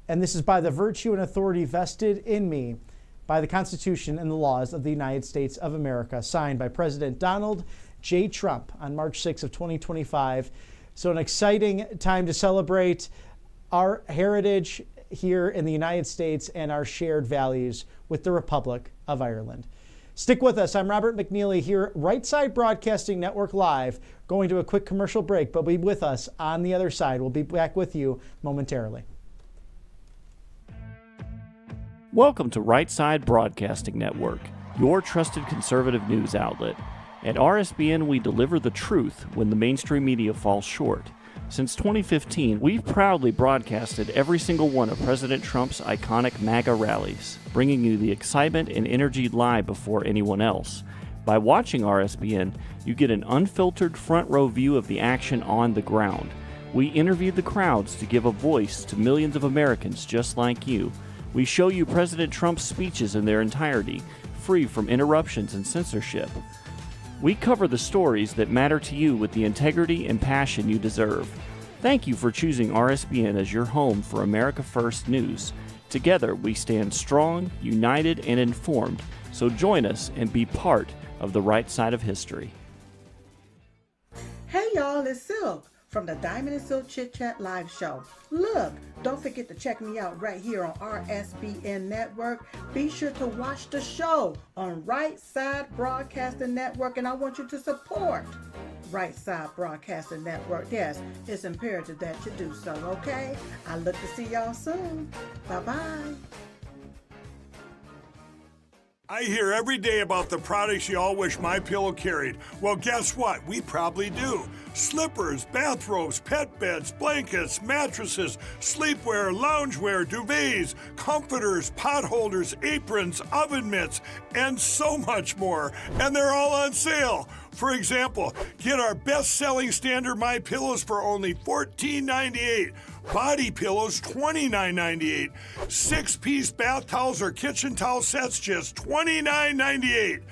and this is by the virtue and authority vested in me by the Constitution and the laws of the United States of America, signed by President Donald J. Trump on March 6th of 2025. So an exciting time to celebrate our heritage here in the United States and our shared values with the Republic of Ireland. Stick with us. I'm Robert McNeely here, Right Side Broadcasting Network Live. Going to a quick commercial break, but be with us on the other side. We'll be back with you momentarily. Welcome to Right Side Broadcasting Network, your trusted conservative news outlet. At RSBN, we deliver the truth when the mainstream media falls short. Since 2015, we've proudly broadcasted every single one of President Trump's iconic MAGA rallies, bringing you the excitement and energy live before anyone else. By watching RSBN, you get an unfiltered front row view of the action on the ground. We interview the crowds to give a voice to millions of Americans just like you. We show you President Trump's speeches in their entirety, free from interruptions and censorship. We cover the stories that matter to you with the integrity and passion you deserve. Thank you for choosing RSBN as your home for America First News. Together, we stand strong, united, and informed. So join us and be part of the right side of history. Hey y'all, it's Silk from the Diamond and Silk Chit Chat live show. Look, don't forget to check me out right here on RSBN Network. Be sure to watch the show on Right Side Broadcasting Network, and I want you to support Right Side Broadcasting Network. Yes, it's imperative that you do so, okay? I look to see y'all soon. Bye-bye. I hear every day about the products you all wish MyPillow carried. Well, guess what? We probably do. Slippers, bathrobes, pet beds, blankets, mattresses, sleepwear, loungewear, duvets, comforters, pot holders, aprons, oven mitts, and so much more. And they're all on sale. For example, get our best-selling standard MyPillows for only $14.98. Body pillows, $29.98. 6-piece bath towels or kitchen towel sets, just $29.98.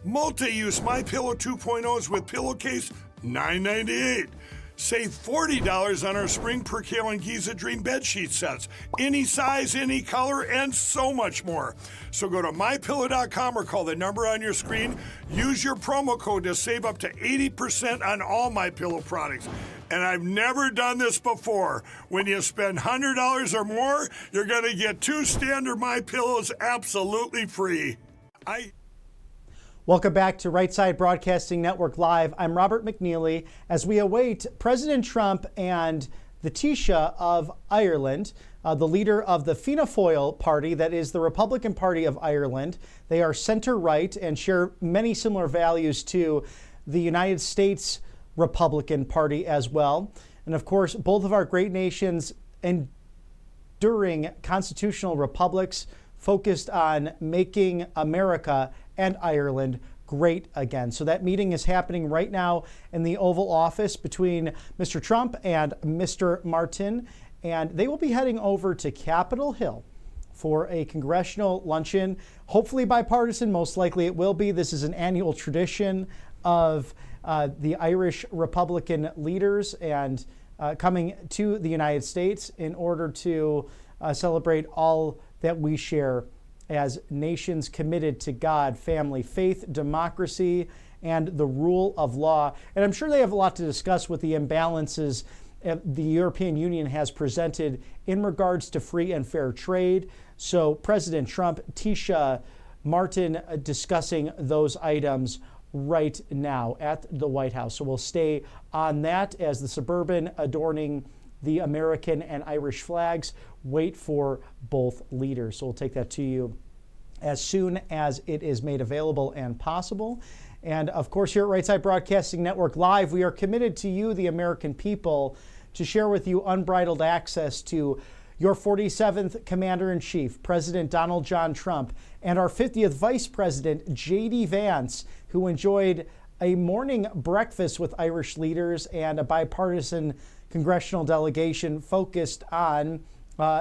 Multi-use MyPillow 2.0s with pillowcase, $9.98. Save $40 on our Spring Percale and Giza Dream bed sheet sets. Any size, any color, and so much more. So go to MyPillow.com or call the number on your screen. Use your promo code to save up to 80% on all MyPillow products. And I've never done this before. When you spend $100 or more, you're going to get 2 standard MyPillows absolutely free. Welcome back to Right Side Broadcasting Network Live. I'm Robert McNeely as we await President Trump and the Taoiseach of Ireland, the leader of the Fianna Fáil party, that is the Republican Party of Ireland. They are center-right and share many similar values to the United States Republican Party as well. And of course, both of our great nations enduring constitutional republics focused on making America and Ireland great again. So that meeting is happening right now in the Oval Office between Mr. Trump and Mr. Martin, and they will be heading over to Capitol Hill for a congressional luncheon, hopefully bipartisan. Most likely it will be. This is an annual tradition of the Irish Republican leaders and coming to the United States in order to celebrate all that we share as nations committed to God, family, faith, democracy, and the rule of law. And I'm sure they have a lot to discuss with the imbalances the European Union has presented in regards to free and fair trade. So President Trump, Taoiseach Martin discussing those items right now at the White House. So we'll stay on that as the Suburban adorning the American and Irish flags wait for both leaders. So we'll take that to you as soon as it is made available and possible. And of course, here at Right Side Broadcasting Network Live, we are committed to you, the American people, to share with you unbridled access to your 47th Commander-in-Chief, President Donald John Trump, and our 50th Vice President, J.D. Vance, who enjoyed a morning breakfast with Irish leaders and a bipartisan congressional delegation focused on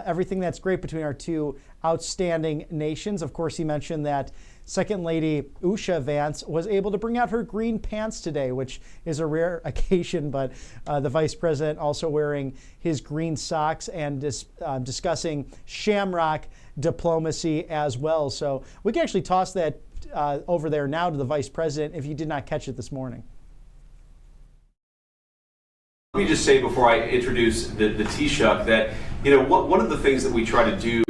everything that's great between our two outstanding nations. Of course, he mentioned that Second Lady Usha Vance was able to bring out her green pants today, which is a rare occasion, but the Vice President also wearing his green socks and discussing shamrock diplomacy as well. So we can actually toss that over there now to the Vice President if you did not catch it this morning. Let me just say before I introduce the Taoiseach that You know, one of the things that we try to do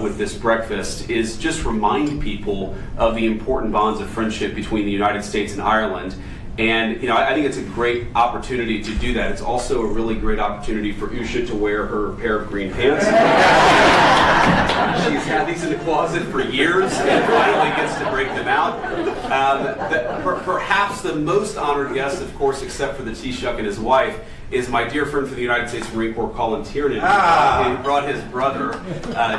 with this breakfast is just remind people of the important bonds of friendship between the United States and Ireland. And, you know, I think it's a great opportunity to do that. It's also a really great opportunity for Usha to wear her pair of green pants. She's had these in the closet for years and finally gets to break them out. Perhaps the most honored guest, of course, except for the Taoiseach and his wife, is my dear friend from the United States Marine Corps, Colin Tiernan. He brought his brother,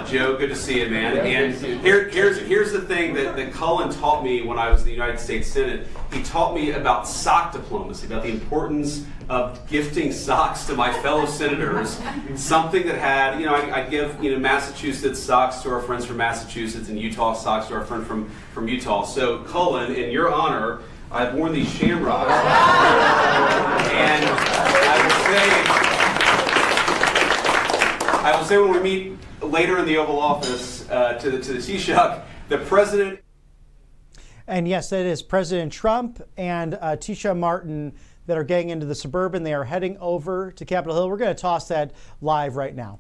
Joe. Good to see you, man. And here's the thing that Colin taught me when I was in the United States Senate. He taught me about sock diplomacy, about the importance of gifting socks to my fellow senators. Something that had, you know, I give, you know, Massachusetts socks to our friends from Massachusetts and Utah socks to our friend from Utah. So, Colin, in your honor, I've worn these shamrocks. And I will say when we meet later in the Oval Office to the Taoiseach, the president. And yes, that is President Trump and Taoiseach Martin that are getting into the Suburban. They are heading over to Capitol Hill. We're going to toss that live right now.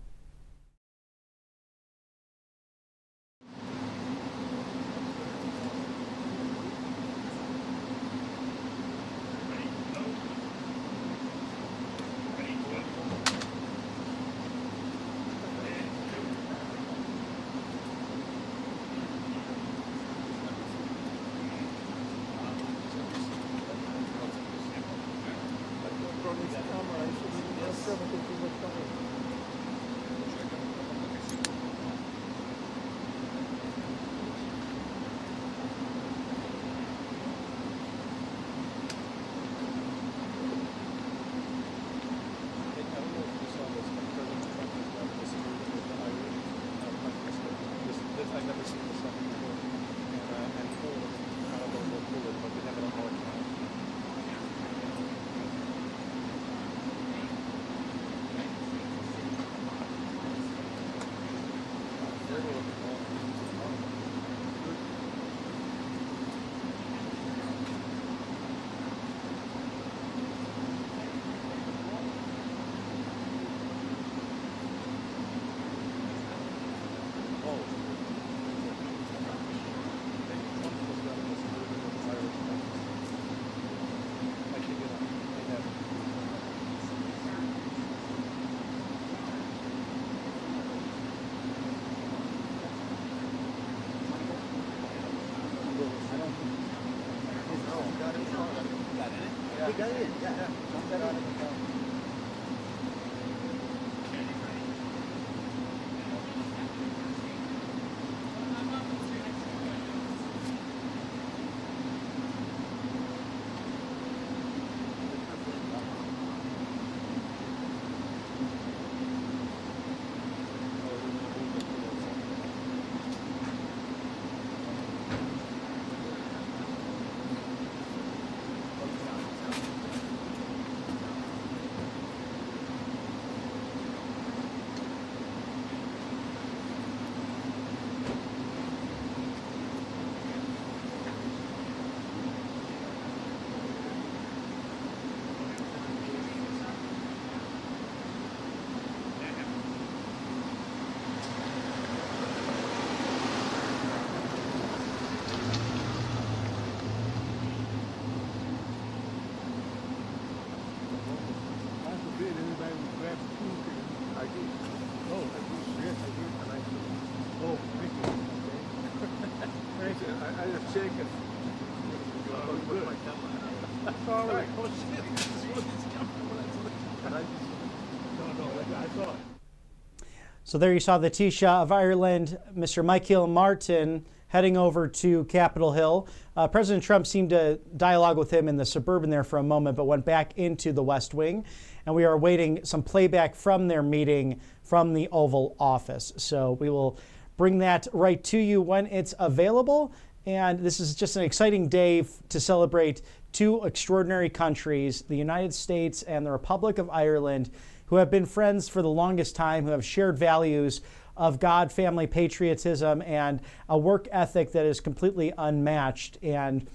So there you saw the Taoiseach of Ireland, Mr. Michael Martin, heading over to Capitol Hill. President Trump seemed to dialogue with him in the Suburban there for a moment, but went back into the West Wing. And we are awaiting some playback from their meeting from the Oval Office. So we will bring that right to you when it's available. And this is just an exciting day to celebrate two extraordinary countries, the United States and the Republic of Ireland, who have been friends for the longest time, who have shared values of God, family, patriotism, and a work ethic that is completely unmatched. And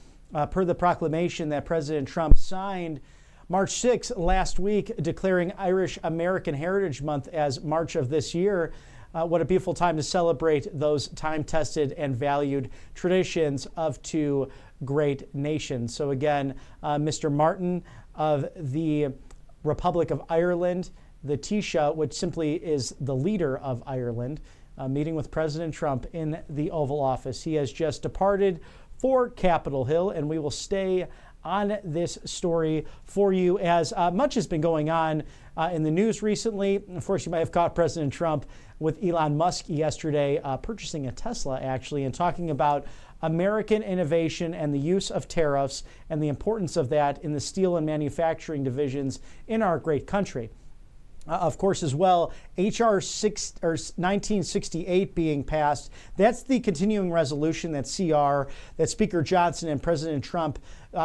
per the proclamation that President Trump signed March 6th last week, declaring Irish American Heritage Month as March of this year. What a beautiful time to celebrate those time-tested and valued traditions of two great nations. So again, Mr. Martin of the Republic of Ireland, the Taoiseach, which simply is the leader of Ireland, meeting with President Trump in the Oval Office. He has just departed for Capitol Hill, and we will stay on this story for you as much has been going on in the news recently. Of course, you might have caught President Trump with Elon Musk yesterday purchasing a Tesla, actually, and talking about American innovation and the use of tariffs and the importance of that in the steel and manufacturing divisions in our great country. Of course, as well, H.R. 1968 being passed. That's the continuing resolution, that CR, that Speaker Johnson and President Trump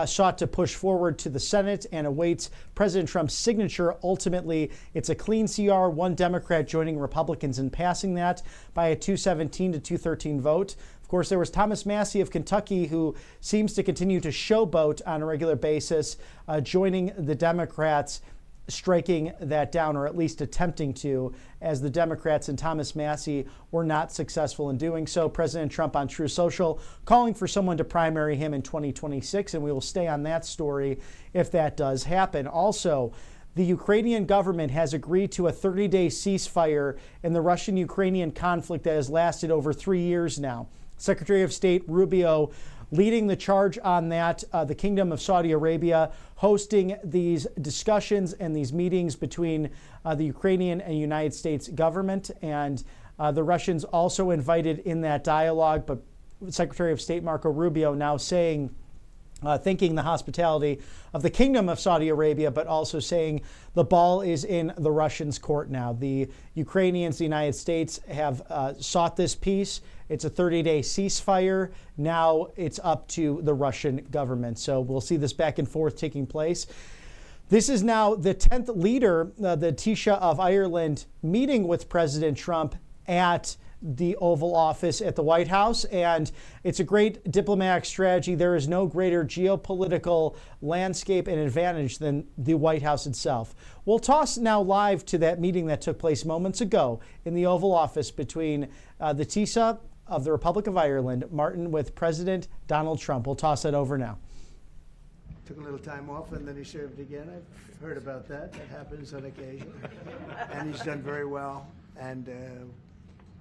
sought to push forward to the Senate and awaits President Trump's signature. Ultimately, it's a clean CR, one Democrat joining Republicans in passing that by a 217 to 213 vote. Of course, there was Thomas Massie of Kentucky, who seems to continue to showboat on a regular basis, joining the Democrats, striking that down, or at least attempting to, as the Democrats and Thomas Massie were not successful in doing so. President Trump on True Social calling for someone to primary him in 2026, and we will stay on that story if that does happen. Also, the Ukrainian government has agreed to a 30-day ceasefire in the Russian-Ukrainian conflict that has lasted over 3 years now. Secretary of State Rubio leading the charge on that, the Kingdom of Saudi Arabia hosting these discussions and these meetings between the Ukrainian and United States government, and the Russians also invited in that dialogue. But Secretary of State Marco Rubio now saying, thanking the hospitality of the Kingdom of Saudi Arabia, but also saying the ball is in the Russians' court now. The Ukrainians, the United States, have sought this peace. It's a 30-day ceasefire. Now it's up to the Russian government. So we'll see this back and forth taking place. This is now the 10th leader, the Taoiseach of Ireland, meeting with President Trump at the Oval Office at the White House, and it's a great diplomatic strategy. There is no greater geopolitical landscape and advantage than the White House itself. We'll toss now live to that meeting that took place moments ago in the Oval Office between the Taoiseach of the Republic of Ireland, Martin, with President Donald Trump. We'll toss that over now. Took a little time off and then he served again. I've heard about that. That happens on occasion. And he's done very well. And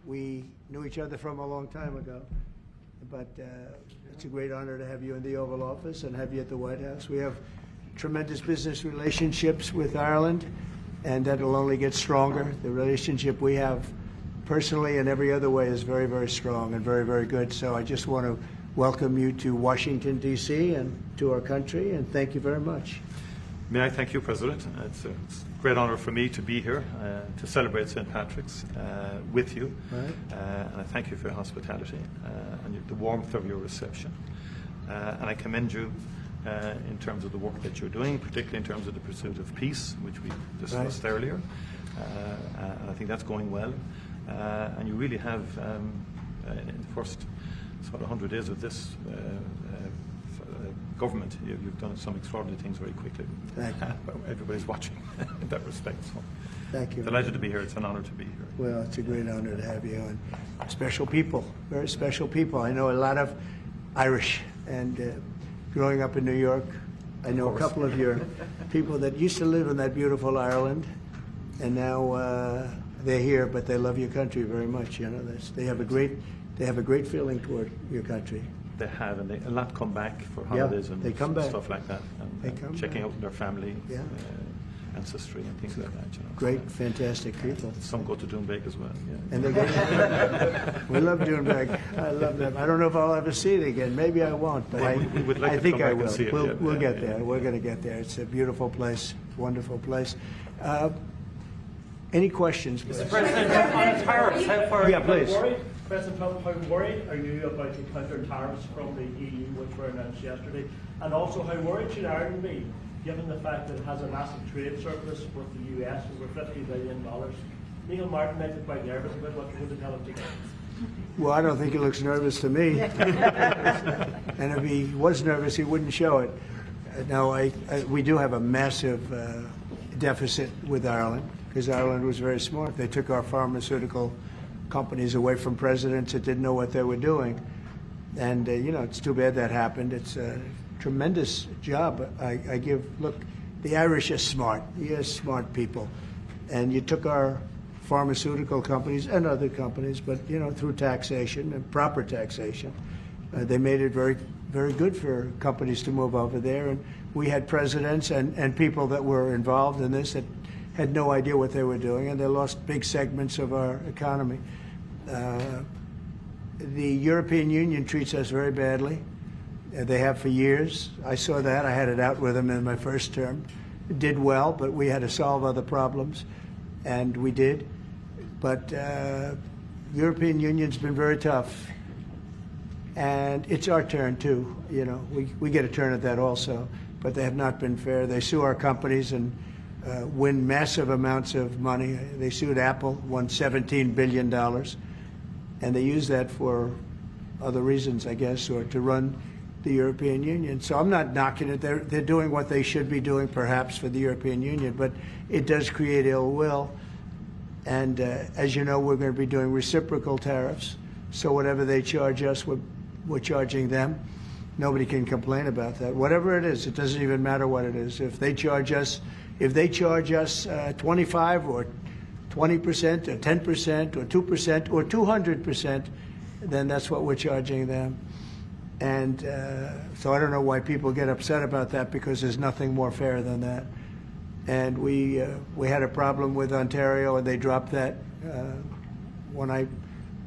we knew each other from a long time ago. But it's a great honor to have you in the Oval Office and have you at the White House. We have tremendous business relationships with Ireland, and that will only get stronger. The relationship we have personally and every other way is very, very strong and very, very good. So I just want to welcome you to Washington, D.C. and to our country, and thank you very much. May I thank you, President. It's a great honor for me to be here to celebrate St. Patrick's with you. Right. And I thank you for your hospitality and the warmth of your reception. And I commend you in terms of the work that you're doing, particularly in terms of the pursuit of peace, which we discussed earlier. And I think that's going well. And you really have, in the first sort of 100 days of this government, you've done some extraordinary things very quickly. Thank you. Everybody's watching in that respect. So thank you. Delighted to be here. It's an honor to be here. Well, it's a great honor to have you, and special people, very special people. I know a lot of Irish, and growing up in New York, I know a couple of your people that used to live in that beautiful Ireland, and now they're here, but they love your country very much. You know, they have a great feeling toward your country. They have, and a lot come back for holidays and they come back. Stuff like that, and checking out their family, ancestry and things like that. You know. Great, fantastic people. Some go to Doonbeg as well. Yeah. And they go. We love Doonbeg. I love them. I don't know if I'll ever see it again. Maybe I won't, but we would like I to think come I back will. and see it. We'll get there. We're going to get there. It's a beautiful place, wonderful place. Any questions? Mr. President, on tariffs, how far are please. worried? President Trump, how worried are you about the counter tariffs from the EU, which were announced yesterday? And also, how worried should Ireland be, given the fact that it has a massive trade surplus with the US, over $50 billion? Neil Martin might be quite nervous about what you're going to tell him to do. Well, I don't think he looks nervous to me. And if he was nervous, he wouldn't show it. No, we do have a massive deficit with Ireland, because Ireland was very smart. They took our pharmaceutical companies away from presidents that didn't know what they were doing. And, it's too bad that happened. It's a tremendous job. Look, the Irish are smart. You're smart people. And you took our pharmaceutical companies and other companies, but, through taxation and proper taxation, they made it very, very good for companies to move over there. And we had presidents and people that were involved in this that had no idea what they were doing, and they lost big segments of our economy. The European Union treats us very badly. They have for years. I saw that. I had it out with them in my first term. It did well, but we had to solve other problems, and we did. But European Union's been very tough, and it's our turn too. We get a turn at that also, but they have not been fair. They sue our companies and win massive amounts of money. They sued Apple, won $17 billion, and they use that for other reasons, I guess, or to run the European Union. So I'm not knocking it. They're doing what they should be doing, perhaps, for the European Union, but it does create ill will. And as you know, we're going to be doing reciprocal tariffs. So whatever they charge us, we're charging them. Nobody can complain about that. Whatever it is, it doesn't even matter what it is. If they charge us 25 or 20% or 10% or 2% or 200%, then that's what we're charging them. And so I don't know why people get upset about that, because there's nothing more fair than that. And we had a problem with Ontario, and they dropped that when I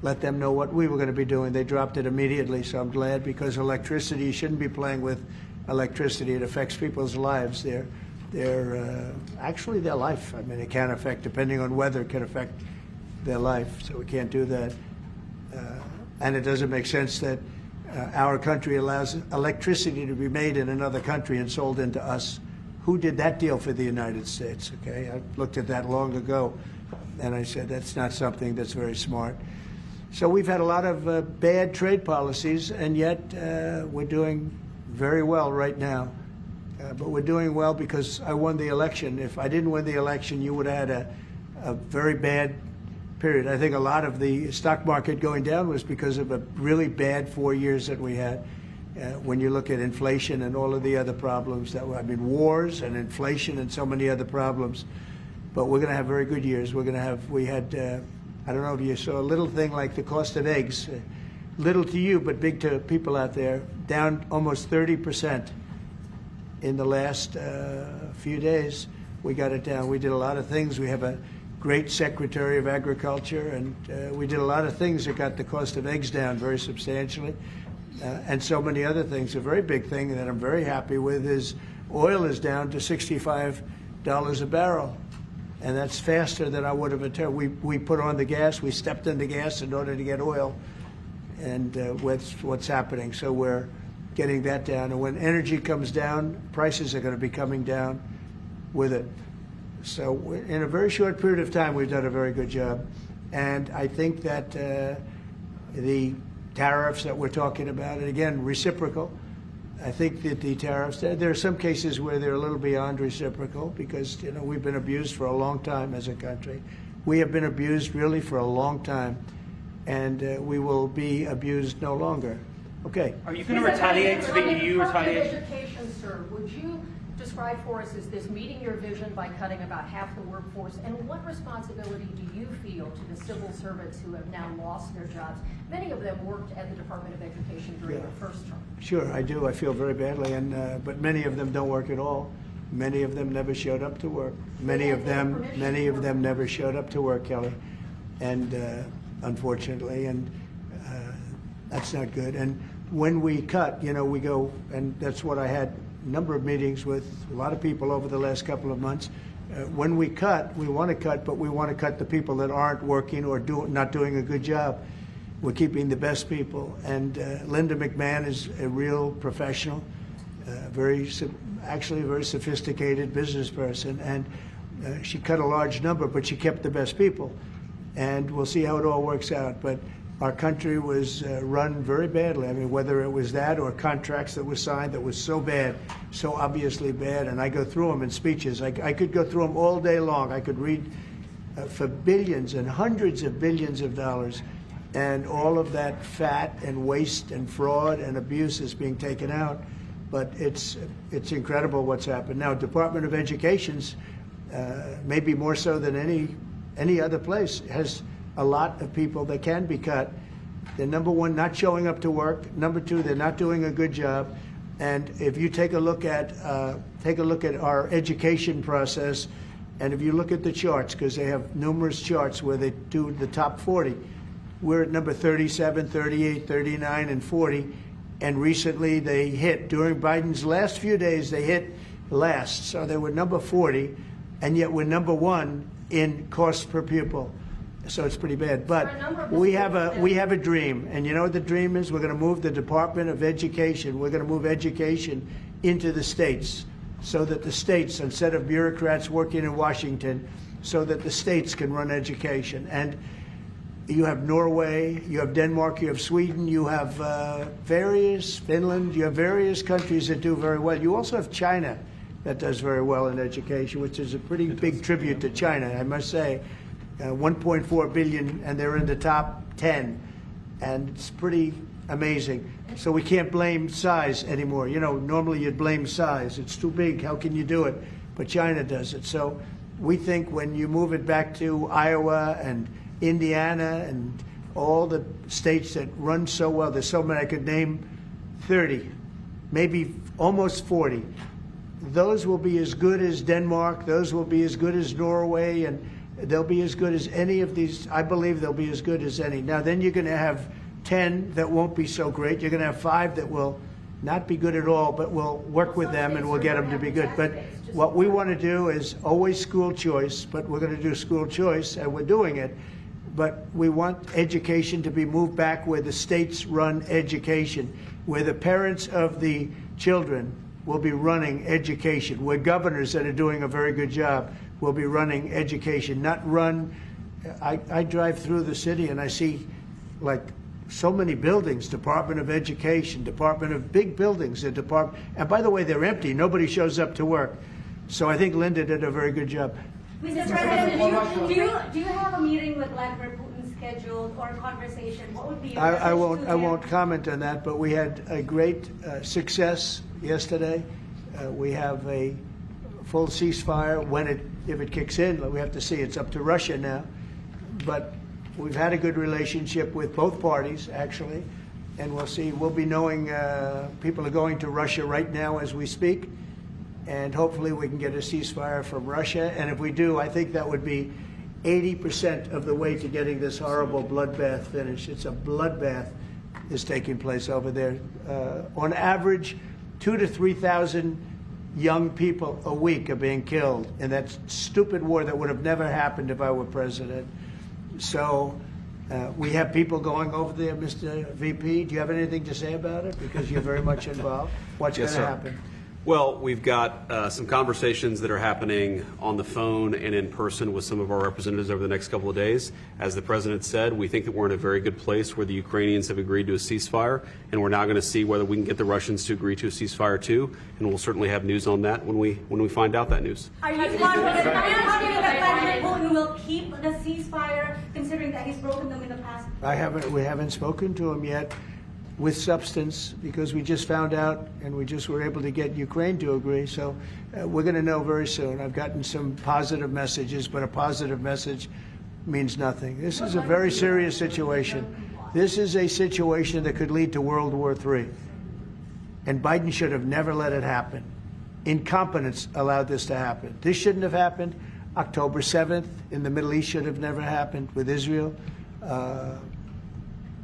let them know what we were going to be doing. They dropped it immediately, so I'm glad, because electricity, you shouldn't be playing with electricity. It affects people's lives. Actually their life. I mean, it can affect, depending on weather, it can affect their life, so we can't do that. And it doesn't make sense that our country allows electricity to be made in another country and sold into us. Who did that deal for the United States? Okay, I looked at that long ago, and I said that's not something that's very smart. So we've had a lot of bad trade policies, and yet we're doing very well right now. But we're doing well because I won the election. If I didn't win the election, you would have had a very bad period. I think a lot of the stock market going down was because of a really bad 4 years that we had. When you look at inflation and all of the other problems wars and inflation and so many other problems. But we're going to have very good years. We had, I don't know if you saw a little thing like the cost of eggs, little to you, but big to people out there, down almost 30% in the last few days. We got it down. We did a lot of things. We have a great Secretary of Agriculture, and we did a lot of things that got the cost of eggs down very substantially, and so many other things. A very big thing that I'm very happy with is oil is down to $65 a barrel, and that's faster than I would have attempted. We put on the gas. We stepped in the gas in order to get oil, and what's happening. So we're getting that down, and when energy comes down, prices are going to be coming down with it. So in a very short period of time, we've done a very good job. And I think that the tariffs that we're talking about, and again, reciprocal, I think that the tariffs, there are some cases where they're a little beyond reciprocal, because we've been abused for a long time as a country. We have been abused really for a long time, and we will be abused no longer. Okay. Are you going to retaliate to the EU retaliation? Education, sir, would you describe for us, is this meeting your vision by cutting about half the workforce? And what responsibility do you feel to the civil servants who have now lost their jobs? Many of them worked at the Department of Education during their first term. Sure, I do. I feel very badly, and but many of them don't work at all. Many of them never showed up to work. Many of them never showed up to work, Kelly, and unfortunately, and that's not good. And when we cut, we go, and that's what I had a number of meetings with a lot of people over the last couple of months. When we cut, we want to cut, but we want to cut the people that aren't working or not doing a good job. We're keeping the best people. And Linda McMahon is a real professional, actually a very sophisticated business person. And she cut a large number, but she kept the best people. And we'll see how it all works out. But our country was run very badly. I mean, whether it was that or contracts that were signed that was so bad, so obviously bad, and I go through them in speeches. I could go through them all day long. I could read for billions and hundreds of billions of dollars, and all of that fat and waste and fraud and abuse is being taken out. But it's incredible what's happened. Now, Department of Education's maybe more so than any other place, has a lot of people that can be cut. They're, number one, not showing up to work. Number two, they're not doing a good job. And if you take a look at our education process, and if you look at the charts, because they have numerous charts where they do the top 40, we're at number 37, 38, 39, and 40. And recently they hit, during Biden's last few days, they hit last. So they were number 40, and yet we're number 1 in cost per pupil. So it's pretty bad. But we have a dream. And you know what the dream is? We're going to move the Department of Education. We're going to move education into the states, so that the states, instead of bureaucrats working in Washington, so that the states can run education. And you have Norway, you have Denmark, you have Sweden, you have Finland, you have various countries that do very well. You also have China that does very well in education, which is a pretty big tribute to China, I must say. 1.4 billion, and they're in the top 10, and it's pretty amazing. So we can't blame size anymore. You know, normally you'd blame size. It's too big, how can you do it? But China does it. So we think when you move it back to Iowa and Indiana and all the states that run so well, there's so many, I could name 30, maybe almost 40. Those will be as good as Denmark, those will be as good as Norway, and they'll be as good as any of these. I believe they'll be as good as any. Now then you're going to have 10 that won't be so great. You're going to have 5 that will not be good at all, but we'll work with them and we'll get them to be good. But what we want to do is always school choice, but we're going to do school choice, and we're doing it. But we want education to be moved back where the states run education, where the parents of the children will be running education, where governors that are doing a very good job will be running education, not run. I drive through the city and I see like so many buildings, Department of Education, Department of big buildings, and by the way, they're empty. Nobody shows up to work. So I think Linda did a very good job. Mr. President, do you have a meeting with Vladimir Putin scheduled or a conversation? What would be your I won't comment on that, but we had a great success yesterday. We have a full ceasefire. If it kicks in, we have to see. It's up to Russia now. But we've had a good relationship with both parties, actually, and we'll see. We'll be knowing people are going to Russia right now as we speak, and hopefully we can get a ceasefire from Russia. And if we do, I think that would be 80% of the way to getting this horrible bloodbath finished. It's a bloodbath is taking place over there. On average, 2,000 to 3,000 young people a week are being killed in that stupid war that would have never happened if I were president. So we have people going over there. Mr. VP, do you have anything to say about it? Because you're very much involved. What's going to happen? Well, we've got some conversations that are happening on the phone and in person with some of our representatives over the next couple of days. As the president said, we think that we're in a very good place where the Ukrainians have agreed to a ceasefire, and we're now going to see whether we can get the Russians to agree to a ceasefire too, and we'll certainly have news on that when we find out that news. Are you confident that Vladimir Putin will keep the ceasefire, considering that he's broken them in the past? We haven't spoken to him yet with substance, because we just found out and we just were able to get Ukraine to agree. So we're going to know very soon. I've gotten some positive messages, but a positive message means nothing. This is a very serious situation. This is a situation that could lead to World War III. And Biden should have never let it happen. Incompetence allowed this to happen. This shouldn't have happened. October 7th in the Middle East should have never happened with Israel.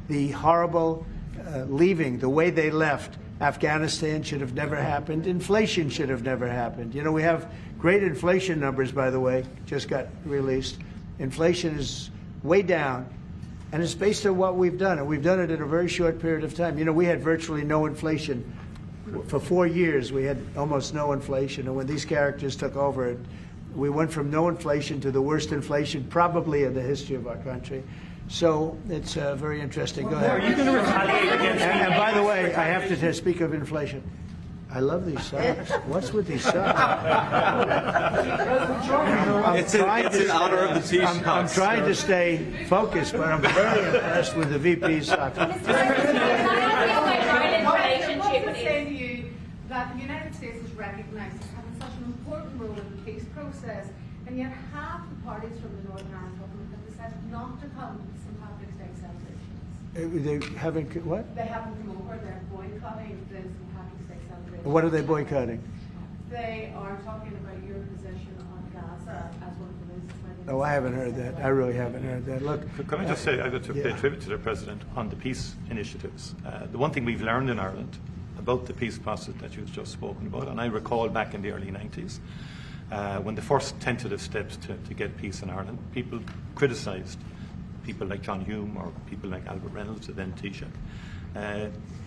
The horrible leaving, the way they left Afghanistan should have never happened. Inflation should have never happened. You know, we have great inflation numbers, by the way, just got released. Inflation is way down, and it's based on what we've done, and we've done it in a very short period of time. You know, we had virtually no inflation. For 4 years, we had almost no inflation, and when these characters took over, we went from no inflation to the worst inflation probably in the history of our country. So it's very interesting. Go ahead. Are you going to retaliate against me? And by the way, I have to speak of inflation. I love these socks. What's with these socks? It's in honor of the Taoiseach. I'm trying to stay focused, but I'm very impressed with the VP's socks. I would say to you that the United States is recognised as having such an important role in the peace process, and yet half the parties from the Northern Ireland government have decided not to come to the St. Patrick's Day celebrations. They haven't what? They haven't come over. They're boycotting the St. Patrick's Day celebrations. What are they boycotting? They are talking about your position on Gaza as one of the reasons why they. Oh, I haven't heard that. I really haven't heard that. Look, can I just say, I've got to pay tribute to the President on the peace initiatives. The one thing we've learned in Ireland about the peace process that you've just spoken about, and I recall back in the early 90s, when the first tentative steps to get peace in Ireland, people criticised people like John Hume or people like Albert Reynolds, the then Taoiseach.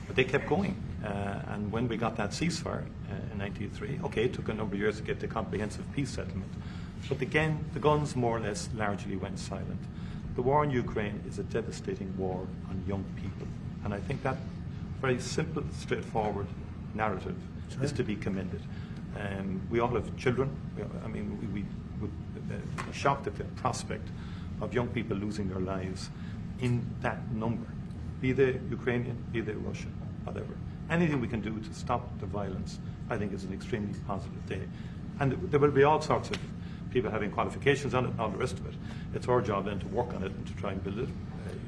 But they kept going. And when we got that ceasefire in 1993, okay, it took a number of years to get the comprehensive peace settlement. But again, the guns more or less largely went silent. The war in Ukraine is a devastating war on young people. And I think that very simple, straightforward narrative is to be commended. We all have children. We would be shocked at the prospect of young people losing their lives in that number, be they Ukrainian, be they Russian, whatever. Anything we can do to stop the violence, I think, is an extremely positive day. And there will be all sorts of people having qualifications on it and all the rest of it. It's our job then to work on it and to try and build it,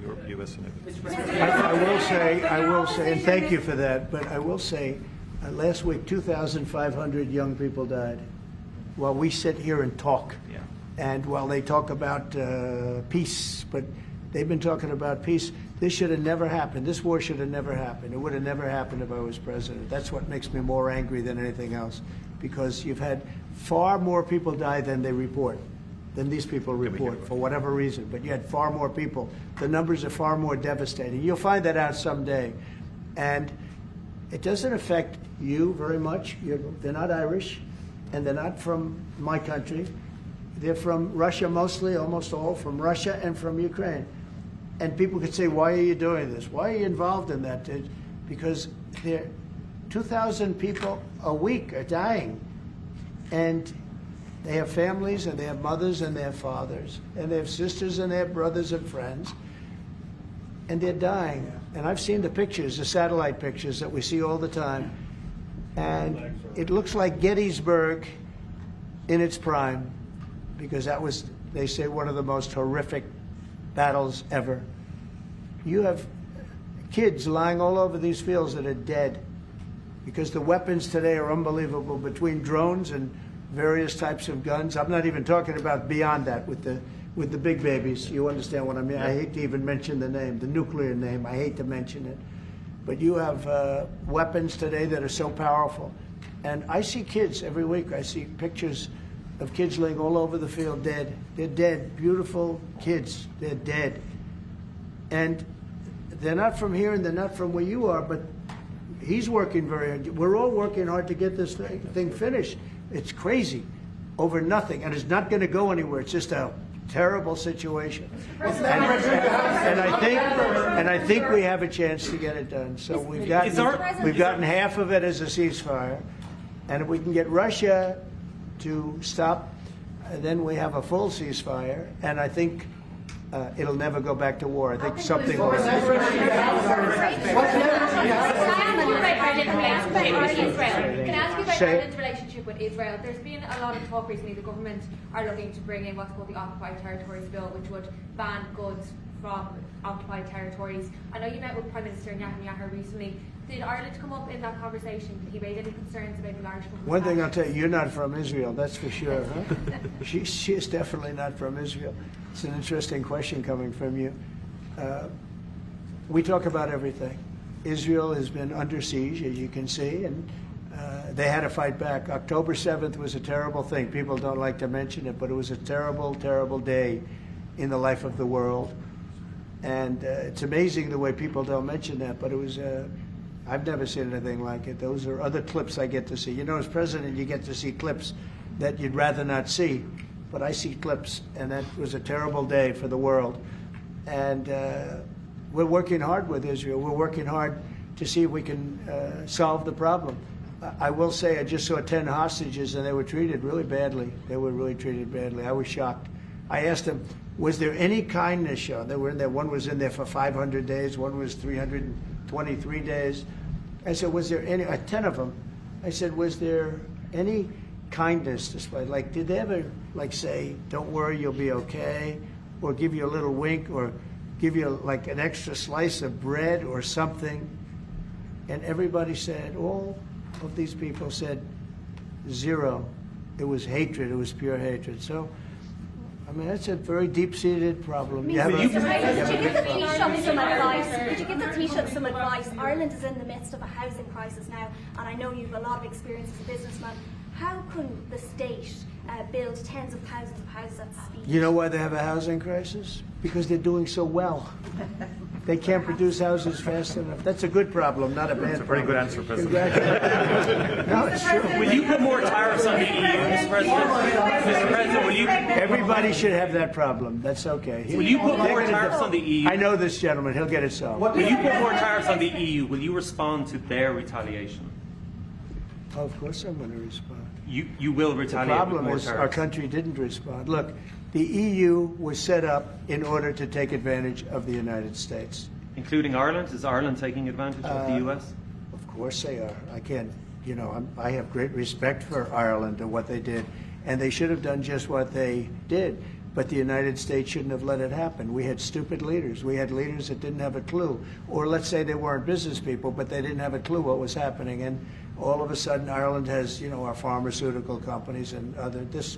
Europe, US and everything. I will say, and thank you for that, but I will say, last week 2,500 young people died while we sit here and talk. Yeah. And while they talk about peace, but they've been talking about peace. This should have never happened. This war should have never happened. It would have never happened if I was president. That's what makes me more angry than anything else, because you've had far more people die than they report, than these people report, for whatever reason. But you had far more people. The numbers are far more devastating. You'll find that out someday. And it doesn't affect you very much. They're not Irish, and they're not from my country. They're from Russia mostly, almost all from Russia and from Ukraine. And people could say, why are you doing this? Why are you involved in that? Because 2,000 people a week are dying. And they have families, and they have mothers, and they have fathers, and they have sisters, and they have brothers and friends. And they're dying. And I've seen the pictures, the satellite pictures that we see all the time. And it looks like Gettysburg in its prime, because that was, they say, one of the most horrific battles ever. You have kids lying all over these fields that are dead, because the weapons today are unbelievable, between drones and various types of guns. I'm not even talking about beyond that with the big babies. You understand what I mean? I hate to even mention the name, the nuclear name. I hate to mention it. But you have weapons today that are so powerful. And I see kids every week. I see pictures of kids laying all over the field dead. They're dead. Beautiful kids. They're dead. And they're not from here and they're not from where you are, but he's working very hard. We're all working hard to get this thing finished. It's crazy over nothing, and it's not going to go anywhere. It's just a terrible situation. And I think we have a chance to get it done. So we've gotten half of it as a ceasefire, and if we can get Russia to stop, then we have a full ceasefire, and I think it'll never go back to war. I think something will happen. Can I ask you about Ireland's relationship with Israel? There's been a lot of talk recently. The government are looking to bring in what's called the Occupied Territories Bill, which would ban goods from occupied territories. I know you met with Prime Minister Netanyahu recently. Did Ireland come up in that conversation? Did he raise any concerns about the large government? One thing I'll tell you, you're not from Israel, that's for sure, huh? She is definitely not from Israel. It's an interesting question coming from you. We talk about everything. Israel has been under siege, as you can see, and they had to fight back. October 7th was a terrible thing. People don't like to mention it, but it was a terrible, terrible day in the life of the world. And it's amazing the way people don't mention that, but it was, I've never seen anything like it. Those are other clips I get to see. You know, as president, you get to see clips that you'd rather not see, but I see clips, and that was a terrible day for the world. And we're working hard with Israel. We're working hard to see if we can solve the problem. I will say I just saw 10 hostages, and they were treated really badly. They were really treated badly. I was shocked. I asked them, was there any kindness shown? They were in there. One was in there for 500 days. One was 323 days. I said, was there any, 10 of them, I said, was there any kindness displayed? Like, did they ever, like, say, don't worry, you'll be okay? Or give you a little wink, or give you, like, an extra slice of bread or something? And everybody said, all of these people said, zero. It was hatred. It was pure hatred. So, I mean, that's a very deep-seated problem. Would you give the Taoiseach some advice? Would you give the Taoiseach some advice? Ireland is in the midst of a housing crisis now, and I know you've a lot of experience as a businessman. How can the state build tens of thousands of houses at speed? You know why they have a housing crisis? Because they're doing so well. They can't produce houses fast enough. That's a good problem, not a bad problem. That's a pretty good answer, President. No, it's true. Will you put more tariffs on the EU, Mr. President? Mr. President, will you? Everybody should have that problem. That's okay. Will you put more tariffs on the EU? I know this gentleman. He'll get it solved. Will you put more tariffs on the EU? Will you respond to their retaliation? Oh, of course I'm going to respond. You will retaliate The with problem more is tariffs. our country didn't respond. Look, the EU was set up in order to take advantage of the United States. Including Ireland? Is Ireland taking advantage of the US? Of course they are. I can't, you know, I have great respect for Ireland and what they did. And they should have done just what they did. But the United States shouldn't have let it happen. We had stupid leaders. We had leaders that didn't have a clue. Or let's say they weren't business people, but they didn't have a clue what was happening. And all of a sudden, Ireland has, you know, our pharmaceutical companies and other, this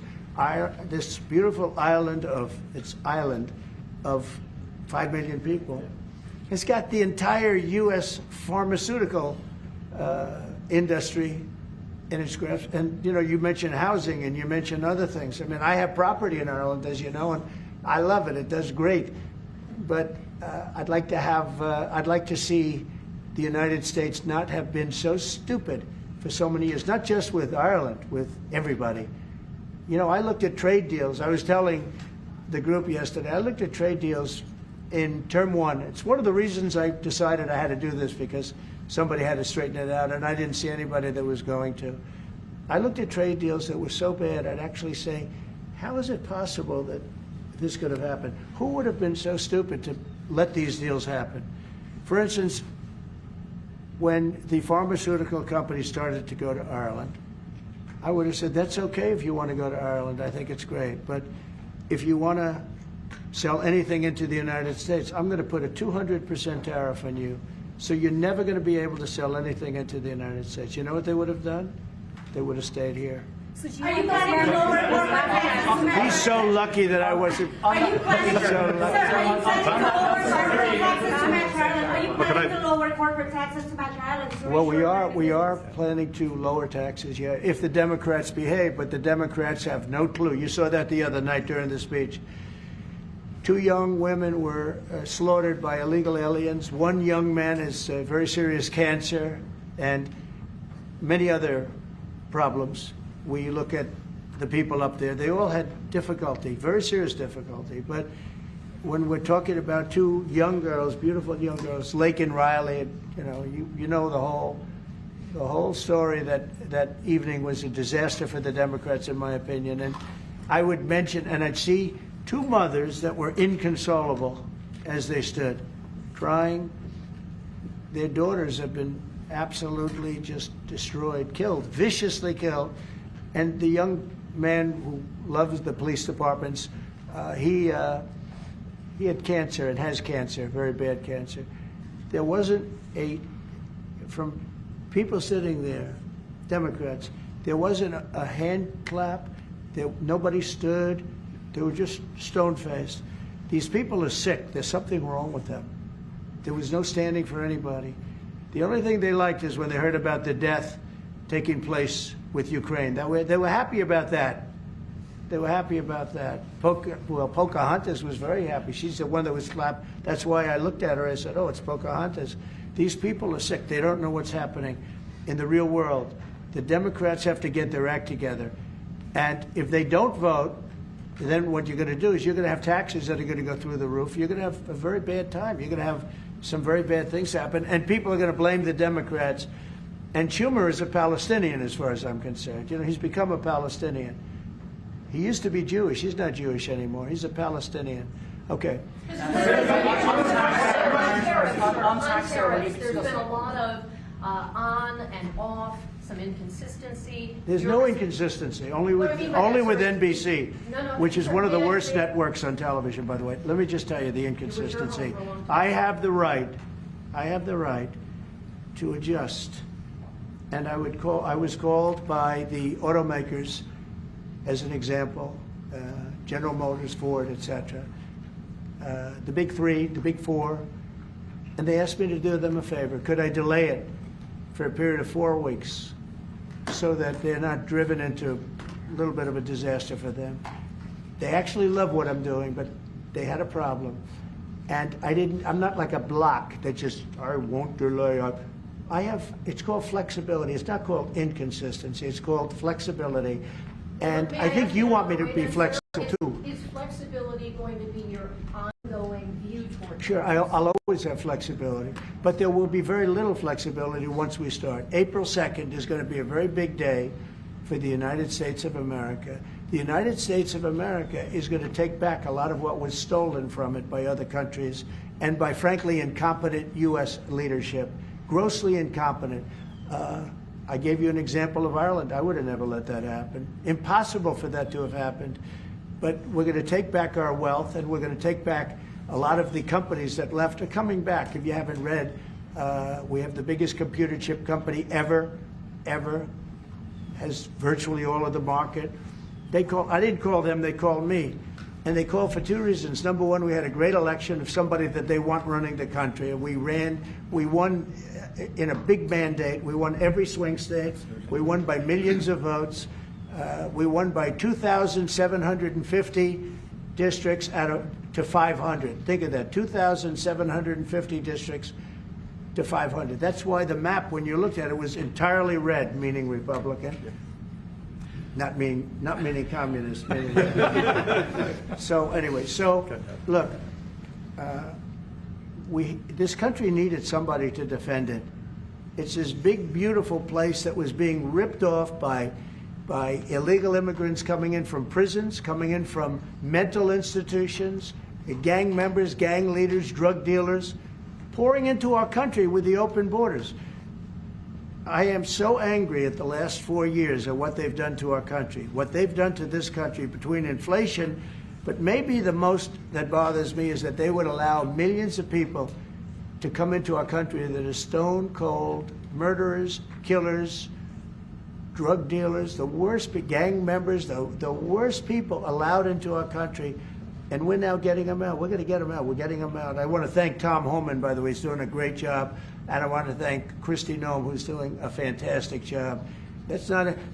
beautiful island of 5 million people. It's got the entire U.S. pharmaceutical industry in its grasp. And, you know, you mentioned housing and you mentioned other things. I mean, I have property in Ireland, as you know, and I love it. It does great. But I'd like to see the United States not have been so stupid for so many years, not just with Ireland, with everybody. You know, I looked at trade deals. I was telling the group yesterday, I looked at trade deals in term one. It's one of the reasons I decided I had to do this, because somebody had to straighten it out, and I didn't see anybody that was going to. I looked at trade deals that were so bad, I'd actually say, how is it possible that this could have happened? Who would have been so stupid to let these deals happen? For instance, when the pharmaceutical companies started to go to Ireland, I would have said, that's okay if you want to go to Ireland. I think it's great. But if you want to sell anything into the United States, I'm going to put a 200% tariff on you. So you're never going to be able to sell anything into the United States. You know what they would have done? They would have stayed here. So do you want to lower corporate taxes? He's so lucky that I wasn't. Are you planning to lower corporate taxes to Metro Ireland? Well, we are planning to lower taxes, yeah, if the Democrats behave, but the Democrats have no clue. You saw that the other night during the speech. 2 young women were slaughtered by illegal aliens. 1 young man has very serious cancer and many other problems. We look at the people up there, they all had difficulty, very serious difficulty. But when we're talking about 2 young girls, beautiful young girls, Lake and Riley, you know, you know the whole story. That evening was a disaster for the Democrats, in my opinion. And I would mention, and I'd see 2 mothers that were inconsolable as they stood, crying. Their daughters have been absolutely just destroyed, killed, viciously killed. And the young man who loves the police departments, he had cancer and has cancer, very bad cancer. There wasn't from people sitting there, Democrats, there wasn't a hand clap. Nobody stood. They were just stone-faced. These people are sick. There's something wrong with them. There was no standing for anybody. The only thing they liked is when they heard about the death taking place with Ukraine. They were happy about that. They were happy about that. Pocahontas was very happy. She's the one that was slapped. That's why I looked at her. I said, oh, it's Pocahontas. These people are sick. They don't know what's happening in the real world. The Democrats have to get their act together. And if they don't vote, then what you're going to do is you're going to have taxes that are going to go through the roof. You're going to have a very bad time. You're going to have some very bad things happen, and people are going to blame the Democrats. And Schumer is a Palestinian, as far as I'm concerned. You know, he's become a Palestinian. He used to be Jewish. He's not Jewish anymore. He's a Palestinian. Okay. On tariffs, there's been a lot of on and off, some inconsistency. There's no inconsistency, only with NBC, which is one of the worst networks on television, by the way. Let me just tell you the inconsistency. I have the right to adjust. And I was called by the automakers, as an example, General Motors, Ford, etc., the big three, the big four, and they asked me to do them a favor. Could I delay it for a period of 4 weeks so that they're not driven into a little bit of a disaster for them? They actually love what I'm doing, but they had a problem. And I'm not like a block that just, I won't delay it. It's called flexibility. It's not called inconsistency. It's called flexibility. And I think you want me to be flexible too. Is flexibility going to be your ongoing view towards? Sure, I'll always have flexibility, but there will be very little flexibility once we start. April 2nd is going to be a very big day for the United States of America. The United States of America is going to take back a lot of what was stolen from it by other countries and by, frankly, incompetent U.S. leadership, grossly incompetent. I gave you an example of Ireland. I would have never let that happen. Impossible for that to have happened. But we're going to take back our wealth, and we're going to take back a lot of the companies that left are coming back. If you haven't read, we have the biggest computer chip company ever, has virtually all of the market. I didn't call them, they called me. And they called for two reasons. Number one, we had a great election of somebody that they want running the country. And we won in a big mandate. We won every swing state. We won by millions of votes. We won by 2,750 districts to 500. Think of that, 2,750 districts to 500. That's why the map, when you looked at it, was entirely red, meaning Republican. Not meaning communist. So anyway, look, this country needed somebody to defend it. It's this big, beautiful place that was being ripped off by illegal immigrants coming in from prisons, coming in from mental institutions, gang members, gang leaders, drug dealers, pouring into our country with the open borders. I am so angry at the last 4 years at what they've done to our country, what they've done to this country between inflation, but maybe the most that bothers me is that they would allow millions of people to come into our country that are stone cold murderers, killers, drug dealers, the worst gang members, the worst people allowed into our country, and we're now getting them out. We're going to get them out. We're getting them out. I want to thank Tom Homan, by the way. He's doing a great job. And I want to thank Kristi Noem, who's doing a fantastic job. This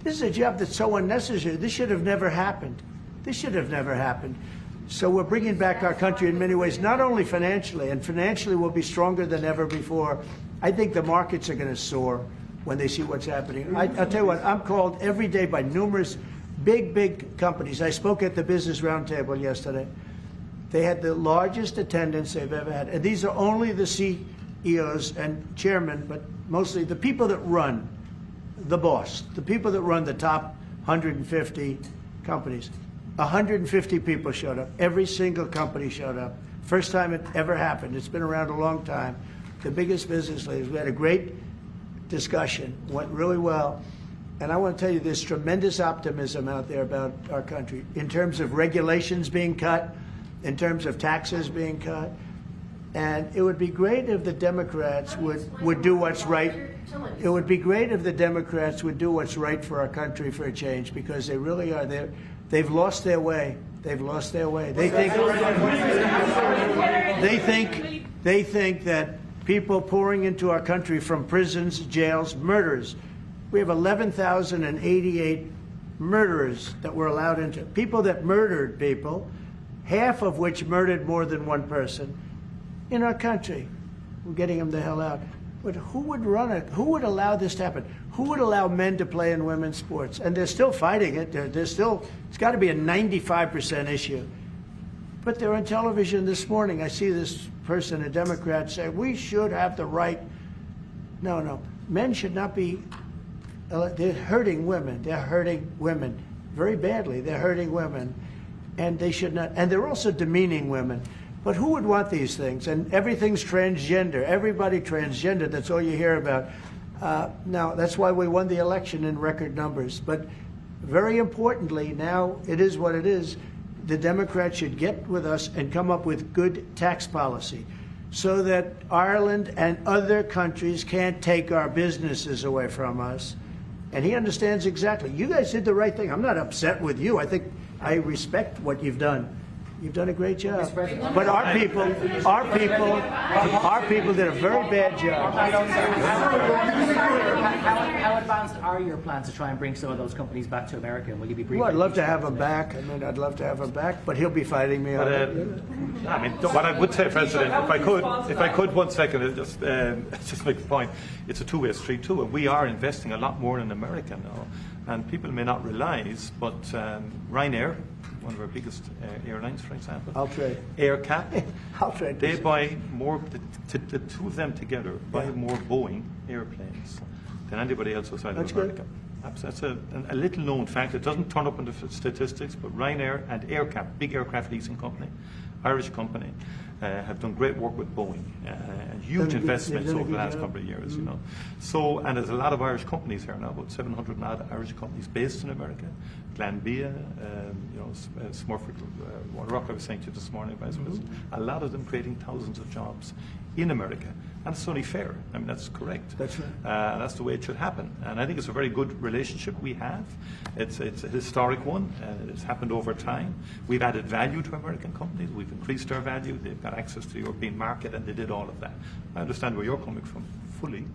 is a job that's so unnecessary. This should have never happened. This should have never happened. So we're bringing back our country in many ways, not only financially, and financially we'll be stronger than ever before. I think the markets are going to soar when they see what's happening. I'll tell you what, I'm called every day by numerous big companies. I spoke at the Business Roundtable yesterday. They had the largest attendance they've ever had. And these are only the CEOs and chairmen, but mostly the people that run, the boss, the people that run the top 150 companies. 150 people showed up. Every single company showed up. First time it ever happened. It's been around a long time. The biggest business leaders. We had a great discussion. Went really well. And I want to tell you, there's tremendous optimism out there about our country in terms of regulations being cut, in terms of taxes being cut. And it would be great if the Democrats would do what's right. It would be great if the Democrats would do what's right for our country for a change, because they really are there. They've lost their way. They've lost their way. They think that people pouring into our country from prisons, jails, murderers. We have 11,088 murderers that were allowed into, people that murdered people, half of which murdered more than one person in our country. We're getting them the hell out. But who would run it? Who would allow this to happen? Who would allow men to play in women's sports? And they're still fighting it. It's got to be a 95% issue. But they're on television this morning. I see this person, a Democrat, say, we should have the right. No. Men should not be. They're hurting women. They're hurting women very badly. They're hurting women. And they should not. And they're also demeaning women. But who would want these things? And everything's transgender. Everybody transgender. That's all you hear about. Now, that's why we won the election in record numbers. But very importantly, now it is what it is. The Democrats should get with us and come up with good tax policy so that Ireland and other countries can't take our businesses away from us. And he understands exactly. You guys did the right thing. I'm not upset with you. I respect what you've done. You've done a great job. But our people did a very bad job. How advanced are your plans to try and bring some of those companies back to America? And will you be briefing? Well, I'd love to have him back. I'd love to have him back, but he'll be fighting me on it. What I would say, President, if I could 1 second, just make the point. It's a two-way street too. We are investing a lot more in America now, and people may not realise, but Ryanair, one of our biggest airlines, for example, AirCap, they buy more. The two of them together buy more Boeing airplanes than anybody else outside of America. That's a little known fact. It doesn't turn up in the statistics, but Ryanair and AirCap, big aircraft leasing company, Irish company, have done great work with Boeing and huge investments over the last couple of years. You know, so and there's a lot of Irish companies here now, about 700 odd Irish companies based in America. Glanbia, Smurford, Rock, I was saying to you this morning, Vice President. A lot of them creating thousands of jobs in America. And it's only fair. I mean, that's correct. That's right. That's the way it should happen. And I think it's a very good relationship we have. It's a historic one. It's happened over time. We've added value to American companies. We've increased our value. They've got access to the European market, and they did all of that. I understand where you're coming from fully.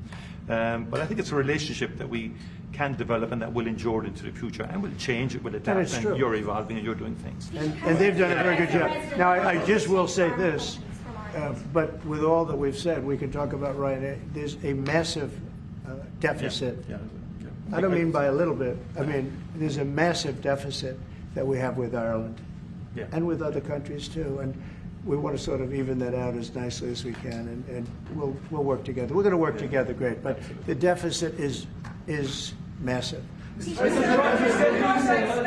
But I think it's a relationship that we can develop and that will endure into the future, and will change, it will adapt, and you're evolving and you're doing things. And they've done a very good job. Now, I just will say this. But with all that we've said, we can talk about Ryanair. There's a massive deficit. I don't mean by a little bit. I mean, there's a massive deficit that we have with Ireland and with other countries too. And we want to sort of even that out as nicely as we can, and we'll work together. We're going to work together great, but the deficit is massive.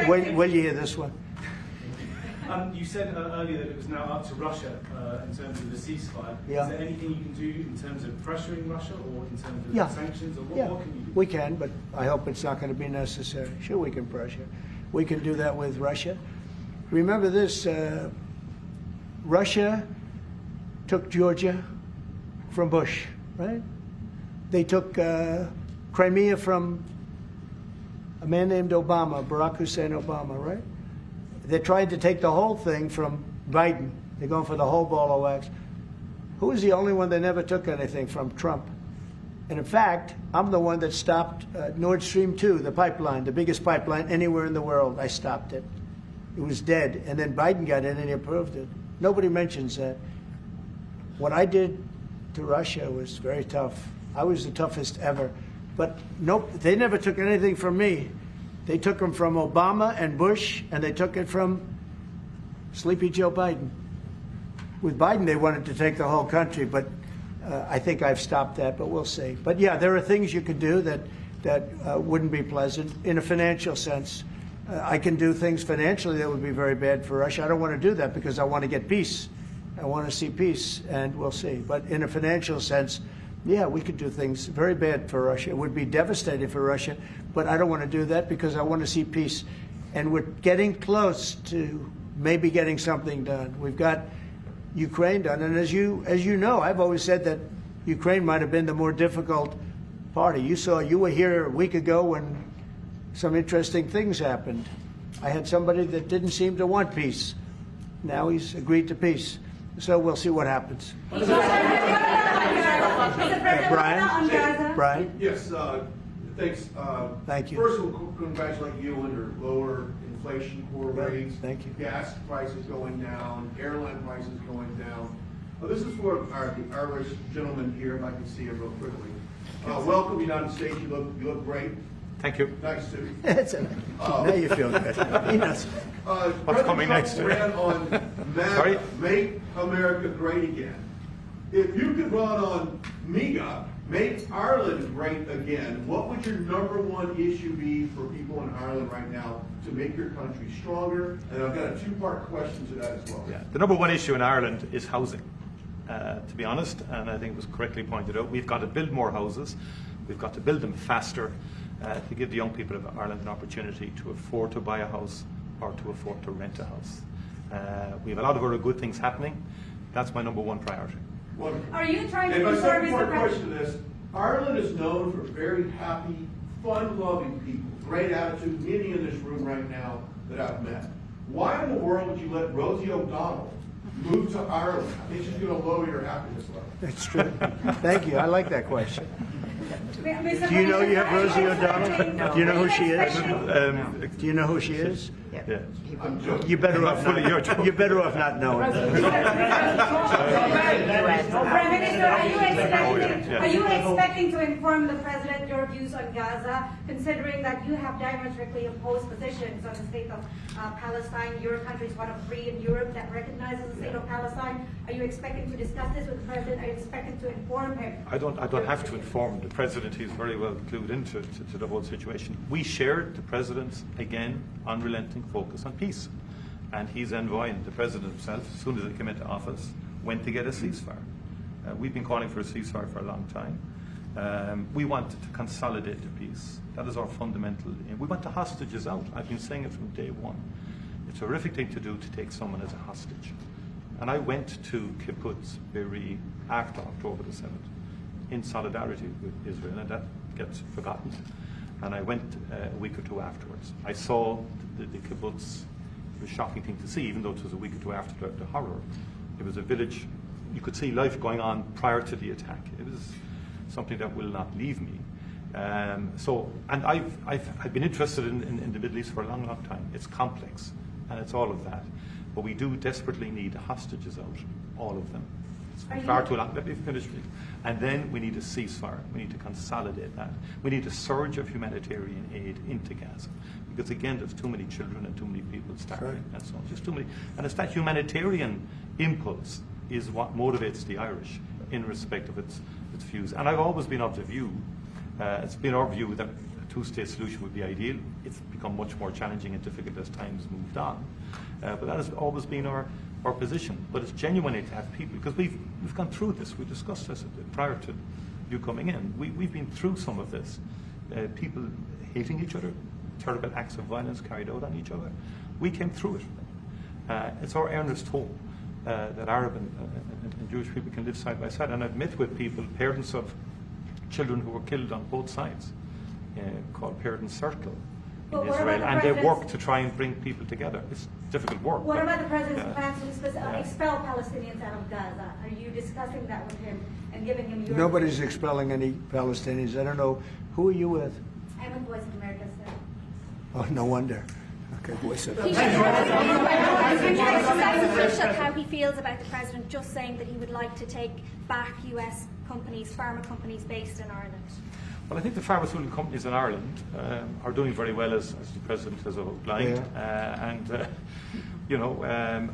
Will you hear this one? You said earlier that it was now up to Russia in terms of the ceasefire. Yeah. Is there anything you can do in terms of pressuring Russia or in terms of sanctions? Or what can you do? We can, but I hope it's not going to be necessary. Sure, we can pressure. We can do that with Russia. Remember this, Russia took Georgia from Bush, right? They took Crimea from a man named Obama, Barack Hussein Obama, right? They tried to take the whole thing from Biden. They're going for the whole ball of wax. Who was the only one that never took anything from? Trump. And in fact, I'm the one that stopped Nord Stream 2, the pipeline, the biggest pipeline anywhere in the world. I stopped it. It was dead. And then Biden got in and he approved it. Nobody mentions that. What I did to Russia was very tough. I was the toughest ever. But nope, they never took anything from me. They took them from Obama and Bush, and they took it from Sleepy Joe Biden. With Biden, they wanted to take the whole country, but I think I've stopped that, but we'll see. But yeah, there are things you could do that wouldn't be pleasant in a financial sense. I can do things financially that would be very bad for Russia. I don't want to do that because I want to get peace. I want to see peace, and we'll see. But in a financial sense, yeah, we could do things very bad for Russia. It would be devastating for Russia, but I don't want to do that because I want to see peace. And we're getting close to maybe getting something done. We've got Ukraine done, and as you know, I've always said that Ukraine might have been the more difficult party. You were here a week ago when some interesting things happened. I had somebody that didn't seem to want peace. Now he's agreed to peace. So we'll see what happens. Brian? Yes, thanks. Thank you. First, we'll congratulate you on your lower inflation core rates. Thank you. Gas prices going down, airline prices going down. This is for the Irish gentleman here, if I can see him real quickly. Welcome, United States. You look great. Thank you. Nice to. That's it. Now you feel good. He knows. What's coming next? Ran on Sorry? Make America Great Again. If you could run on MEGA, Make Ireland Great Again, what would your #1 issue be for people in Ireland right now to make your country stronger? And I've got a 2-part question to that as well. Yeah. The #1 issue in Ireland is housing, to be honest, and I think it was correctly pointed out. We've got to build more houses. We've got to build them faster to give the young people of Ireland an opportunity to afford to buy a house or to afford to rent a house. We have a lot of other good things happening. That's my #1 priority. Wonderful. Are you trying to and my service second the part question to this, Ireland is known for very happy, fun-loving people. Great attitude, many in this room right now that I've met. Why in the world would you let Rosie O'Donnell move to Ireland? I think she's going to lower your happiness level. That's true. Thank you. I like that question. Mr. Do you know you have Rosie President, O'Donnell? no. Do you know who she is? Do you know who she is? Yeah. You better off not. You're better off not knowing. Prime Minister, are you expecting to inform the President your views on Gaza, considering that you have diametrically opposed positions on the state of Palestine? Your country is one of 3 in Europe that recognizes the state of Palestine. Are you expecting to discuss this with the President? Are you expecting to inform him? I don't have to inform the President. He's very well clued into the whole situation. We shared the President's, again, unrelenting focus on peace. And he's envoying the President himself, as soon as he came into office, went to get a ceasefire. We've been calling for a ceasefire for a long time. We want to consolidate the peace. That is our fundamental aim. We want the hostages out. I've been saying it from day one. It's a horrific thing to do to take someone as a hostage. And I went to Kibbutz Be'eri after October the 7th in solidarity with Israel, and that gets forgotten. And I went a week or 2 afterwards. I saw the kibbutz. It was a shocking thing to see, even though it was a week or 2 after the horror. It was a village. You could see life going on prior to the attack. It was something that will not leave me. And I've been interested in the Middle East for a long, long time. It's complex, and it's all of that. But we do desperately need the hostages out, all of them. It's far too long. Let me finish. And then we need a ceasefire. We need to consolidate that. We need a surge of humanitarian aid into Gaza. Because again, there's too many children and too many people starving and so on. Just too many. And it's that humanitarian impulse is what motivates the Irish in respect of its views. And I've always been of the view, it's been our view that a 2-state solution would be ideal. It's become much more challenging and difficult as time's moved on. But that has always been our position. But it's genuinely to have people, because we've gone through this. We discussed this prior to you coming in. We've been through some of this. People hating each other, terrible acts of violence carried out on each other. We came through it. It's our earnest hope that Arab and Jewish people can live side by side. And I've met with people, parents of children who were killed on both sides, called Parents Circle in Israel, and they work to try and bring people together. It's difficult work. What about the President's plans to expel Palestinians out of Gaza? Are you discussing that with him and giving him your... Nobody's expelling any Palestinians. I don't know. Who are you with? I'm with Voice of America, sir. Oh, no wonder. Okay, Voice of Taoiseach, how he feels about the President just saying that he would like to take back US companies, pharma companies based in Ireland. Well, I think the pharmaceutical companies in Ireland are doing very well, as the President has outlined.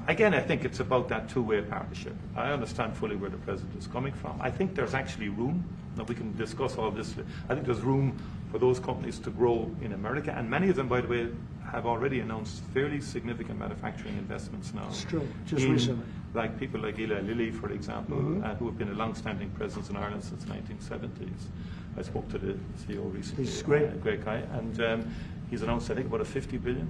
Again, I think it's about that two-way partnership. I understand fully where the President is coming from. I think there's actually room. Now, we can discuss all this. I think there's room for those companies to grow in America, and many of them, by the way, have already announced fairly significant manufacturing investments now. It's true, just recently. Like people like Eli Lilly, for example, who have been a long-standing presence in Ireland since the 1970s. I spoke to the CEO recently. He's great. Great guy. And he's announced, I think, about a $50 billion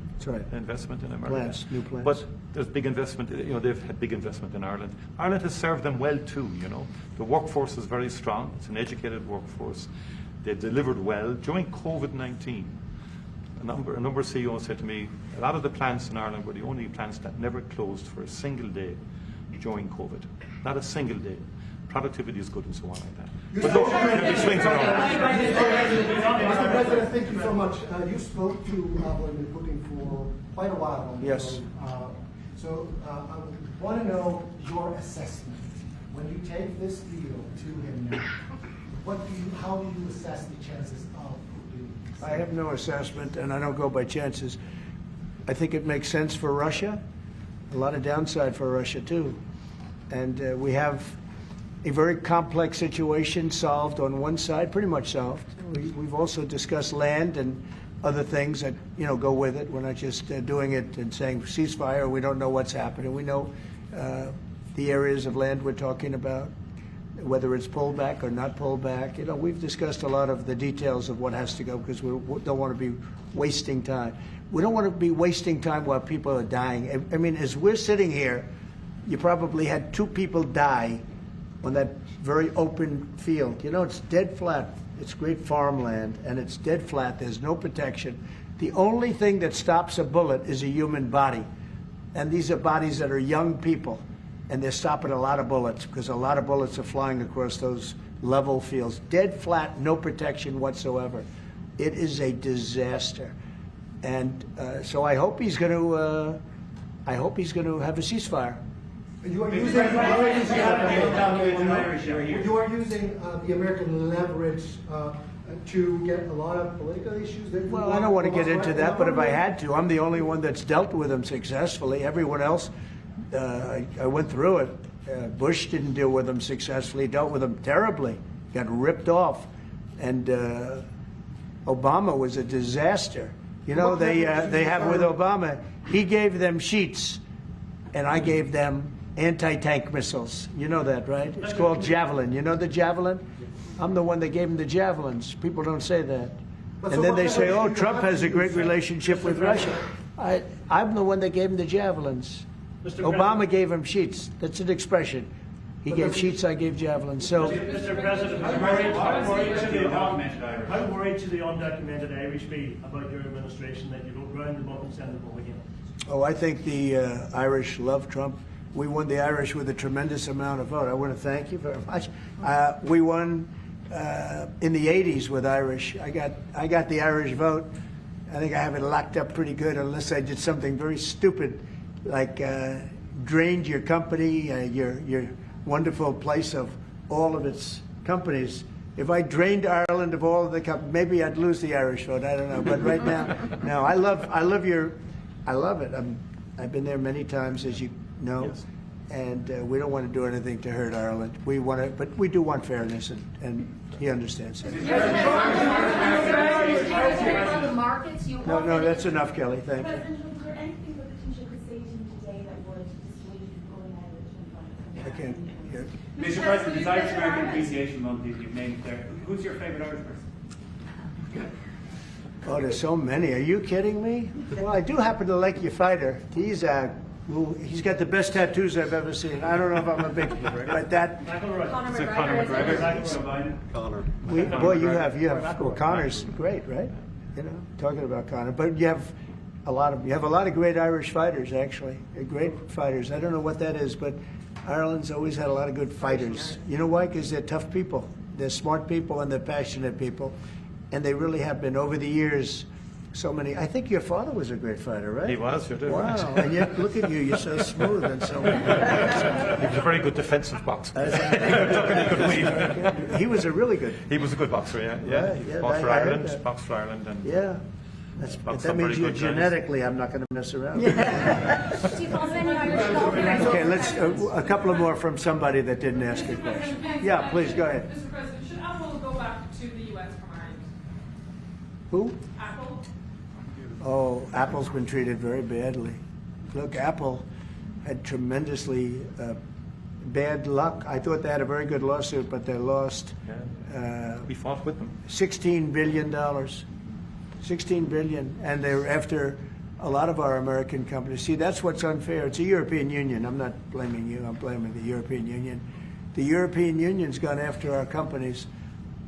investment in America. New plants. But there's big investment, they've had big investment in Ireland. Ireland has served them well too, The workforce is very strong. It's an educated workforce. They delivered well. During COVID-19, a number of CEOs said to me, a lot of the plants in Ireland were the only plants that never closed for a single day during COVID. Not a single day. Productivity is good and so on like that. But look, it swings around. Mr. President, thank you so much. You spoke to Vladimir Putin for quite a while on the Yes. road. So I want to know your assessment When you take this deal to him now, how do you assess the chances of doing this? I have no assessment, and I don't go by chances. I think it makes sense for Russia, a lot of downside for Russia too. And we have a very complex situation solved on one side, pretty much solved. We've also discussed land and other things that go with it. We're not just doing it and saying ceasefire. We don't know what's happening. We know the areas of land we're talking about, whether it's pulled back or not pulled back. We've discussed a lot of the details of what has to go because we don't want to be wasting time. We don't want to be wasting time while people are dying. I mean, as we're sitting here, you probably had 2 people die on that very open field. It's dead flat. It's great farmland, and it's dead flat. There's no protection. The only thing that stops a bullet is a human body. And these are bodies that are young people. And they're stopping a lot of bullets because a lot of bullets are flying across those level fields. Dead flat, no protection whatsoever. It is a disaster. And so I hope he's going to have a ceasefire. You are using the American leverage to get a lot of political issues. Well, I don't want to get into that, but if I had to, I'm the only one that's dealt with them successfully. Everyone else, I went through it. Bush didn't deal with them successfully, dealt with them terribly, got ripped off. And Obama was a disaster. They have with Obama, he gave them sheets, and I gave them anti-tank missiles. You know that, right? It's called Javelin. You know the Javelin? I'm the one that gave them the Javelins. People don't say that. And then they say, oh, Trump has a great relationship with Russia. I'm the one that gave him the Javelins. Obama gave him sheets. That's an expression. He gave sheets, I gave javelins. So, Mr. President, how worried to the undocumented Irish be about your administration that you don't round them up and send them home again? Oh, I think the Irish love Trump. We won the Irish with a tremendous amount of vote. I want to thank you very much. We won in the 80s with Irish. I got the Irish vote. I think I have it locked up pretty good unless I did something very stupid, like drained your company, your wonderful place of all of its companies. If I drained Ireland of all of the companies, maybe I'd lose the Irish vote. I don't know. But right now, no. I love it. I've been there many times, as you know, yes. And we don't want to do anything to hurt Ireland. We want to, but we do want fairness, and he understands that. No, that's enough, Kelly. Thank you. I can't hear. Mr. President, it's Irish American Appreciation Month, you've named it there. Who's your favourite Irish person? Oh, there's so many. Are you kidding me? Well, I do happen to like your fighter. He's got the best tattoos I've ever seen. I don't know if I'm a big, but that. Conor McGregor. Boy, you have. Well, Conor's great, right? Talking about Conor, but you have a lot of great Irish fighters, actually. Great fighters. I don't know what that is, but Ireland's always had a lot of good fighters. You know why? Because they're tough people. They're smart people and they're passionate people. And they really have been over the years. So many. I think your father was a great fighter, right? He was, you did. Wow. Right. And yet, look at you. You're so smooth and so. He was a very good defensive boxer. He was a really good. He was a good boxer, yeah. Right, yeah. Boxed for Ireland, and yeah. That means you genetically. I'm not going to mess around. Yeah. Okay, let's a couple of more from somebody that didn't ask a question. Yeah, please go ahead. Mr. President, should Apple go back to the U.S. from Ireland? Who? Apple. Oh, Apple's been treated very badly. Look, Apple had tremendously bad luck. I thought they had a very good lawsuit, but they lost. We fought with them. $16 billion. $16 billion, and they're after a lot of our American companies. See, that's what's unfair. It's the European Union. I'm not blaming you. I'm blaming the European Union. The European Union's gone after our companies,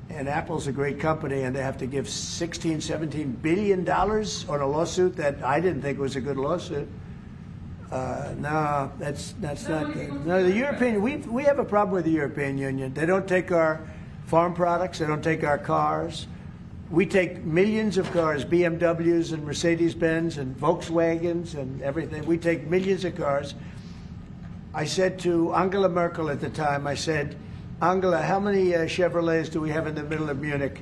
and Apple's a great company, and they have to give $16, $17 billion on a lawsuit that I didn't think was a good lawsuit. No, that's not good. No, the European. We have a problem with the European Union. They don't take our farm products. They don't take our cars. We take millions of cars, BMWs and Mercedes-Benz and Volkswagens and everything. We take millions of cars. I said to Angela Merkel at the time, I said, Angela, how many Chevrolets do we have in the middle of Munich?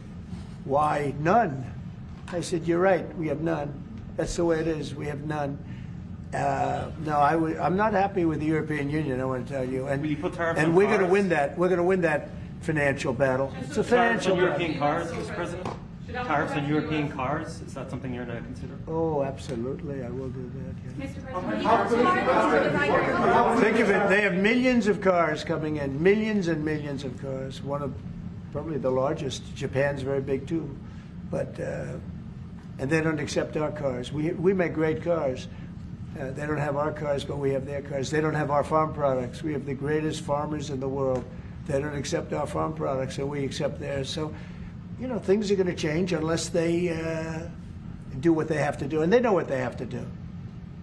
Why, none. I said, you're right, we have none. That's the way it is, we have none. No, I'm not happy with the European Union, I want to tell you. And, and we're going to win that. We're going to win that financial battle. It's a financial battle. European cars, Mr. President? Tariffs on European cars, is that something you're going to consider? Oh, absolutely, I will do that. Yeah. Mr. President, Think of it, they have millions of cars coming in, millions and millions of cars. One of probably the largest. Japan's very big too, but and they don't accept our cars. We make great cars. They don't have our cars, but we have their cars. They don't have our farm products. We have the greatest farmers in the world. They don't accept our farm products, and we accept theirs. So, you know, things are going to change unless they do what they have to do, and they know what they have to do.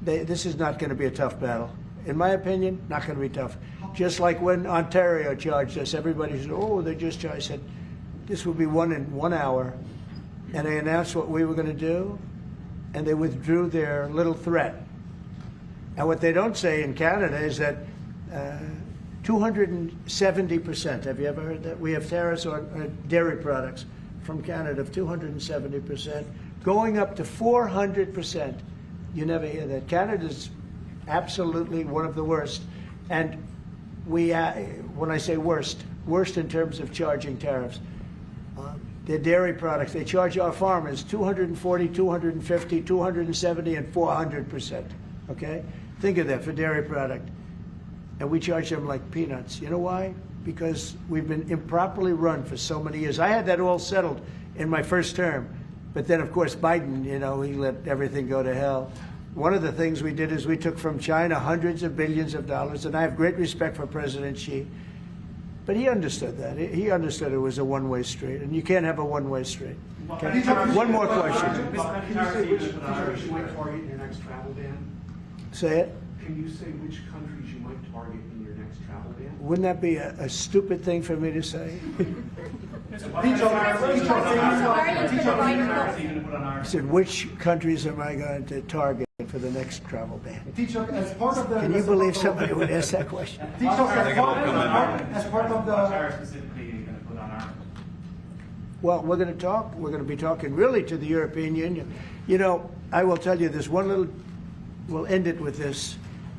This is not going to be a tough battle. In my opinion, not going to be tough. Just like when Ontario charged us, everybody said, oh, they just charged. I said, this will be won in 1 hour. And they announced what we were going to do, and they withdrew their little threat. And what they don't say in Canada is that 270%, have you ever heard that? We have tariffs on dairy products from Canada of 270%, going up to 400%. You never hear that. Canada's absolutely one of the worst. And we, when I say worst in terms of charging tariffs. Their dairy products, they charge our farmers 240, 250, 270, and 400%. Okay? Think of that for dairy product. And we charge them like peanuts. You know why? Because we've been improperly run for so many years. I had that all settled in my first term. But then, of course, Biden, you know, he let everything go to hell. One of the things we did is we took from China hundreds of billions of dollars, and I have great respect for President Xi. But he understood that. He understood it was a one-way street, and you can't have a one-way street. Okay? One more question. Can you say which countries you might target in your next travel ban? Say it. Can you say which countries you might target in your next travel ban? Wouldn't that be a stupid thing for me to say? I said, which countries am I going to target for the next travel ban? Can you believe somebody would ask that question? As part of the... Well, we're going to talk. We're going to be talking really to the European Union. You know, I will tell you this one little, we'll end it with this.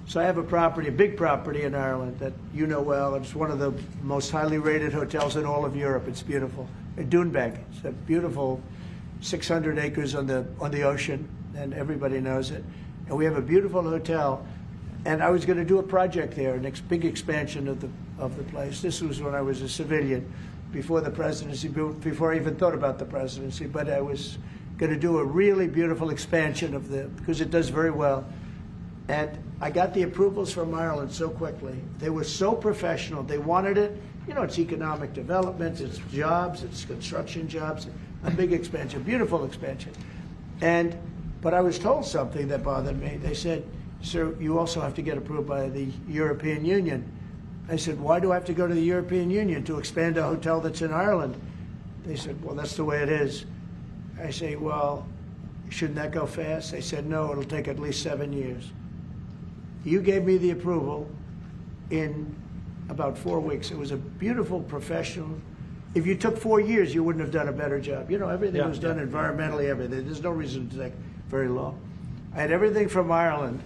So I have a property, a big property in Ireland that you know well. It's one of the most highly rated hotels in all of Europe. It's beautiful. Doonbeg. It's a beautiful 600 acres on the ocean, and everybody knows it. And we have a beautiful hotel. And I was going to do a project there, a big expansion of the place. This was when I was a civilian, before the presidency, before I even thought about the presidency. But I was going to do a really beautiful expansion of because it does very well. And I got the approvals from Ireland so quickly. They were so professional. They wanted it. You know, it's economic development, it's jobs, it's construction jobs, a big expansion, beautiful expansion. But I was told something that bothered me. They said, sir, you also have to get approved by the European Union. I said, why do I have to go to the European Union to expand a hotel that's in Ireland? They said, well, that's the way it is. I say, well, shouldn't that go fast? They said, no, it'll take at least 7 years. You gave me the approval in about 4 weeks. It was a beautiful professional. If you took 4 years, you wouldn't have done a better job. You know, everything was done environmentally, everything. There's no reason to take very long. I had everything from Ireland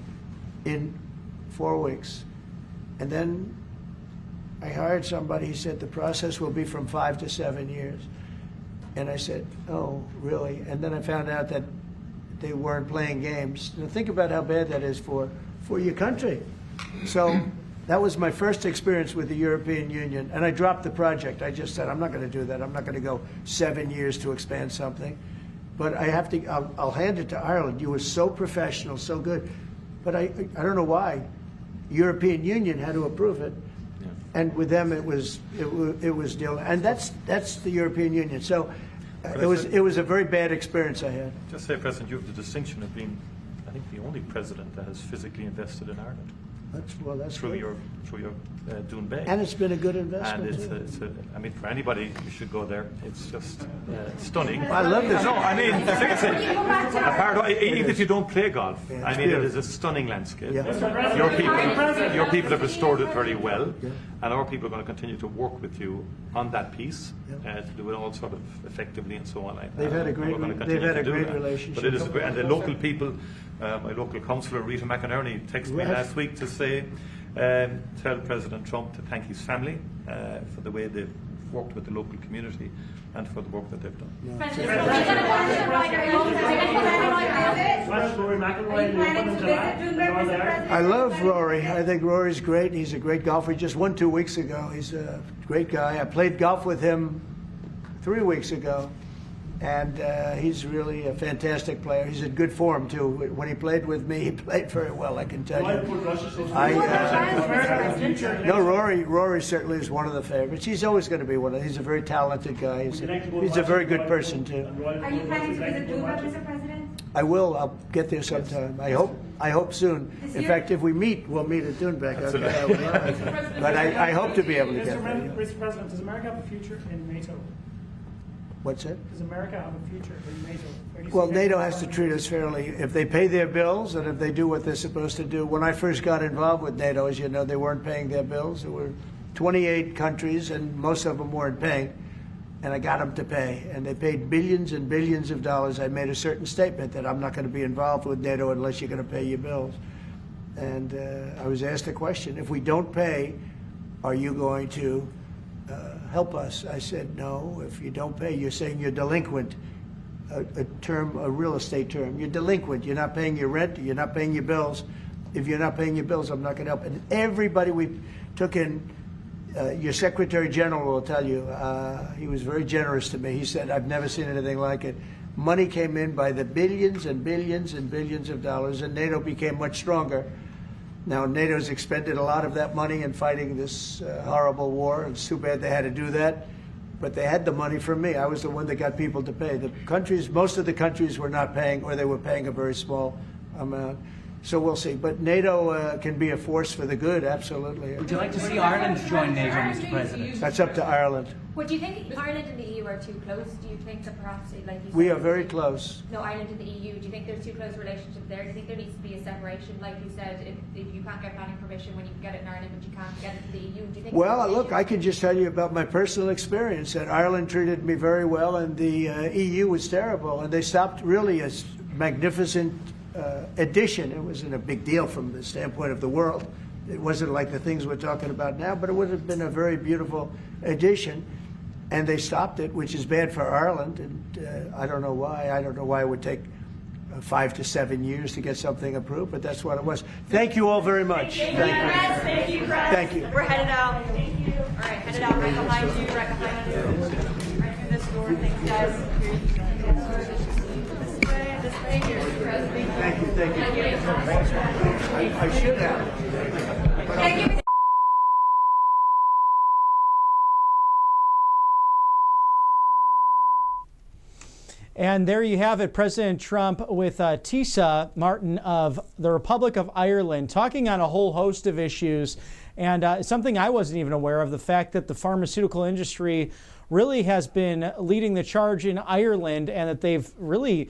in 4 weeks. And then I hired somebody. He said the process will be from 5 to 7 years. And I said, oh, really? And then I found out that they weren't playing games. Now think about how bad that is for your country. So that was my first experience with the European Union, and I dropped the project. I just said, I'm not going to do that. I'm not going to go 7 years to expand something. But I have to, I'll hand it to Ireland. You were so professional, so good. But I don't know why. European Union had to approve it. Yeah. And with them, it was deal. And that's the European Union. So it was a very bad experience I had. Just say, President, you have the distinction of being, I think, the only president that has physically invested in Ireland. That's through good. your Dún Bay. And it's been a good investment. And I mean, for anybody, you should go there. It's just stunning. I love this. No, I mean, the thing is, even if you don't play golf, I mean, it is a stunning landscape. Yeah. Your people have restored it very well, and our people are going to continue to work with you on that piece to do it all sort of effectively and so on. They've had a great relationship. But it is and the local people, my local councillor Rita McInerney texted me last week to say, tell President Trump to thank his family for the way they've worked with the local community and for the work that they've done. I love Rory. I think Rory's great. He's a great golfer. He just won 2 weeks ago. He's a great guy. I played golf with him 3 weeks ago. And he's really a fantastic player. He's in good form, too. When he played with me, he played very well, I can tell you. No, Rory certainly is one of the favorites. He's always going to be one of them. He's a very talented guy. He's a very good person, too. Are you planning to visit Cuba, Mr. President? I will. I'll get there sometime. I hope soon. In fact, if we meet, we'll meet at Doonbeck. But I hope to be able to get there. Mr. President, does America have a future in NATO? What's that? Does America have a future in NATO? Well, NATO has to treat us fairly. If they pay their bills and if they do what they're supposed to do. When I first got involved with NATO, as you know, they weren't paying their bills. There were 28 countries, and most of them weren't paying. And I got them to pay. And they paid billions and billions of dollars. I made a certain statement that I'm not going to be involved with NATO unless you're going to pay your bills. And I was asked a question. If we don't pay, are you going to help us? I said, no. If you don't pay, you're saying you're delinquent. A real estate term. You're delinquent. You're not paying your rent. You're not paying your bills. If you're not paying your bills, I'm not going to help. And everybody we took in, your Secretary General will tell you, he was very generous to me. He said, I've never seen anything like it. Money came in by the billions and billions and billions of dollars, and NATO became much stronger. Now, NATO's expended a lot of that money in fighting this horrible war. It's too bad they had to do that. But they had the money from me. I was the one that got people to pay. The countries, most of the countries were not paying, or they were paying a very small amount. So we'll see. But NATO can be a force for the good, absolutely. Would you like to see Ireland join NATO, Mr. President? That's up to Ireland. Well, do you think Ireland and the EU are too close? Do you think that perhaps, like you said, we are very close. No, Ireland and the EU. Do you think there's too close a relationship there? Do you think there needs to be a separation, like you said, if you can't get planning permission when you can get it in Ireland, but you can't get it in the EU? Do you think? Well, look, I can just tell you about my personal experience. That Ireland treated me very well, and the EU was terrible, and they stopped really a magnificent addition. It wasn't a big deal from the standpoint of the world. It wasn't like the things we're talking about now, but it would have been a very beautiful addition. And they stopped it, which is bad for Ireland. And I don't know why. I don't know why it would take 5 to 7 years to get something approved, but that's what it was. Thank you all very much. Thank you. Thank you. We're headed out. Thank you. All right, headed out right behind you, right behind you. Right through this door. Thanks, guys. This way here. Thank you. I should have. Thank you. And there you have it, President Trump with Taoiseach Martin of the Republic of Ireland talking on a whole host of issues. And something I wasn't even aware of, the fact that the pharmaceutical industry really has been leading the charge in Ireland, and that they've really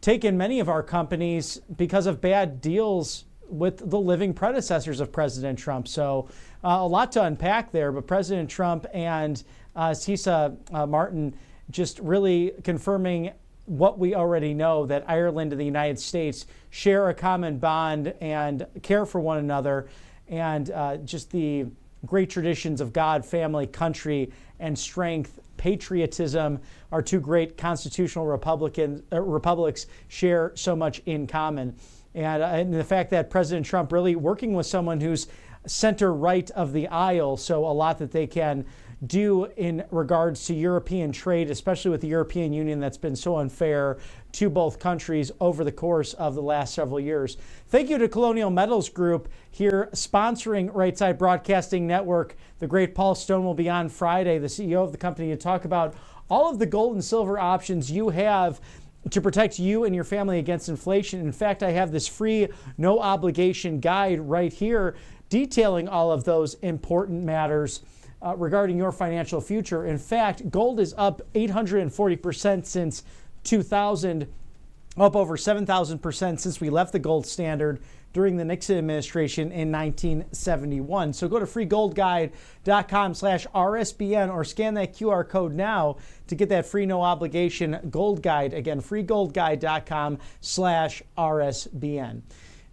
taken many of our companies because of bad deals with the living predecessors of President Trump. So a lot to unpack there, but President Trump and Taoiseach Martin just really confirming what we already know, that Ireland and the United States share a common bond and care for one another, and just the great traditions of God, family, country, and strength, patriotism. Our two great constitutional republics share so much in common. And the fact that President Trump really working with someone who's center right of the aisle, so a lot that they can do in regards to European trade, especially with the European Union that's been so unfair to both countries over the course of the last several years. Thank you to Colonial Metals Group here sponsoring Right Side Broadcasting Network. The great Paul Stone will be on Friday, the CEO of the company, to talk about all of the gold and silver options you have to protect you and your family against inflation. In fact, I have this free, no obligation guide right here detailing all of those important matters regarding your financial future. In fact, gold is up 840% since 2000, up over 7,000% since we left the gold standard during the Nixon administration in 1971. So go to freegoldguide.com/RSBN or scan that QR code now to get that free no obligation gold guide. Again, freegoldguide.com/RSBN.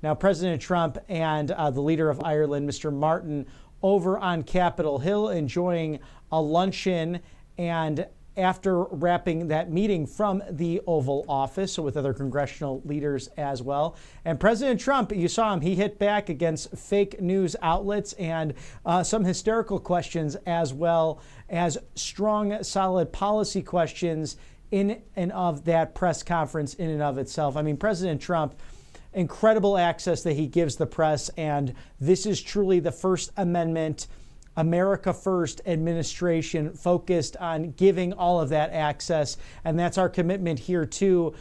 Now, President Trump and the leader of Ireland, Mr. Martin, over on Capitol Hill enjoying a luncheon, and after wrapping that meeting from the Oval Office, so with other congressional leaders as well. And President Trump, you saw him, he hit back against fake news outlets and some hysterical questions, as well as strong, solid policy questions in and of that press conference in and of itself. I mean, President Trump, incredible access that he gives the press, and this is truly the First Amendment, America First administration focused on giving all of that access. And that's our commitment here too,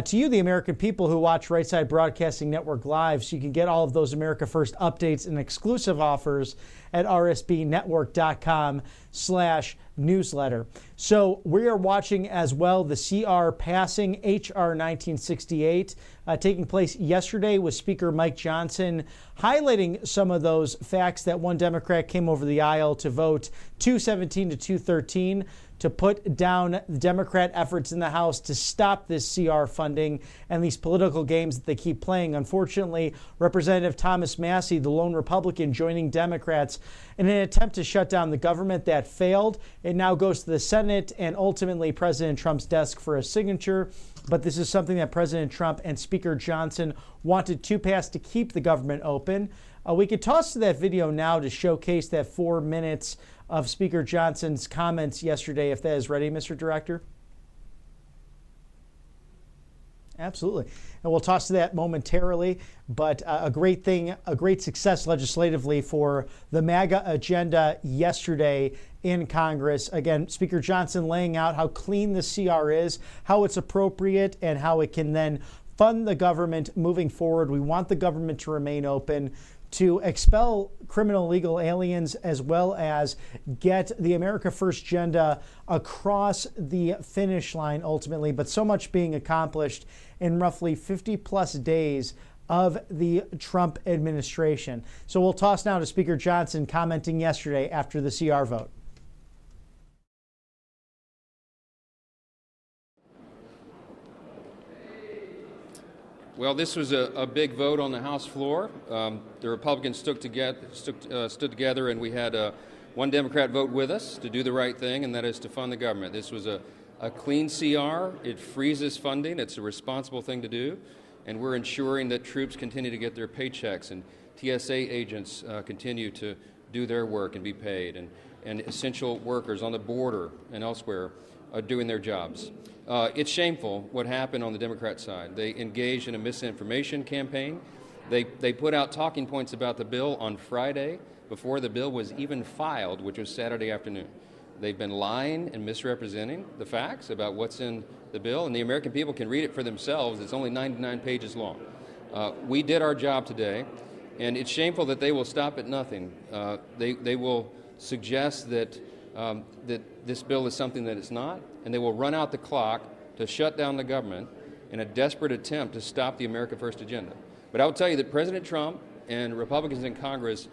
to you, the American people who watch Right Side Broadcasting Network Live, so you can get all of those America First updates and exclusive offers at rsbnetwork.com/newsletter. So we are watching as well the CR passing H.R. 1968 taking place yesterday with Speaker Mike Johnson, highlighting some of those facts that one Democrat came over the aisle to vote 217 to 213 to put down Democrat efforts in the House to stop this CR funding and these political games that they keep playing. Unfortunately, Representative Thomas Massey, the lone Republican, joining Democrats in an attempt to shut down the government. That failed. It now goes to the Senate and ultimately President Trump's desk for a signature. But this is something that President Trump and Speaker Johnson wanted to pass to keep the government open. We could toss to that video now to showcase that 4 minutes of Speaker Johnson's comments yesterday, if that is ready, Mr. Director. Absolutely. And we'll toss to that momentarily, but a great thing, a great success legislatively for the MAGA agenda yesterday in Congress. Again, Speaker Johnson laying out how clean the CR is, how it's appropriate, and how it can then fund the government moving forward. We want the government to remain open, to expel criminal illegal aliens, as well as get the America First agenda across the finish line ultimately. But so much being accomplished in roughly 50 plus days of the Trump administration. So we'll toss now to Speaker Johnson commenting yesterday after the CR vote. Well, this was a big vote on the House floor. The Republicans stood together, and we had one Democrat vote with us to do the right thing, and that is to fund the government. This was a clean CR. It freezes funding. It's a responsible thing to do, and we're ensuring that troops continue to get their paychecks and TSA agents continue to do their work and be paid, and essential workers on the border and elsewhere are doing their jobs. It's shameful what happened on the Democrat side. They engaged in a misinformation campaign. They put out talking points about the bill on Friday before the bill was even filed, which was Saturday afternoon. They've been lying and misrepresenting the facts about what's in the bill, and the American people can read it for themselves. It's only 99 pages long. We did our job today, and it's shameful that they will stop at nothing. They will suggest that this bill is something that it's not, and they will run out the clock to shut down the government in a desperate attempt to stop the America First agenda. But I will tell you that President Trump and Republicans in Congress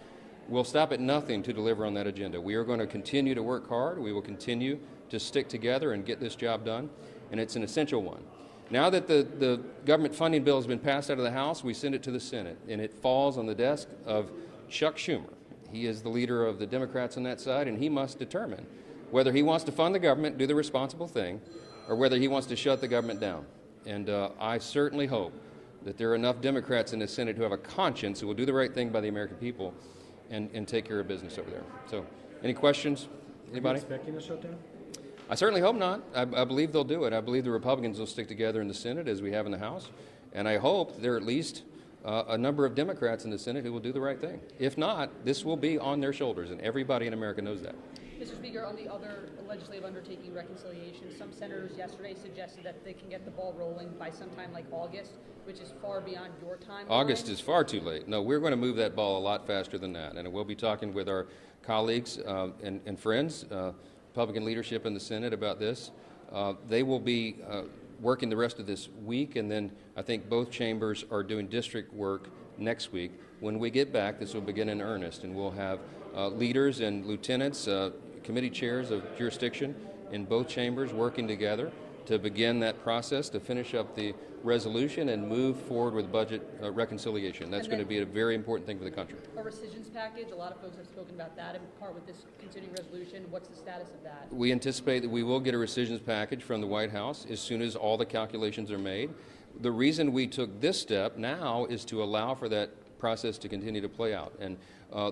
will stop at nothing to deliver on that agenda. We are going to continue to work hard. We will continue to stick together and get this job done, and it's an essential one. Now that the government funding bill has been passed out of the House, we send it to the Senate, and it falls on the desk of Chuck Schumer. He is the leader of the Democrats on that side, and he must determine whether he wants to fund the government, do the responsible thing, or whether he wants to shut the government down. And I certainly hope that there are enough Democrats in the Senate who have a conscience who will do the right thing by the American people and take care of business over there. So, any questions? Anybody? Are you expecting a shutdown? I certainly hope not. I believe they'll do it. I believe the Republicans will stick together in the Senate as we have in the House. And I hope there are at least a number of Democrats in the Senate who will do the right thing. If not, this will be on their shoulders, and everybody in America knows that. Mr. Speaker, on the other legislative undertaking, reconciliation, some senators yesterday suggested that they can get the ball rolling by sometime like August, which is far beyond your time. August is far too late. No, we're going to move that ball a lot faster than that, and we'll be talking with our colleagues and friends, Republican leadership in the Senate about this. They will be working the rest of this week, and then I think both chambers are doing district work next week. When we get back, this will begin in earnest, and we'll have leaders and lieutenants, committee chairs of jurisdiction in both chambers working together to begin that process, to finish up the resolution and move forward with budget reconciliation. That's going to be a very important thing for the country. A rescissions package, a lot of folks have spoken about that in part with this continuing resolution. What's the status of that? We anticipate that we will get a rescissions package from the White House as soon as all the calculations are made. The reason we took this step now is to allow for that process to continue to play out. And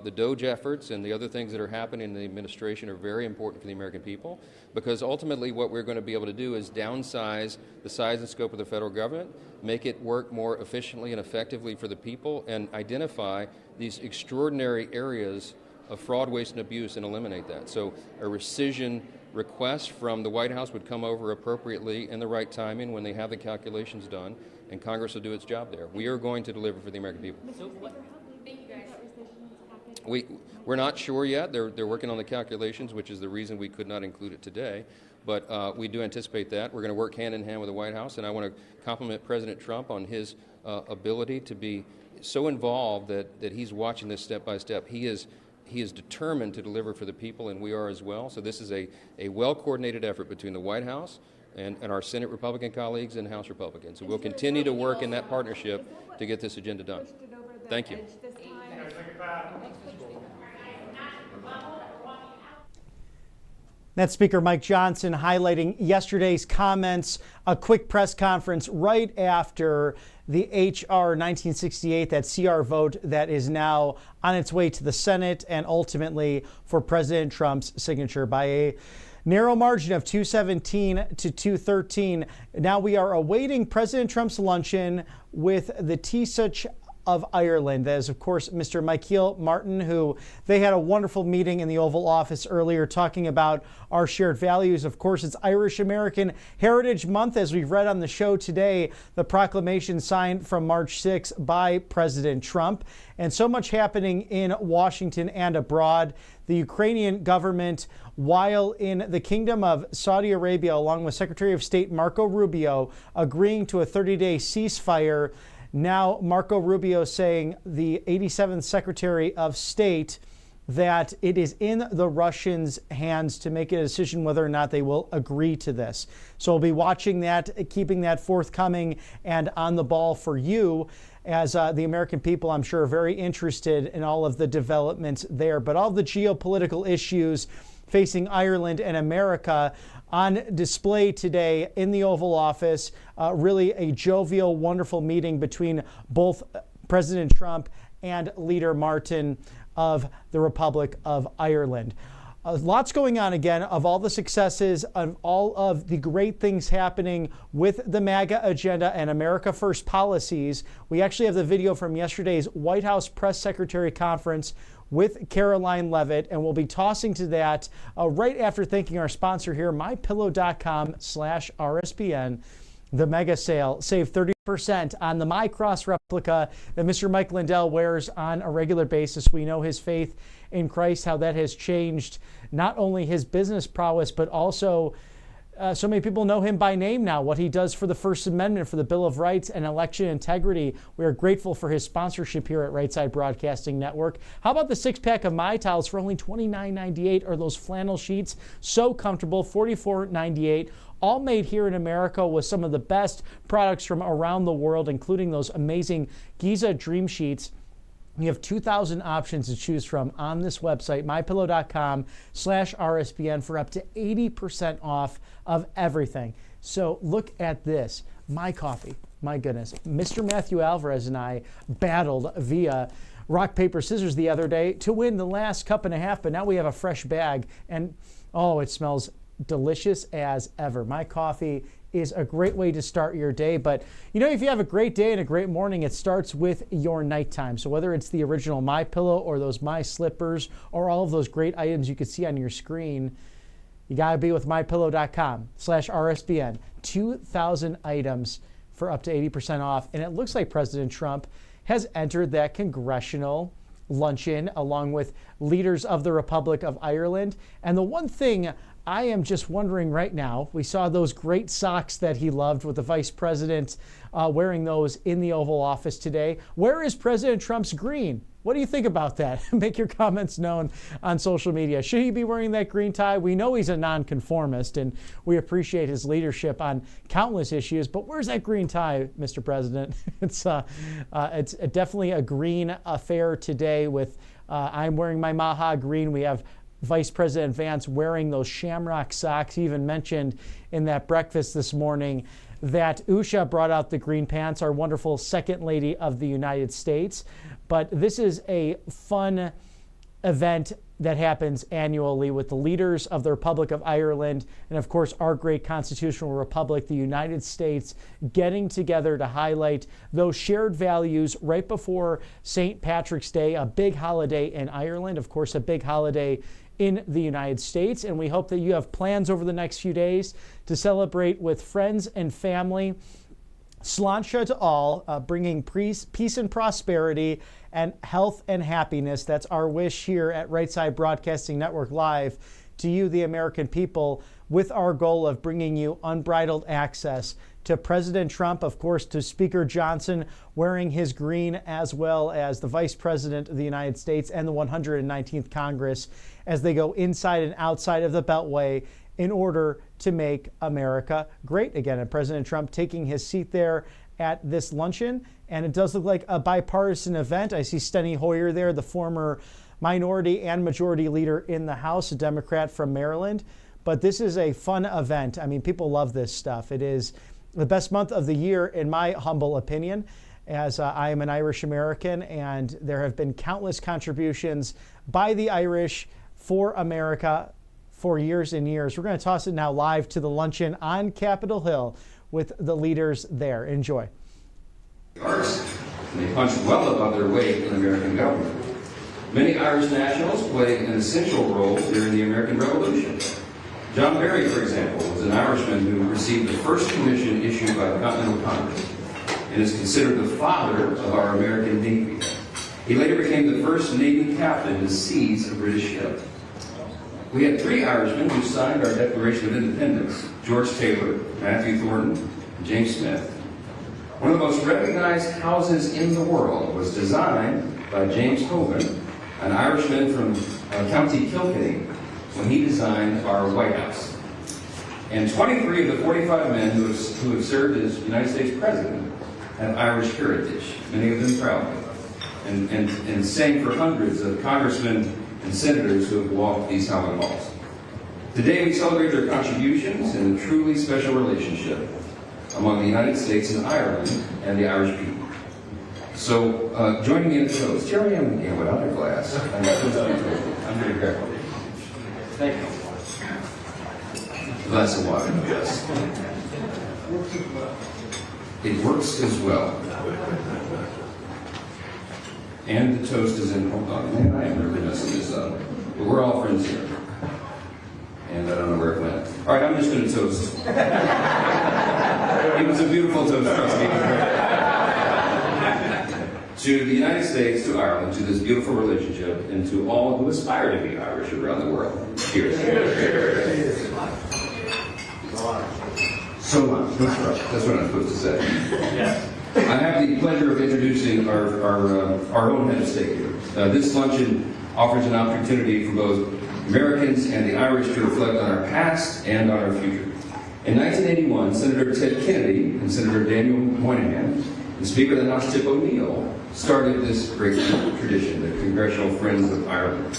the DOGE efforts and the other things that are happening in the administration are very important for the American people, because ultimately what we're going to be able to do is downsize the size and scope of the federal government, make it work more efficiently and effectively for the people, and identify these extraordinary areas of fraud, waste, and abuse and eliminate that. So a rescission request from the White House would come over appropriately in the right timing when they have the calculations done, and Congress will do its job there. We are going to deliver for the American people. We're not sure yet. They're working on the calculations, which is the reason we could not include it today. But we do anticipate that. We're going to work hand in hand with the White House, and I want to compliment President Trump on his ability to be so involved that he's watching this step by step. He is determined to deliver for the people, and we are as well. So this is a well-coordinated effort between the White House and our Senate Republican colleagues and House Republicans. So we'll continue to work in that partnership to get this agenda done. Thank you. That's Speaker Mike Johnson highlighting yesterday's comments, a quick press conference right after the H.R. 1968, that CR vote that is now on its way to the Senate and ultimately for President Trump's signature by a narrow margin of 217 to 213. Now we are awaiting President Trump's luncheon with the Taoiseach of Ireland. That is, of course, Mr. Michael Martin, who they had a wonderful meeting in the Oval Office earlier talking about our shared values. Of course, it's Irish American Heritage Month, as we've read on the show today, the proclamation signed from March 6 by President Trump. And so much happening in Washington and abroad. The Ukrainian government, while in the Kingdom of Saudi Arabia, along with Secretary of State Marco Rubio, agreeing to a 30-day ceasefire. Now, Marco Rubio saying, the 87th Secretary of State, that it is in the Russians' hands to make a decision whether or not they will agree to this. So we'll be watching that, keeping that forthcoming and on the ball for you, as the American people, I'm sure, are very interested in all of the developments there. But all the geopolitical issues facing Ireland and America on display today in the Oval Office. Really a jovial, wonderful meeting between both President Trump and Leader Martin of the Republic of Ireland. Lots going on again, of all the successes, of all of the great things happening with the MAGA agenda and America First policies. We actually have the video from yesterday's White House Press Secretary Conference with Caroline Leavitt, and we'll be tossing to that right after thanking our sponsor here, MyPillow.com/RSBN. The mega sale. Save 30% on the MyCross replica that Mr. Mike Lindell wears on a regular basis. We know his faith in Christ, how that has changed not only his business prowess, but also so many people know him by name now, what he does for the First Amendment, for the Bill of Rights and election integrity. We are grateful for his sponsorship here at Right Side Broadcasting Network. How about the 6-pack of My Towels for only $29.98, or those flannel sheets? So comfortable, $44.98. All made here in America with some of the best products from around the world, including those amazing Giza Dream Sheets. You have 2,000 options to choose from on this website, MyPillow.com/RSBN, for up to 80% off of everything. So look at this. My coffee. My goodness. Mr. Matthew Alvarez and I battled via rock, paper, scissors the other day to win the last cup and a half, but now we have a fresh bag, and oh, it smells delicious as ever. My coffee is a great way to start your day. But, you know, if you have a great day and a great morning, it starts with your nighttime. So whether it's the original MyPillow or those My Slippers or all of those great items you can see on your screen, you got to be with MyPillow.com/RSBN. 2,000 items for up to 80% off. And it looks like President Trump has entered that Congressional luncheon along with leaders of the Republic of Ireland. And the one thing I am just wondering right now, we saw those great socks that he loved with the vice president wearing those in the Oval Office today. Where is President Trump's green? What do you think about that? Make your comments known on social media. Should he be wearing that green tie? We know he's a nonconformist, and we appreciate his leadership on countless issues, but where's that green tie, Mr. President? It's definitely a green affair today with I'm wearing my Maha green. We have Vice President Vance wearing those shamrock socks. He even mentioned in that breakfast this morning that Usha brought out the green pants, our wonderful Second Lady of the United States. But this is a fun event that happens annually with the leaders of the Republic of Ireland and, of course, our great constitutional republic, the United States, getting together to highlight those shared values right before St. Patrick's Day, a big holiday in Ireland, of course, a big holiday in the United States. And we hope that you have plans over the next few days to celebrate with friends and family. Sláinte to all, bringing peace and prosperity and health and happiness. That's our wish here at Right Side Broadcasting Network Live to you, the American people, with our goal of bringing you unbridled access to President Trump, of course, to Speaker Johnson wearing his green, as well as the Vice President of the United States and the 119th Congress as they go inside and outside of the Beltway in order to make America great again. And President Trump taking his seat there at this luncheon. And it does look like a bipartisan event. I see Steny Hoyer there, the former minority and majority leader in the House, a Democrat from Maryland. But this is a fun event. I mean, people love this stuff. It is the best month of the year, in my humble opinion, as I am an Irish American, and there have been countless contributions by the Irish for America for years and years. We're going to toss it now live to the luncheon on Capitol Hill with the leaders there. Enjoy. Arts, and they punch well above their weight in American government. Many Irish nationals played an essential role during the American Revolution. John Barry, for example, was an Irishman who received the first commission issued by the Continental Congress and is considered the father of our American Navy. He later became the first Navy captain to seize a British ship. We had three Irishmen who signed our Declaration of Independence: George Taylor, Matthew Thornton, and James Smith. One of the most recognized houses in the world was designed by James Hogan, an Irishman from County Kilkenny, when he designed our White House. And 23 of the 45 men who have served as United States President have Irish heritage, many of them proudly. And same for hundreds of congressmen and senators who have walked these hallowed halls. Today we celebrate their contributions in a truly special relationship among the United States and Ireland and the Irish people. So joining me in the toast, here I am again without a glass. I'm very grateful. Thank you. A glass of water, yes. It works as well. And the toast is in, hold on, man, I am really messing this up. But we're all friends here. And I don't know where it went. All right, I'm just going to toast. It was a beautiful toast, trust me. To the United States, to Ireland, to this beautiful relationship, and to all who aspire to be Irish around the world. Cheers. So much. That's what I'm supposed to say. Yes. I have the pleasure of introducing our own head of state here. This luncheon offers an opportunity for both Americans and the Irish to reflect on our past and on our future. In 1981, Senator Ted Kennedy and Senator Daniel Moynihan and Speaker of the House Tip O'Neill started this great tradition, the Congressional Friends of Ireland.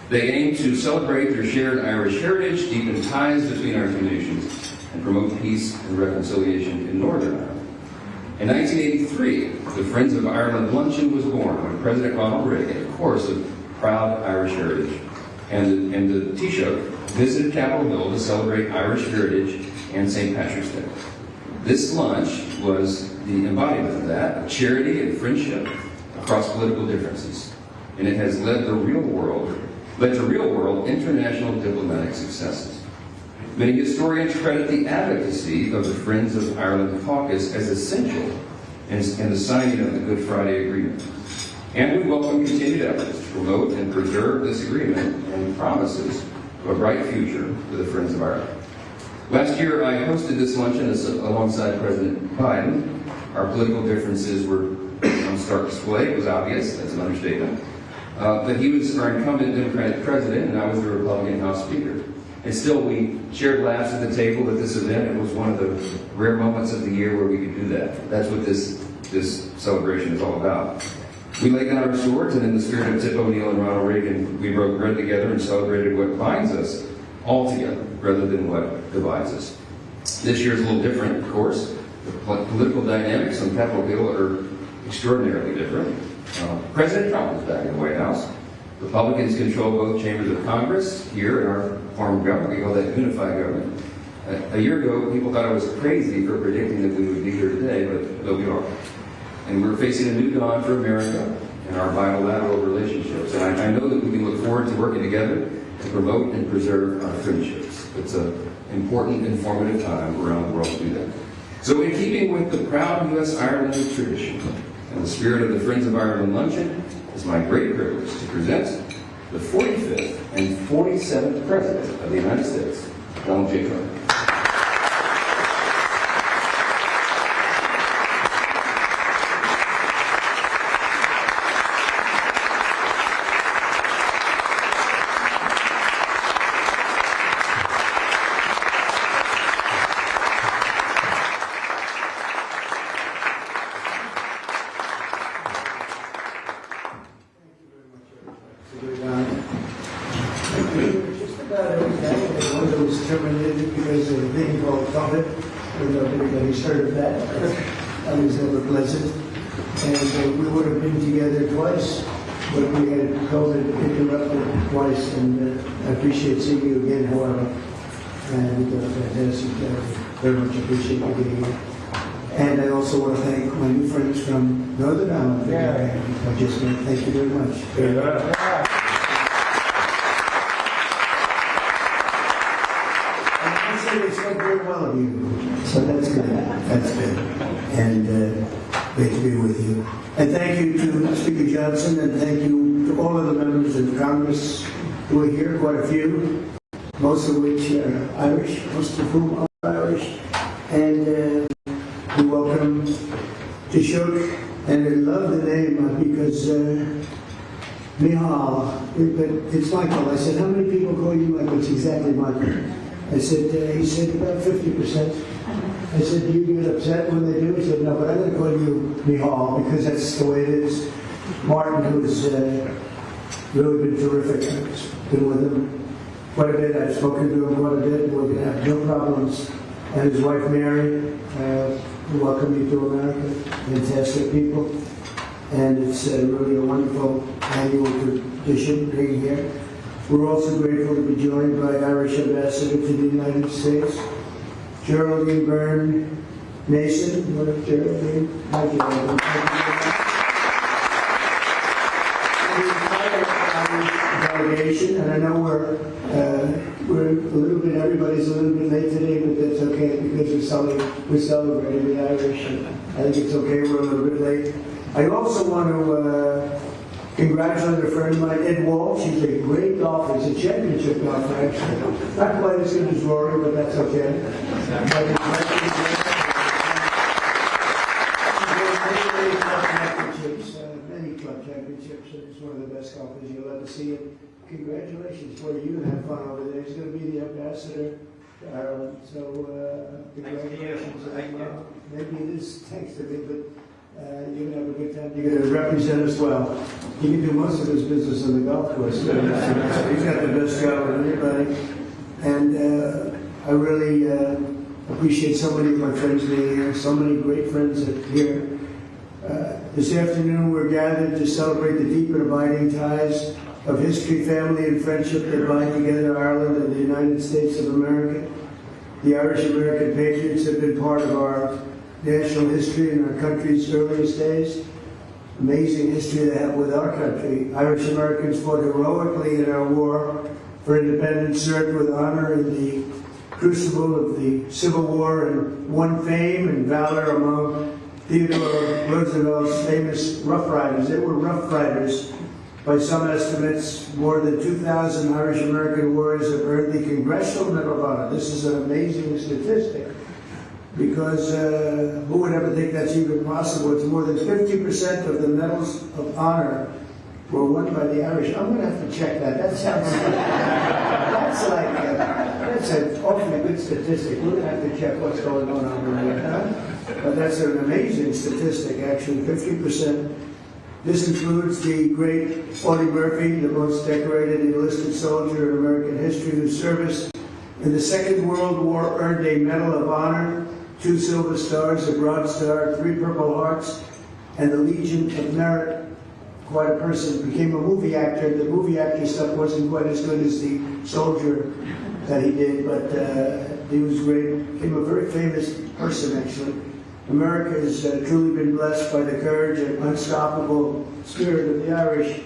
They aim to celebrate their shared Irish heritage, deepen ties between our two nations, and promote peace and reconciliation in Northern Ireland. In 1983, the Friends of Ireland Luncheon was born when President Ronald Reagan, of course, of proud Irish heritage, and the Taoiseach visited Capitol Hill to celebrate Irish heritage and St. Patrick's Day. This lunch was the embodiment of that, of charity and friendship across political differences. And it has led to real world international diplomatic successes. Many historians credit the advocacy of the Friends of Ireland caucus as essential in the signing of the Good Friday Agreement. And we welcome continued efforts to promote and preserve this agreement and promises of a bright future for the Friends of Ireland. Last year, I hosted this luncheon alongside President Biden. Our political differences were on stark display. It was obvious. That's an understatement. But he was our incumbent Democratic president, and I was the Republican House Speaker. And still, we shared laughs at the table at this event. It was one of the rare moments of the year where we could do that. That's what this celebration is all about. We laid down our swords, and in the spirit of Tip O'Neill and Ronald Reagan, we broke bread together and celebrated what binds us all together, rather than what divides us. This year is a little different, of course. The political dynamics on Capitol Hill are extraordinarily different. President Trump is back in the White House. Republicans control both chambers of Congress. Here in our form of government, we call that unified government. A year ago, people thought I was crazy for predicting that we would be here today, but we are. And we're facing a new dawn for America and our bilateral relationships. And I know that we can look forward to working together to promote and preserve our friendships. It's an important, informative time around the world to do that. So in keeping with the proud U.S.-Ireland tradition and the spirit of the Friends of Ireland Luncheon, it's my great privilege to present the 45th and 47th President of the United States, Donald J. Trump. Just about everything. One of was terminated because of a thing called COVID. I don't know if anybody's heard of that. That was never pleasant. And we would have been together twice, but we had COVID interrupted twice. And I appreciate seeing you again, however. And fantastic. Very much appreciate you being here. And I also want to thank my new friends from Northern Ireland. I just want to thank you very much. They spoke very well of you, so that's good. That's good, and great to be with you. And thank you to Speaker Johnson, and thank you to all of the members of Congress who are here, quite a few, most of which are Irish, most of whom are Irish, and we welcome Taoiseach, and I love the name because Michal, but it's Michael. I said, how many people call you Michael? It's exactly Michael. I said, he said, about 50%. I said, do you get upset when they do? He said, no, but I'm going to call you Michal because that's the way it is. Martin, who's really been terrific. I've been with him quite a bit. I've spoken to him quite a bit. We're going to have no problems. And his wife, Mary, we welcome you to America. Fantastic people. And it's really a wonderful annual tradition being here. We're also grateful to be joined by Irish Ambassador to the United States, Geraldine Byrne Mason. What up, Geraldine? Hi, Geraldine. Delegation, and I know we're a little bit. Everybody's a little bit late today, but that's okay because we're celebrating the Irish, and I think it's okay. We're a little bit late. I also want to congratulate a friend of mine, Ed Walsh. He's a great golfer. He's a championship golfer, actually. Not quite as good as Rory, but that's okay. Many club championships, and he's one of the best golfers you'll ever see. And congratulations for you and have fun over there. He's going to be the ambassador to Ireland. So congratulations. Maybe it is thanks to me, but you're going to have a good time. You're going to represent us well. He can do most of his business on the golf course. So he's got the best job of anybody. And I really appreciate so many of my friends being here, so many great friends that are here. This afternoon we're gathered to celebrate the deep and abiding ties of history, family, and friendship that bind together Ireland and the United States of America. The Irish-American patriots have been part of our national history in our country's earliest days. Amazing history they have with our country. Irish-Americans fought heroically in our war for independence, served with honor in the crucible of the Civil War, and won fame and valor among Theodore Roosevelt's famous Rough Riders. They were Rough Riders. By some estimates, more than 2,000 Irish-American warriors have earned the Congressional Medal of Honor. This is an amazing statistic, because who would ever think that's even possible? It's more than 50% of the medals of honor were won by the Irish. I'm going to have to check that. That sounds that's an awfully good statistic. We're going to have to check what's going on over here. Huh? But that's an amazing statistic, actually, 50%. This includes the great Audie Murphy, the most decorated enlisted soldier in American history, whose service in the Second World War earned a Medal of Honor, 2 Silver Stars, a Bronze Star, 3 Purple Hearts, and the Legion of Merit. Quite a person. Became a movie actor. The movie actor stuff wasn't quite as good as the soldier that he did, but he was great. Became a very famous person, actually. America has truly been blessed by the courage and unstoppable spirit of the Irish.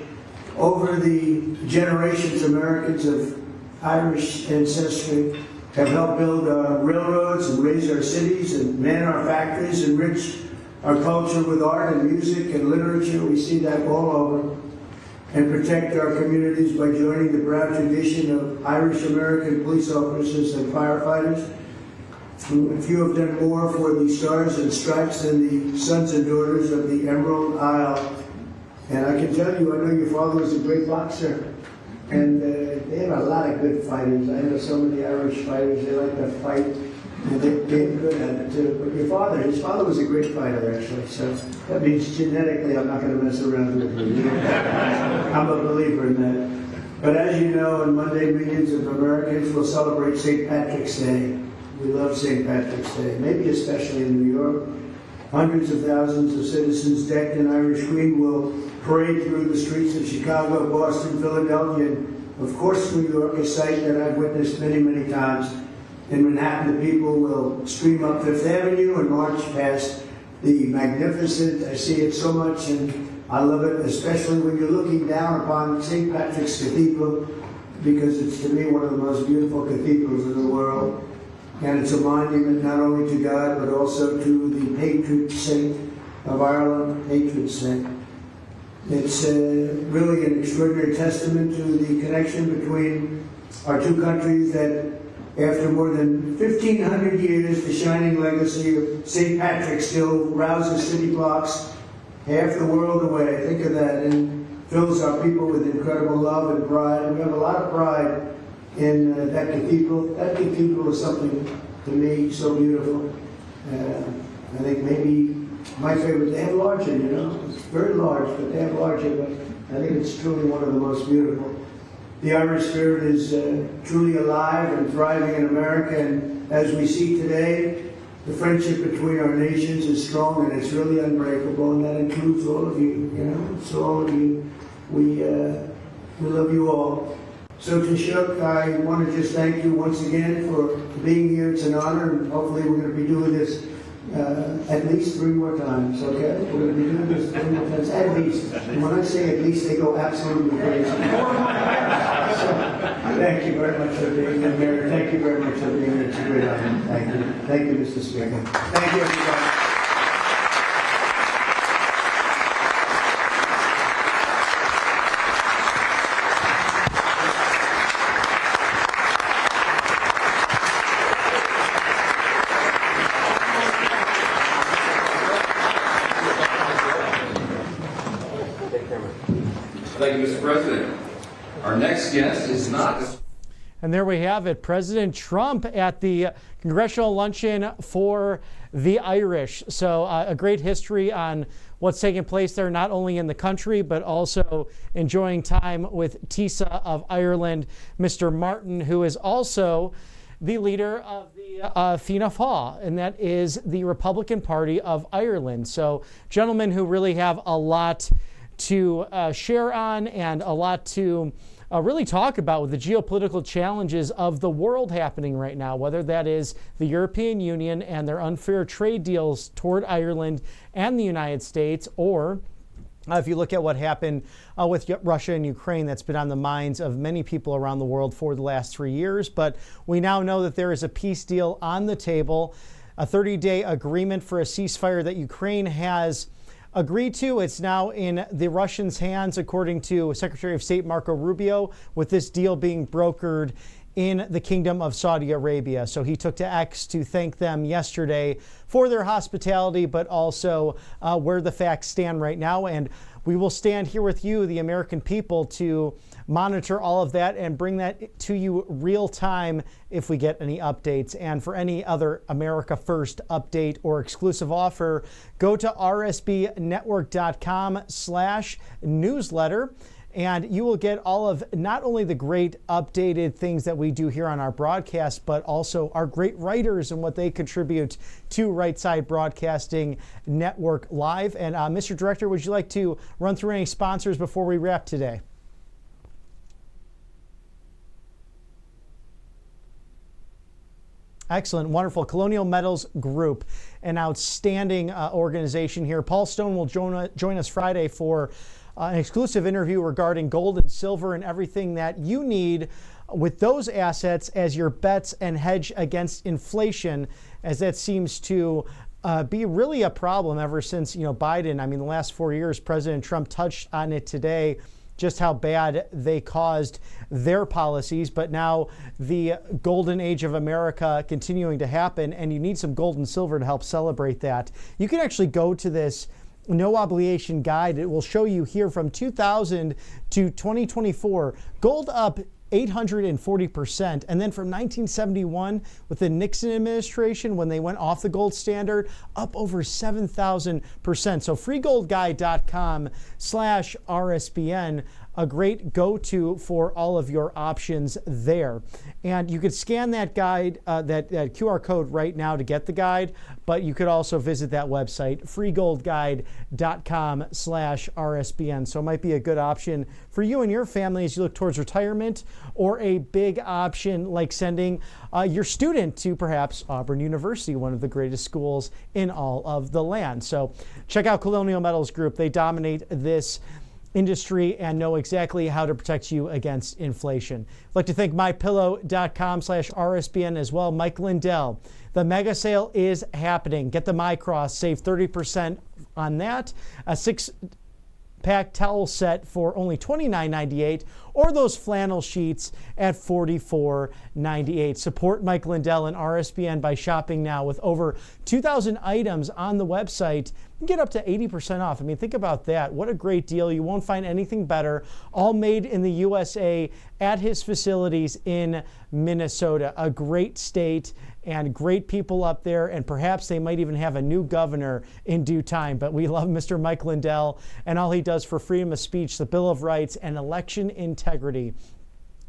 Over the generations, Americans of Irish ancestry have helped build our railroads and raise our cities and man our factories, enrich our culture with art and music and literature. We see that all over. And protect our communities by joining the proud tradition of Irish-American police officers and firefighters. Few have done more for the Stars and Stripes than the sons and daughters of the Emerald Isle. And I can tell you, I know your father was a great boxer. And they have a lot of good fighters. I know some of the Irish fighters, they like to fight. And they're good at it too. But his father was a great fighter, actually. So that means genetically I'm not going to mess around with him. I'm a believer in that. But as you know, on Monday, millions of Americans will celebrate St. Patrick's Day. We love St. Patrick's Day, maybe especially in New York. Hundreds of thousands of citizens decked in Irish green will parade through the streets of Chicago, Boston, Philadelphia, and of course New York, a sight that I've witnessed many, many times. In Manhattan, the people will stream up Fifth Avenue and march past the magnificent, I see it so much, and I love it, especially when you're looking down upon St. Patrick's Cathedral, because it's, to me, one of the most beautiful cathedrals in the world. And it's a monument not only to God, but also to the patron saint of Ireland, patron saint. It's really an extraordinary testament to the connection between our two countries, that after more than 1,500 years, the shining legacy of St. Patrick still rouses city blocks half the world away. Think of that, and fills our people with incredible love and pride. And we have a lot of pride in that cathedral. That cathedral is something, to me, so beautiful. I think maybe my favorite, they have larger, you know. It's very large, but they have larger, but I think it's truly one of the most beautiful. The Irish spirit is truly alive and thriving in America, and as we see today, the friendship between our nations is strong and it's really unbreakable, and that includes all of you, you know. So all of you, we love you all. So Taoiseach, I want to just thank you once again for being here. It's an honor, and hopefully we're going to be doing this at least 3 more times, okay? We're going to be doing this 3 more times, at least. And when I say at least, they go absolutely crazy. So, thank you very much for being here, Mayor. Thank you very much for being here. It's a great honor. Thank you. Thank you, Mr. Speaker. Thank you, everybody. Thank you, Mr. President. Our next guest is not... And there we have it, President Trump at the Congressional Luncheon for the Irish. So a great history on what's taking place there, not only in the country, but also enjoying time with Taoiseach of Ireland, Mr. Martin, who is also the leader of the Fianna Fáil, and that is the Republican Party of Ireland. So gentlemen who really have a lot to share on and a lot to really talk about with the geopolitical challenges of the world happening right now, whether that is the European Union and their unfair trade deals toward Ireland and the United States, or if you look at what happened with Russia and Ukraine, that's been on the minds of many people around the world for the last 3 years. But we now know that there is a peace deal on the table, a 30-day agreement for a ceasefire that Ukraine has agreed to. It's now in the Russians' hands, according to Secretary of State Marco Rubio, with this deal being brokered in the Kingdom of Saudi Arabia. So he took to X to thank them yesterday for their hospitality, but also where the facts stand right now. And we will stand here with you, the American people, to monitor all of that and bring that to you real time if we get any updates. And for any other America First update or exclusive offer, go to rsbnetwork.com/newsletter. And you will get all of not only the great updated things that we do here on our broadcast, but also our great writers and what they contribute to Right Side Broadcasting Network Live. And Mr. Director, would you like to run through any sponsors before we wrap today? Excellent, wonderful. Colonial Metals Group, an outstanding organization here. Paul Stone will join us Friday for an exclusive interview regarding gold and silver and everything that you need with those assets as your bets and hedge against inflation, as that seems to be really a problem ever since, Biden. I mean, the last 4 years, President Trump touched on it today, just how bad they caused their policies. But now the golden age of America continuing to happen, and you need some gold and silver to help celebrate that. You can actually go to this no obligation guide. It will show you here from 2000 to 2024, gold up 840%. And then from 1971 with the Nixon administration, when they went off the gold standard, up over 7,000%. So freegoldguide.com/RSBN, a great go-to for all of your options there. And you could scan that guide, that QR code right now to get the guide, but you could also visit that website, freegoldguide.com/RSBN. So it might be a good option for you and your family as you look towards retirement, or a big option like sending your student to perhaps Auburn University, one of the greatest schools in all of the land. So check out Colonial Metals Group. They dominate this industry and know exactly how to protect you against inflation. I'd like to thank MyPillow.com/RSBN as well. Mike Lindell. The mega sale is happening. Get the MyCross, save 30% on that. A 6-pack towel set for only $29.98, or those flannel sheets at $44.98. Support Mike Lindell and RSBN by shopping now with over 2,000 items on the website. You can get up to 80% off. I mean, think about that. What a great deal. You won't find anything better. All made in the USA at his facilities in Minnesota. A great state and great people up there, and perhaps they might even have a new governor in due time. But we love Mr. Mike Lindell and all he does for freedom of speech, the Bill of Rights, and election integrity.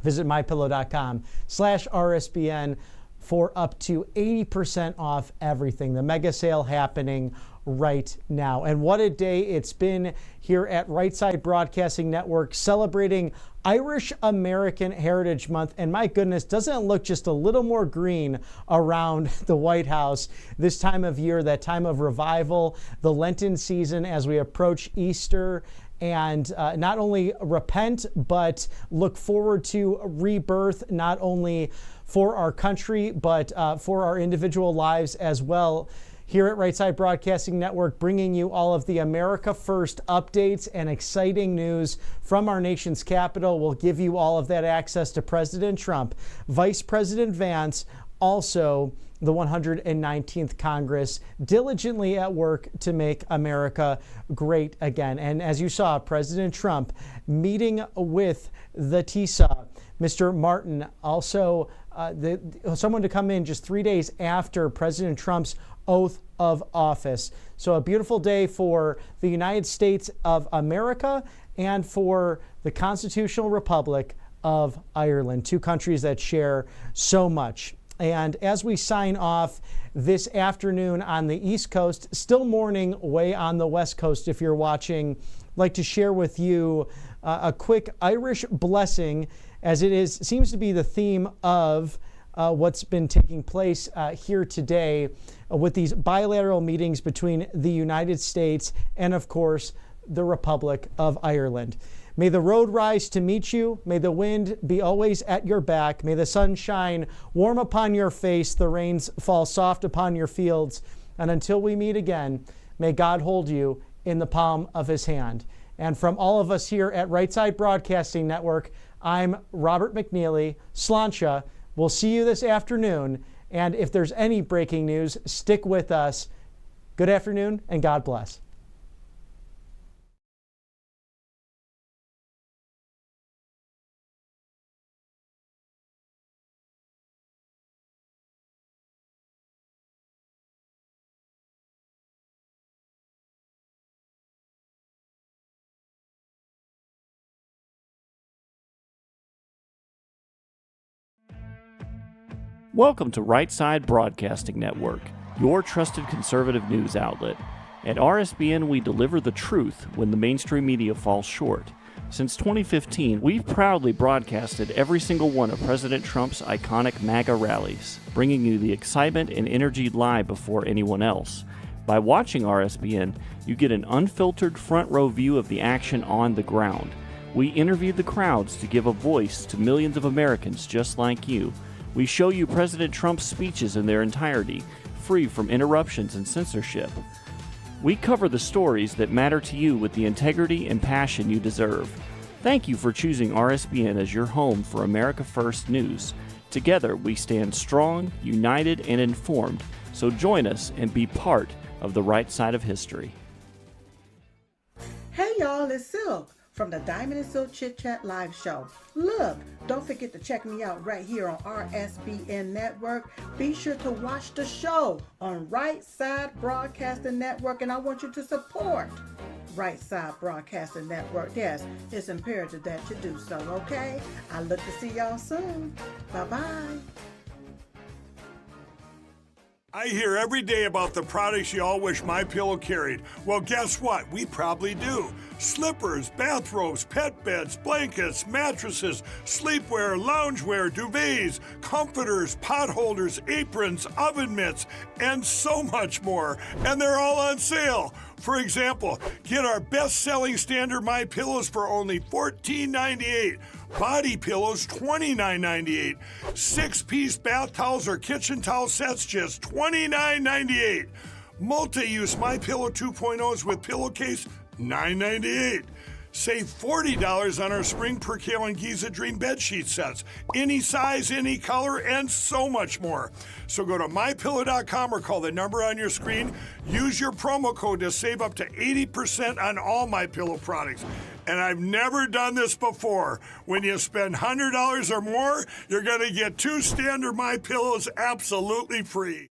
Visit mypillow.com/RSBN for up to 80% off everything. The mega sale happening right now. And what a day it's been here at Right Side Broadcasting Network, celebrating Irish American Heritage Month. And my goodness, doesn't it look just a little more green around the White House this time of year, that time of revival, the Lenten season as we approach Easter, and not only repent, but look forward to rebirth, not only for our country, but for our individual lives as well. Here at Right Side Broadcasting Network, bringing you all of the America First updates and exciting news from our nation's capital. We'll give you all of that access to President Trump, Vice President Vance, also the 119th Congress, diligently at work to make America great again. And as you saw, President Trump meeting with the Taoiseach, Mr. Martin, also someone to come in just 3 days after President Trump's oath of office. So a beautiful day for the United States of America and for the Constitutional Republic of Ireland, two countries that share so much. And as we sign off this afternoon on the East Coast, still morning way on the West Coast if you're watching like to share with you a quick Irish blessing, as it seems to be the theme of what's been taking place here today with these bilateral meetings between the United States and, of course, the Republic of Ireland. May the road rise to meet you. May the wind be always at your back. May the sun shine warm upon your face, the rains fall soft upon your fields. And until we meet again, may God hold you in the palm of his hand. And from all of us here at Right Side Broadcasting Network, I'm Robert McNeely. Sláinte. We'll see you this afternoon. And if there's any breaking news, stick with us. Good afternoon, and God bless. Welcome to Right Side Broadcasting Network, your trusted conservative news outlet. At RSBN, we deliver the truth when the mainstream media falls short. Since 2015, we've proudly broadcasted every single one of President Trump's iconic MAGA rallies, bringing you the excitement and energy live before anyone else. By watching RSBN, you get an unfiltered front row view of the action on the ground. We interview the crowds to give a voice to millions of Americans just like you. We show you President Trump's speeches in their entirety, free from interruptions and censorship. We cover the stories that matter to you with the integrity and passion you deserve. Thank you for choosing RSBN as your home for America First News. Together, we stand strong, united, and informed, so join us and be part of the right side of history. Hey y'all, it's Silk from the Diamond and Silk Chit Chat live show. Look, don't forget to check me out right here on RSBN Network. Be sure to watch the show on Right Side Broadcasting Network, and I want you to support Right Side Broadcasting Network. Yes, it's imperative that you do so, okay? I look to see y'all soon. Bye-bye. I hear every day about the products you all wish MyPillow carried. Well, guess what? We probably do. Slippers, bathrobes, pet beds, blankets, mattresses, sleepwear, loungewear, duvets, comforters, pot holders, aprons, oven mitts, and so much more. And they're all on sale. For example, get our best-selling standard MyPillows for only $14.98. Body pillows, $29.98. 6-piece bath towels or kitchen towel sets, just $29.98. Multi-use MyPillow 2.0s with pillowcase, $9.98. Save $40 on our Spring Percale and Giza Dream bedsheet sets. Any size, any color, and so much more. So go to MyPillow.com or call the number on your screen. Use your promo code to save up to 80% on all MyPillow products. And I've never done this before. When you spend $100 or more, you're going to get 2 standard MyPillows absolutely free.